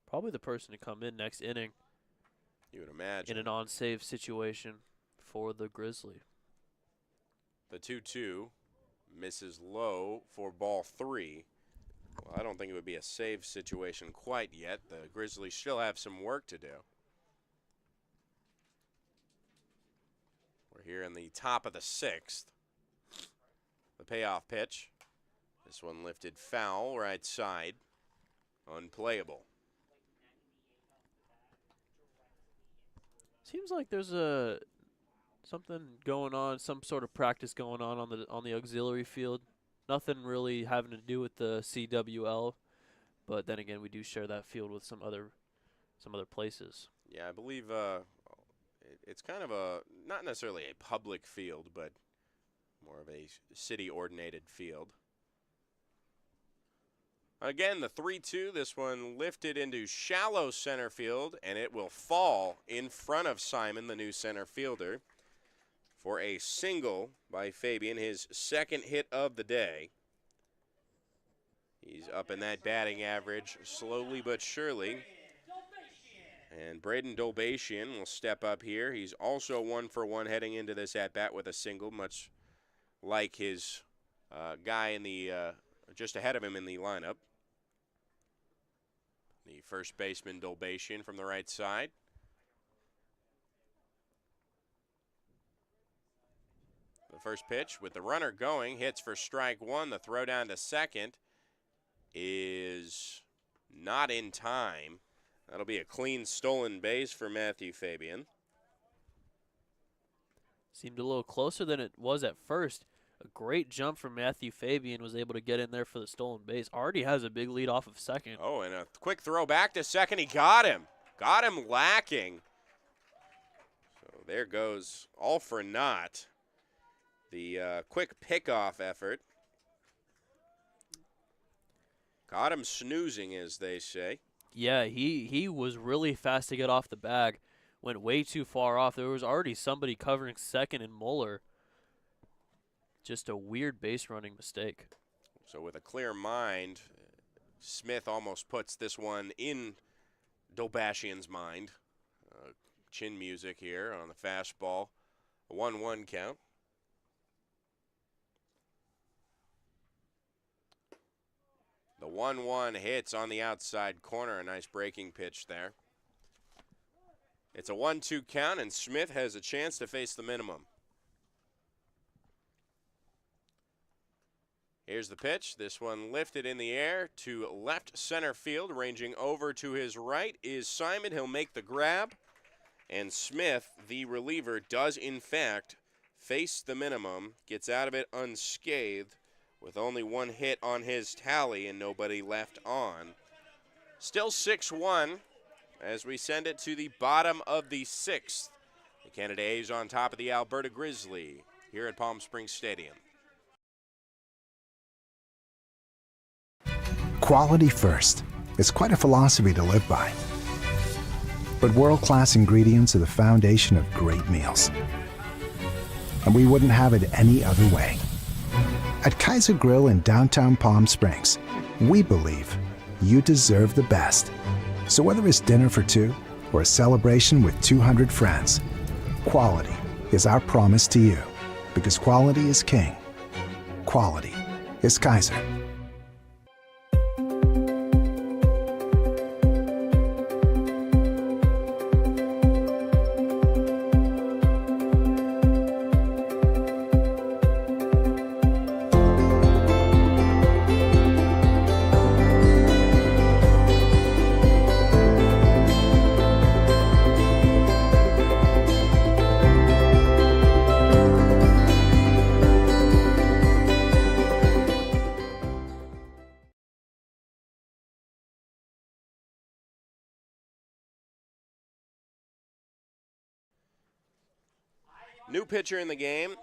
probably the person to come in next inning. You would imagine. In an on-save situation for the Grizzly. The 2-2 misses low for ball 3. Well, I don't think it would be a save situation quite yet. The Grizzlies still have some work to do. We're here in the top of the 6th. The payoff pitch. This one lifted foul, right side. Unplayable. Seems like there's something going on, some sort of practice going on the auxiliary field. Nothing really having to do with the CWL, but then again, we do share that field with some other places. Yeah, I believe it's kind of not necessarily a public field, but more of a city-ordinated field. Again, the 3-2, this one lifted into shallow center field, and it will fall in front of Simon, the new center fielder, for a single by Fabian, his second hit of the day. He's up in that batting average slowly but surely. And Braden Dolbatian will step up here. He's also 1-for-1 heading into this at-bat with a single, much like his guy in the just ahead of him in the lineup. The first baseman, Dolbatian, from the right side. The first pitch with the runner going, hits for strike one. The throw down to second is not in time. That'll be a clean stolen base for Matthew Fabian. Seemed a little closer than it was at first. A great jump from Matthew Fabian, was able to get in there for the stolen base. Already has a big lead off of second. Oh, and a quick throw back to second. He got him. Got him lacking. So there goes all for naught. The quick pickoff effort. Got him snoozing, as they say. Yeah, he was really fast to get off the bag. Went way too far off. There was already somebody covering second in Mueller. Just a weird base running mistake. So with a clear mind, Smith almost puts this one in Dolbatian's mind. Chin music here on the fastball. A 1-1 count. The 1-1 hits on the outside corner. A nice breaking pitch there. It's a 1-2 count, and Smith has a chance to face the minimum. Here's the pitch. This one lifted in the air to left center field. Ranging over to his right is Simon. He'll make the grab. And Smith, the reliever, does in fact face the minimum. Gets out of it unscathed with only one hit on his tally and nobody left on. Still 6-1 as we send it to the bottom of the 6th. The Canada A's on top of the Alberta Grizzly here at Palm Springs Stadium. Quality first. It's quite a philosophy to live by. But world-class ingredients are the foundation of great meals. And we wouldn't have it any other way. At Kaiser Grill in downtown Palm Springs, we believe you deserve the best. So whether it's dinner for two or a celebration with 200 friends, quality is our promise to you. Because quality is king. Quality is Kaiser. New pitcher in the game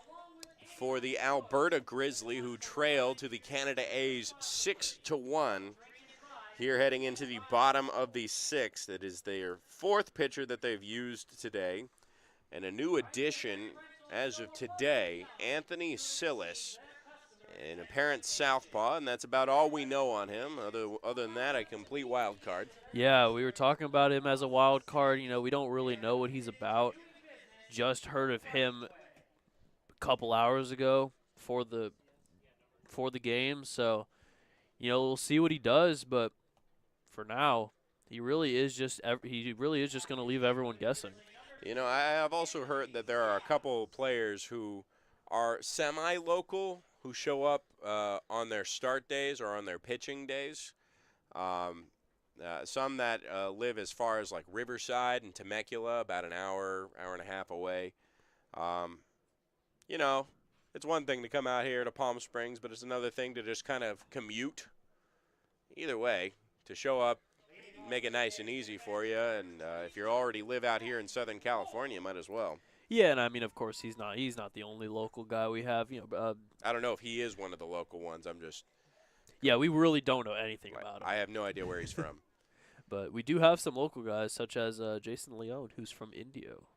for the Alberta Grizzly, who trailed to the Canada A's 6-1. Here heading into the bottom of the 6th. It is their 4th pitcher that they've used today. And a new addition as of today, Anthony Silas, an apparent southpaw, and that's about all we know on him. Other than that, a complete wild card. Yeah, we were talking about him as a wild card. You know, we don't really know what he's about. just heard of him a couple hours ago for the game, so we'll see what he does. But for now, he really is just going to leave everyone guessing. I have also heard that there are a couple players who are semi-local who show up on their start days or on their pitching days. Some that live as far as like Riverside and Temecula, about an hour and a half away. It's one thing to come out here to Palm Springs, but it's another thing to just kind of commute. Either way, to show up, make it nice and easy for you, and if you already live out here in Southern California, you might as well. Yeah, and I mean, of course, he's not the only local guy we have. I don't know if he is one of the local ones. Yeah, we really don't know anything about him. I have no idea where he's from. But we do have some local guys, such as Jason Leone, who's from Indio.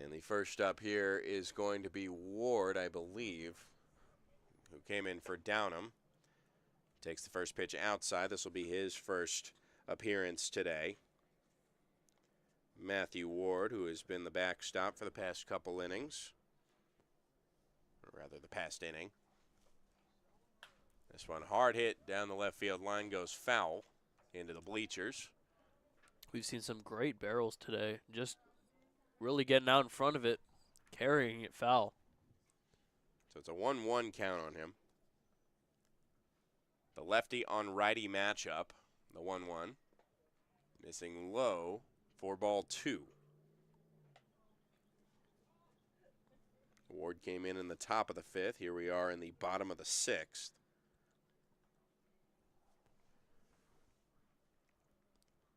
And the first up here is going to be Ward, I believe, who came in for Downham. Takes the first pitch outside. This will be his first appearance today. Matthew Ward, who has been the backstop for the past couple innings. Or rather, the past inning. This one hard hit down the left field line, goes foul into the bleachers. We've seen some great barrels today. Just really getting out in front of it, carrying it foul. So it's a 1-1 count on him. The lefty on righty matchup, the 1-1. Missing low for ball 2. Ward came in the top of the 5th. Here we are in the bottom of the 6th.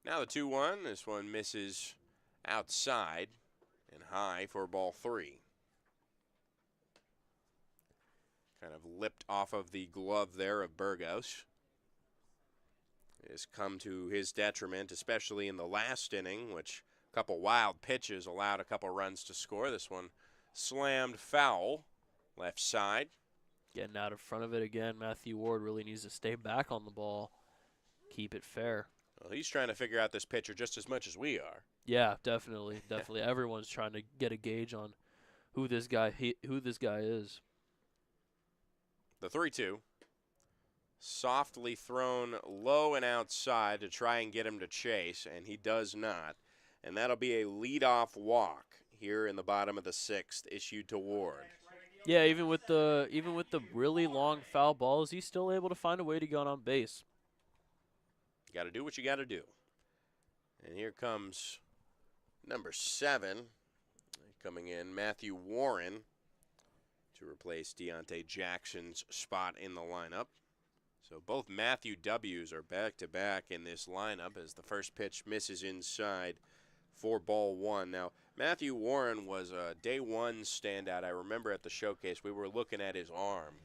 Now the 2-1. This one misses outside and high for ball 3. Kind of lipped off of the glove there of Burgos. It has come to his detriment, especially in the last inning, which a couple wild pitches allowed a couple runs to score. This one slammed foul, left side. Getting out in front of it again. Matthew Ward really needs to stay back on the ball, keep it fair. Well, he's trying to figure out this pitcher just as much as we are. Yeah, definitely. Everyone's trying to get a gauge on who this guy is. The 3-2. Softly thrown low and outside to try and get him to chase, and he does not. And that'll be a leadoff walk here in the bottom of the 6th, issued to Ward. Yeah, even with the really long foul balls, he's still able to find a way to get on base. You got to do what you got to do. And here comes number 7 coming in, Matthew Warren, to replace Deontay Jackson's spot in the lineup. So both Matthew W's are back-to-back in this lineup as the first pitch misses inside for ball 1. Now, Matthew Warren was a day 1 standout. I remember at the showcase we were looking at his arm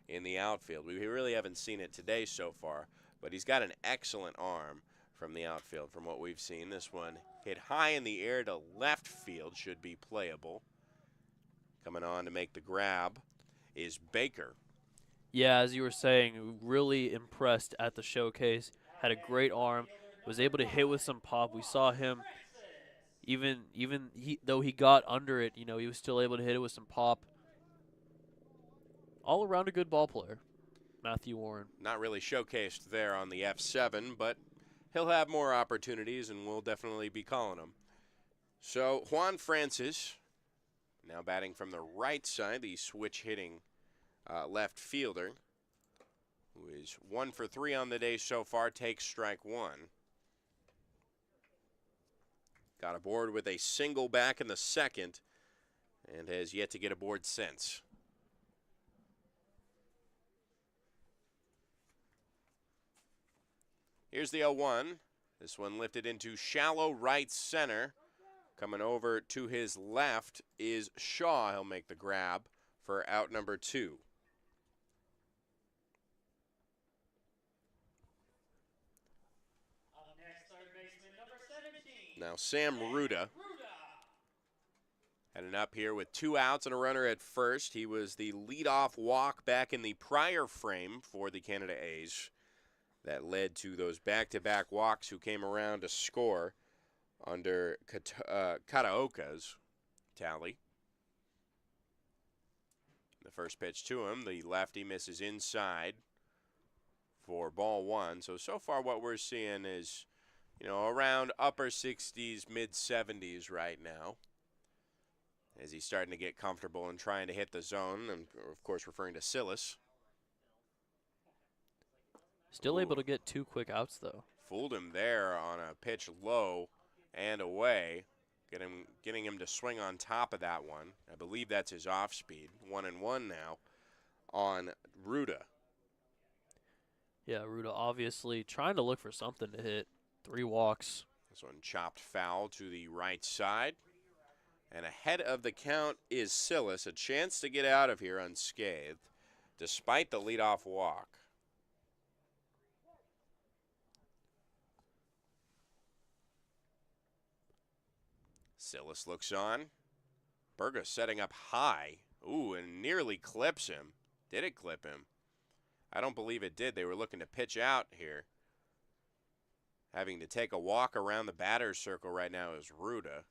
in the outfield. We really haven't seen it today so far, but he's got an excellent arm from the outfield from what we've seen. This one hit high in the air to left field, should be playable. Coming on to make the grab is Baker. Yeah, as you were saying, really impressed at the showcase. Had a great arm. Was able to hit with some pop. We saw him, though he got under it, he was still able to hit it with some pop. All around a good ball player, Matthew Warren. Not really showcased there on the F7, but he'll have more opportunities, and we'll definitely be calling him. So Juan Francis, now batting from the right side, the switch-hitting left fielder, who is 1 for 3 on the day so far, takes strike 1. Got aboard with a single back in the 2nd and has yet to get aboard since. Here's the 0-1. This one lifted into shallow right center. Coming over to his left is Shaw. He'll make the grab for out number 2. Now Sam Ruda heading up here with 2 outs and a runner at first. He was the leadoff walk back in the prior frame for the Canada A's. That led to those back-to-back walks who came around to score under Kataokas. tally. The first pitch to him, the lefty misses inside for ball one. So far what we're seeing is, around upper 60s, mid 70s right now. As he's starting to get comfortable and trying to hit the zone, and of course referring to Silas. Still able to get 2 quick outs, though. Fooled him there on a pitch low and away, getting him to swing on top of that one. I believe that's his off speed. 1-1 now on Ruda. Yeah, Ruda obviously trying to look for something to hit. 3 walks. This one chopped foul to the right side. And ahead of the count is Silas, a chance to get out of here unscathed, despite the leadoff walk. Silas looks on. Burgos setting up high. Ooh, and nearly clips him. Did it clip him? I don't believe it did. They were looking to pitch out here. Having to take a walk around the batter's circle right now is Ruda.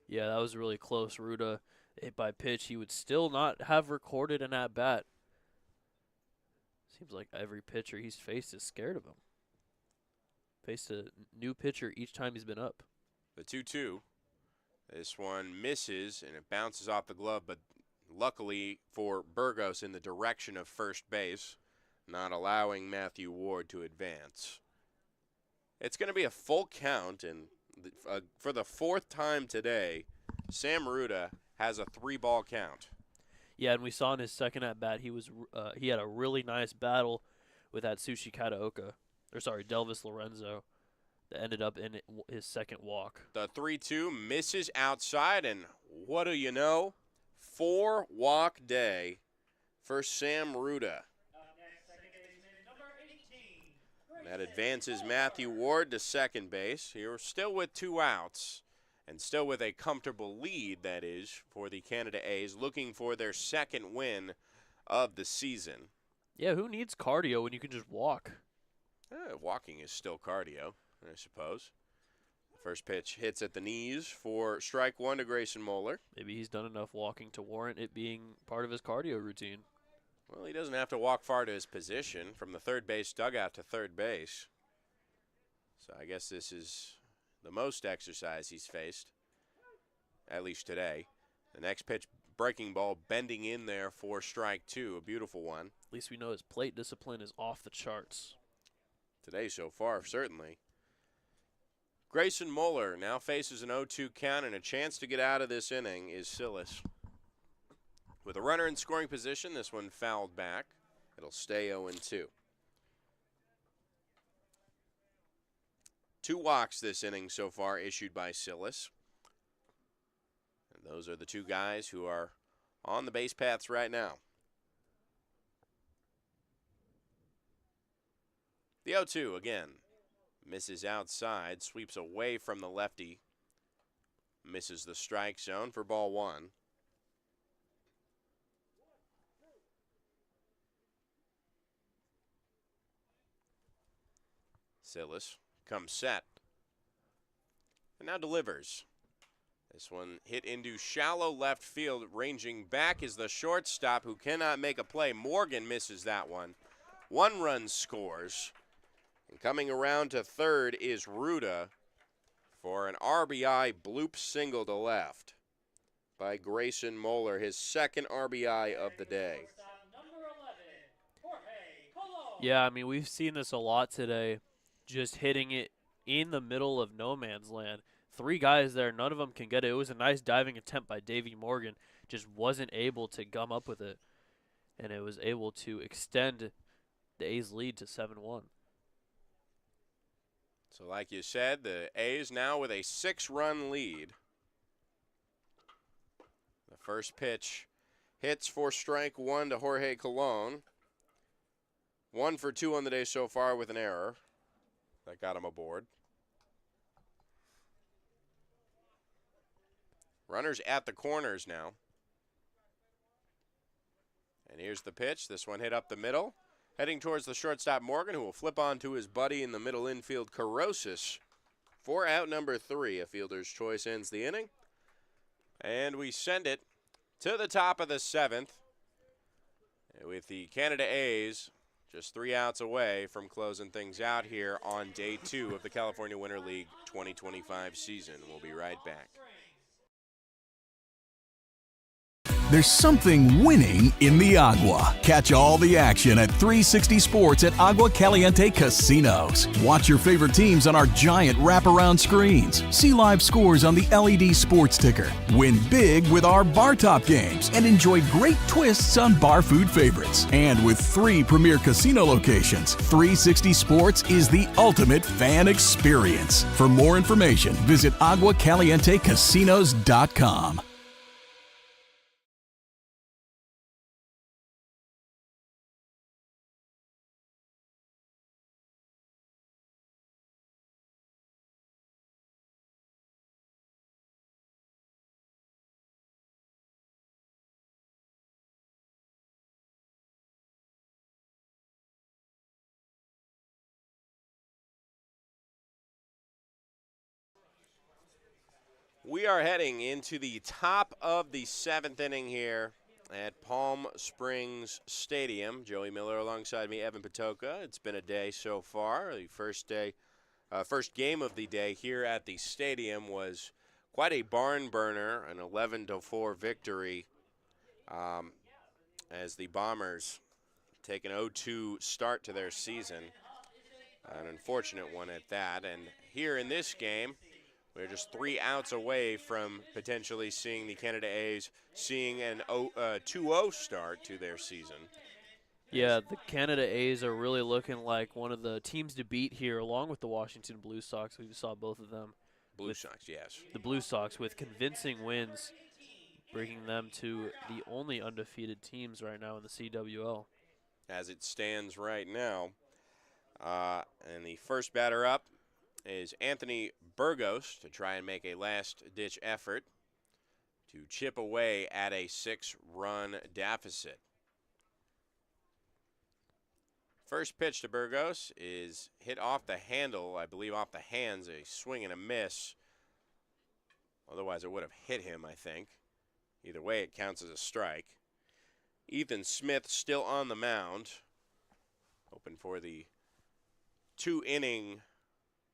Yeah, that was really close. Ruda hit by pitch. He would still not have recorded an at-bat. Seems like every pitcher he's faced is scared of him. Faced a new pitcher each time he's been up. The 2-2. This one misses, and it bounces off the glove, but luckily for Burgos in the direction of first base, not allowing Matthew Ward to advance. It's going to be a full count, and for the 4th time today, Sam Ruda has a 3-ball count. Yeah, and we saw in his second at-bat, he had a really nice battle with Atsushi Kataoka. Delvis Lorenzo. That ended up in his second walk. The 3-2 misses outside, and what do you know? 4-walk day for Sam Ruda. That advances Matthew Ward to second base. Here still with 2 outs and still with a comfortable lead, that is, for the Canada A's, looking for their 2nd win of the season. Yeah, who needs cardio when you can just walk? Walking is still cardio, I suppose. First pitch hits at the knees for strike 1 to Grayson Moeller. Maybe he's done enough walking to warrant it being part of his cardio routine. Well, he doesn't have to walk far to his position from the third base dugout to third base. So I guess this is the most exercise he's faced, at least today. The next pitch, breaking ball, bending in there for strike 2, a beautiful one. At least we know his plate discipline is off the charts. Today so far, certainly. Grayson Moeller now faces an 0-2 count, and a chance to get out of this inning is Silas. With a runner in scoring position, this one fouled back. It'll stay 0-2. 2 walks this inning so far issued by Silas. And those are the 2 guys who are on the base paths right now. The 0-2 again. Misses outside, sweeps away from the lefty. Misses the strike zone for ball 1. Silas comes set. And now delivers. This one hit into shallow left field. Ranging back is the shortstop who cannot make a play. Morgan misses that one. 1 run scores. And coming around to third is Ruda for an RBI bloop single to left by Grayson Moeller, his 2nd RBI of the day. Yeah, I mean, we've seen this a lot today, just hitting it in the middle of no man's land. 3 guys there, none of them can get it. It was a nice diving attempt by Davey Morgan, just wasn't able to gum up with it, and it was able to extend the A's lead to 7-1. So like you said, the A's now with a 6-run lead. The first pitch hits for strike 1 to Jorge Colon. 1 for 2 on the day so far with an error. That got him aboard. Runners at the corners now. And here's the pitch. This one hit up the middle. Heading towards the shortstop Morgan, who will flip on to his buddy in the middle infield, Carosis, for out number 3. A fielder's choice ends the inning. And we send it to the top of the 7th with the Canada A's just 3 outs away from closing things out here on day 2 of the California Winter League 2025 season. We'll be right back. There's something winning in the Agua. Catch all the action at 360 Sports at Agua Caliente Casinos. Watch your favorite teams on our giant wraparound screens. See live scores on the LED sports ticker. Win big with our bar top games and enjoy great twists on bar food favorites. And with 3 premier casino locations, 360 Sports is the ultimate fan experience. For more information, visit aguacalientecasinos.com. We are heading into the top of the 7th inning here at Palm Springs Stadium. Joey Miller alongside me, Evan Patoka. It's been a day so far. The first game of the day here at the stadium was quite a barn burner, an 11-4 victory as the Bombers take an 0-2 start to their season. An unfortunate one at that. And here in this game, we're just 3 outs away from potentially seeing the Canada A's seeing an 2-0 start to their season. Yeah, the Canada A's are really looking like one of the teams to beat here, along with the Washington Blue Sox. We saw both of them. Blue Sox, yes. The Blue Sox with convincing wins, bringing them to the only undefeated teams right now in the CWL. As it stands right now. And the first batter up is Anthony Burgos to try and make a last-ditch effort to chip away at a 6-run deficit. First pitch to Burgos is hit off the handle, I believe off the hands, a swing and a miss. Otherwise, it would have hit him, I think. Either way, it counts as a strike. Ethan Smith still on the mound, hoping for the 2-inning,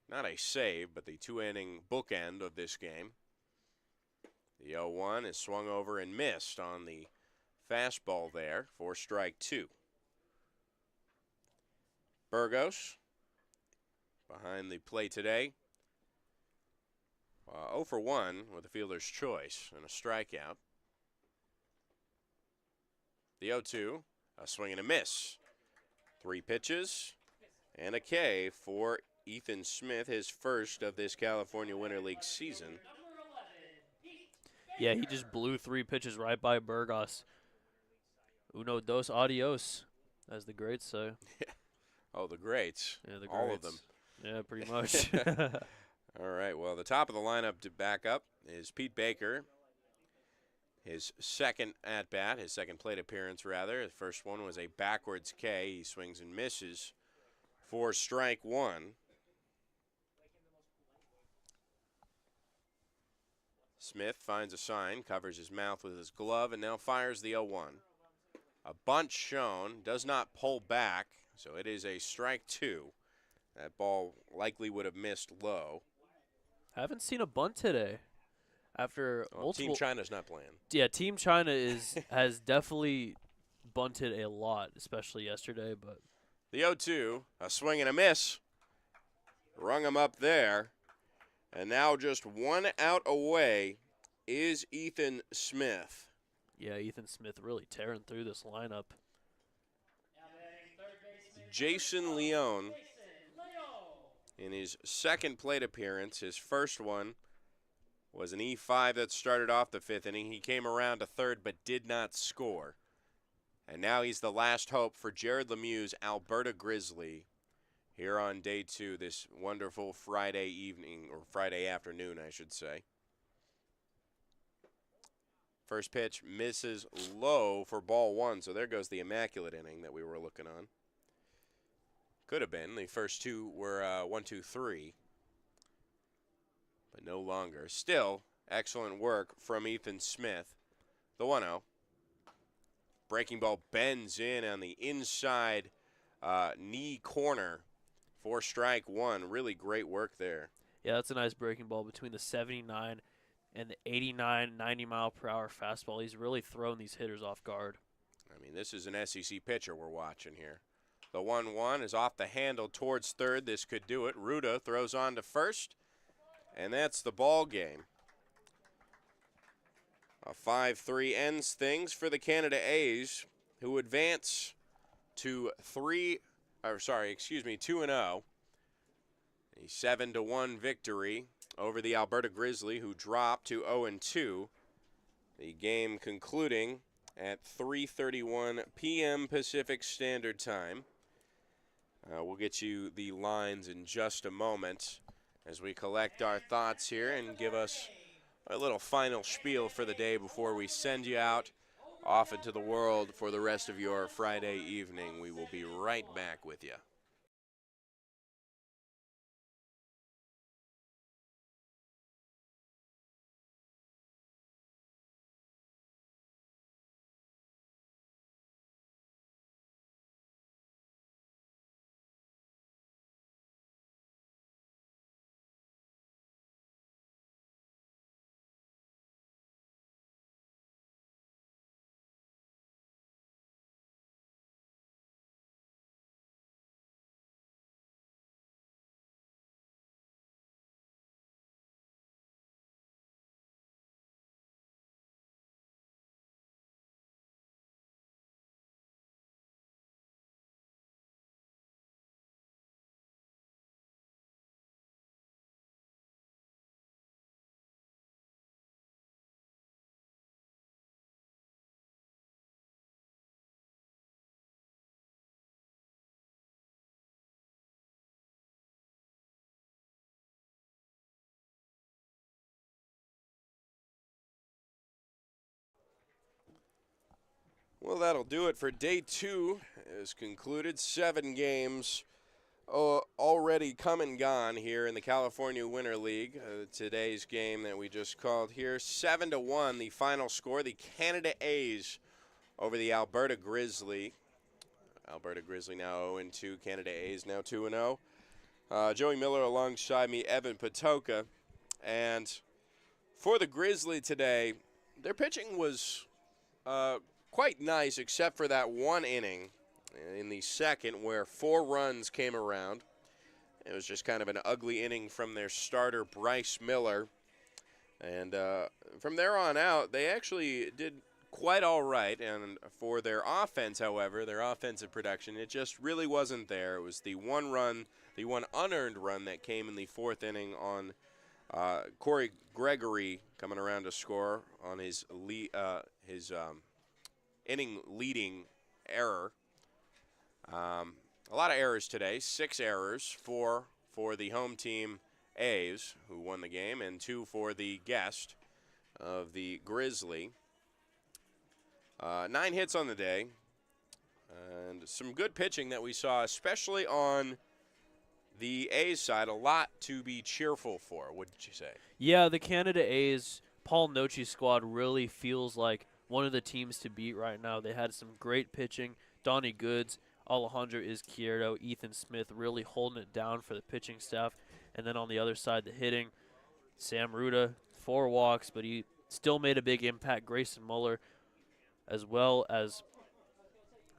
not a save, but the 2-inning bookend of this game. The 0-1 is swung over and missed on the fastball there for strike 2. Burgos behind the plate today. 0 for 1 with a fielder's choice and a strikeout. The 0-2, a swing and a miss. 3 pitches and a K for Ethan Smith, his first of this California Winter League season. Yeah, he just blew 3 pitches right by Burgos. Uno, dos, adios, as the greats say. Oh, the greats. Yeah, the greats. All of them. Yeah, pretty much. All right, well, the top of the lineup to back up is Pete Baker. His second at-bat, his second plate appearance, rather. The first one was a backwards K. He swings and misses for strike 1. Smith finds a sign, covers his mouth with his glove, and now fires the 0-1. A bunt shown, does not pull back, so it is a strike 2. That ball likely would have missed low. Haven't seen a bunt today. After multiple, Team China's not playing. Yeah, Team China has definitely bunted a lot, especially yesterday. But the 0-2, a swing and a miss. Rung him up there. And now just 1 out away is Ethan Smith. Yeah, Ethan Smith really tearing through this lineup. Jason Leone in his second plate appearance, his first one was an E5 that started off the 5th inning. He came around to third but did not score. And now he's the last hope for Jared Lemieux's Alberta Grizzly here on day 2, this wonderful Friday evening, or Friday afternoon, I should say. First pitch misses low for ball 1, so there goes the immaculate inning that we were looking on. Could have been. The first 2 were 1, 2, 3. But no longer. Still, Excellent work from Ethan Smith. The 1-0. Breaking ball bends in on the inside knee corner for strike one. Really great work there. Yeah, that's a nice breaking ball between the 79 and the 89, 90-mile-per-hour fastball. He's really thrown these hitters off guard. I mean, this is an SEC pitcher we're watching here. The 1-1 is off the handle towards third. This could do it. Ruda throws on to first, and that's the ball game. A 5-3 ends things for the Canada A's, who advance to 2-0. A 7-1 victory over the Alberta Grizzly, who dropped to 0-2. The game concluding at 3:31 p.m. Pacific Standard Time. We'll get you the lines in just a moment as we collect our thoughts here and give us a little final spiel for the day before we send you out off into the world for the rest of your Friday evening. We will be right back with you. Well, that'll do it for day two. Is concluded. 7 games already come and gone here in the California Winter League. Today's game that we just called here, 7-1, the final score. The Canada A's over the Alberta Grizzly. Alberta Grizzly now 0-2. Canada A's now 2-0. Joey Miller alongside me, Evan Patoka. And for the Grizzly today, their pitching was quite nice, except for that one inning in the second where 4 runs came around. It was just kind of an ugly inning from their starter, Bryce Miller. And from there on out, they actually did quite all right. And for their offense, however, their offensive production, it just really wasn't there. It was the one unearned run that came in the 4th inning on Corey Gregory coming around to score on his inning-leading error. A lot of errors today, 6 errors, 4 for the home team A's, who won the game, and 2 for the guest of the Grizzly. 9 hits on the day, and some good pitching that we saw, especially on the A's side. A lot to be cheerful for, wouldn't you say? Yeah, the Canada A's, Paul Nochi's squad really feels like one of the teams to beat right now. They had some great pitching. Donnie Goods, Alejandro Izquierdo, Ethan Smith really holding it down for the pitching staff. And then on the other side, the hitting, Sam Ruda, 4 walks, but he still made a big impact. Grayson Muller, as well as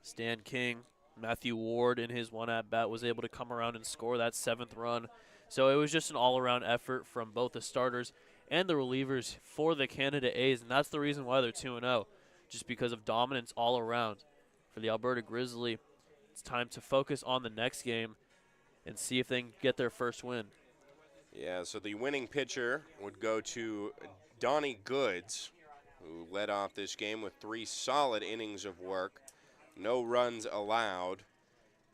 Stan King. Matthew Ward in his one at-bat was able to come around and score that 7th run. So it was just an all-around effort from both the starters and the relievers for the Canada A's, and that's the reason why they're 2-0, just because of dominance all around. For the Alberta Grizzly, it's time to focus on the next game and see if they can get their first win. Yeah, so the winning pitcher would go to Donnie Goods, who led off this game with 3 solid innings of work, no runs allowed,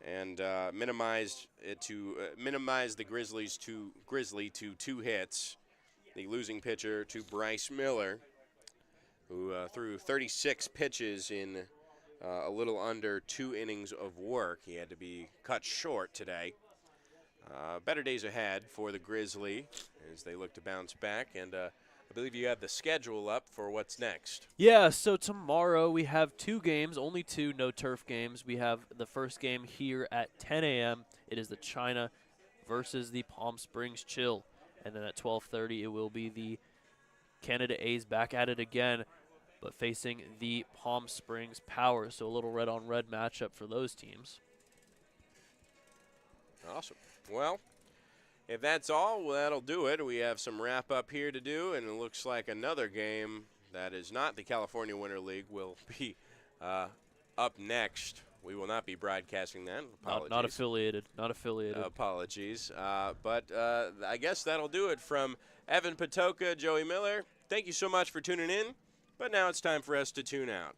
and minimized the Grizzly to 2 hits. The losing pitcher to Bryce Miller, who threw 36 pitches in a little under 2 innings of work. He had to be cut short today. Better days ahead for the Grizzly as they look to bounce back. And I believe you have the schedule up for what's next. Yeah, so tomorrow we have 2 games, only 2 no turf games. We have the first game here at 10 a.m. It is the China versus the Palm Springs Chill. And then at 12:30 it will be the Canada A's back at it again, but facing the Palm Springs Power. So a little red-on-red matchup for those teams. Awesome. Well, if that's all, that'll do it. We have some wrap-up here to do, and it looks like another game that is not the California Winter League will be up next. We will not be broadcasting that. Apologies. Not affiliated. Not affiliated. Apologies. But I guess that'll do it from Evan Patoka, Joey Miller. Thank you so much for tuning in, but now it's time for us to tune out.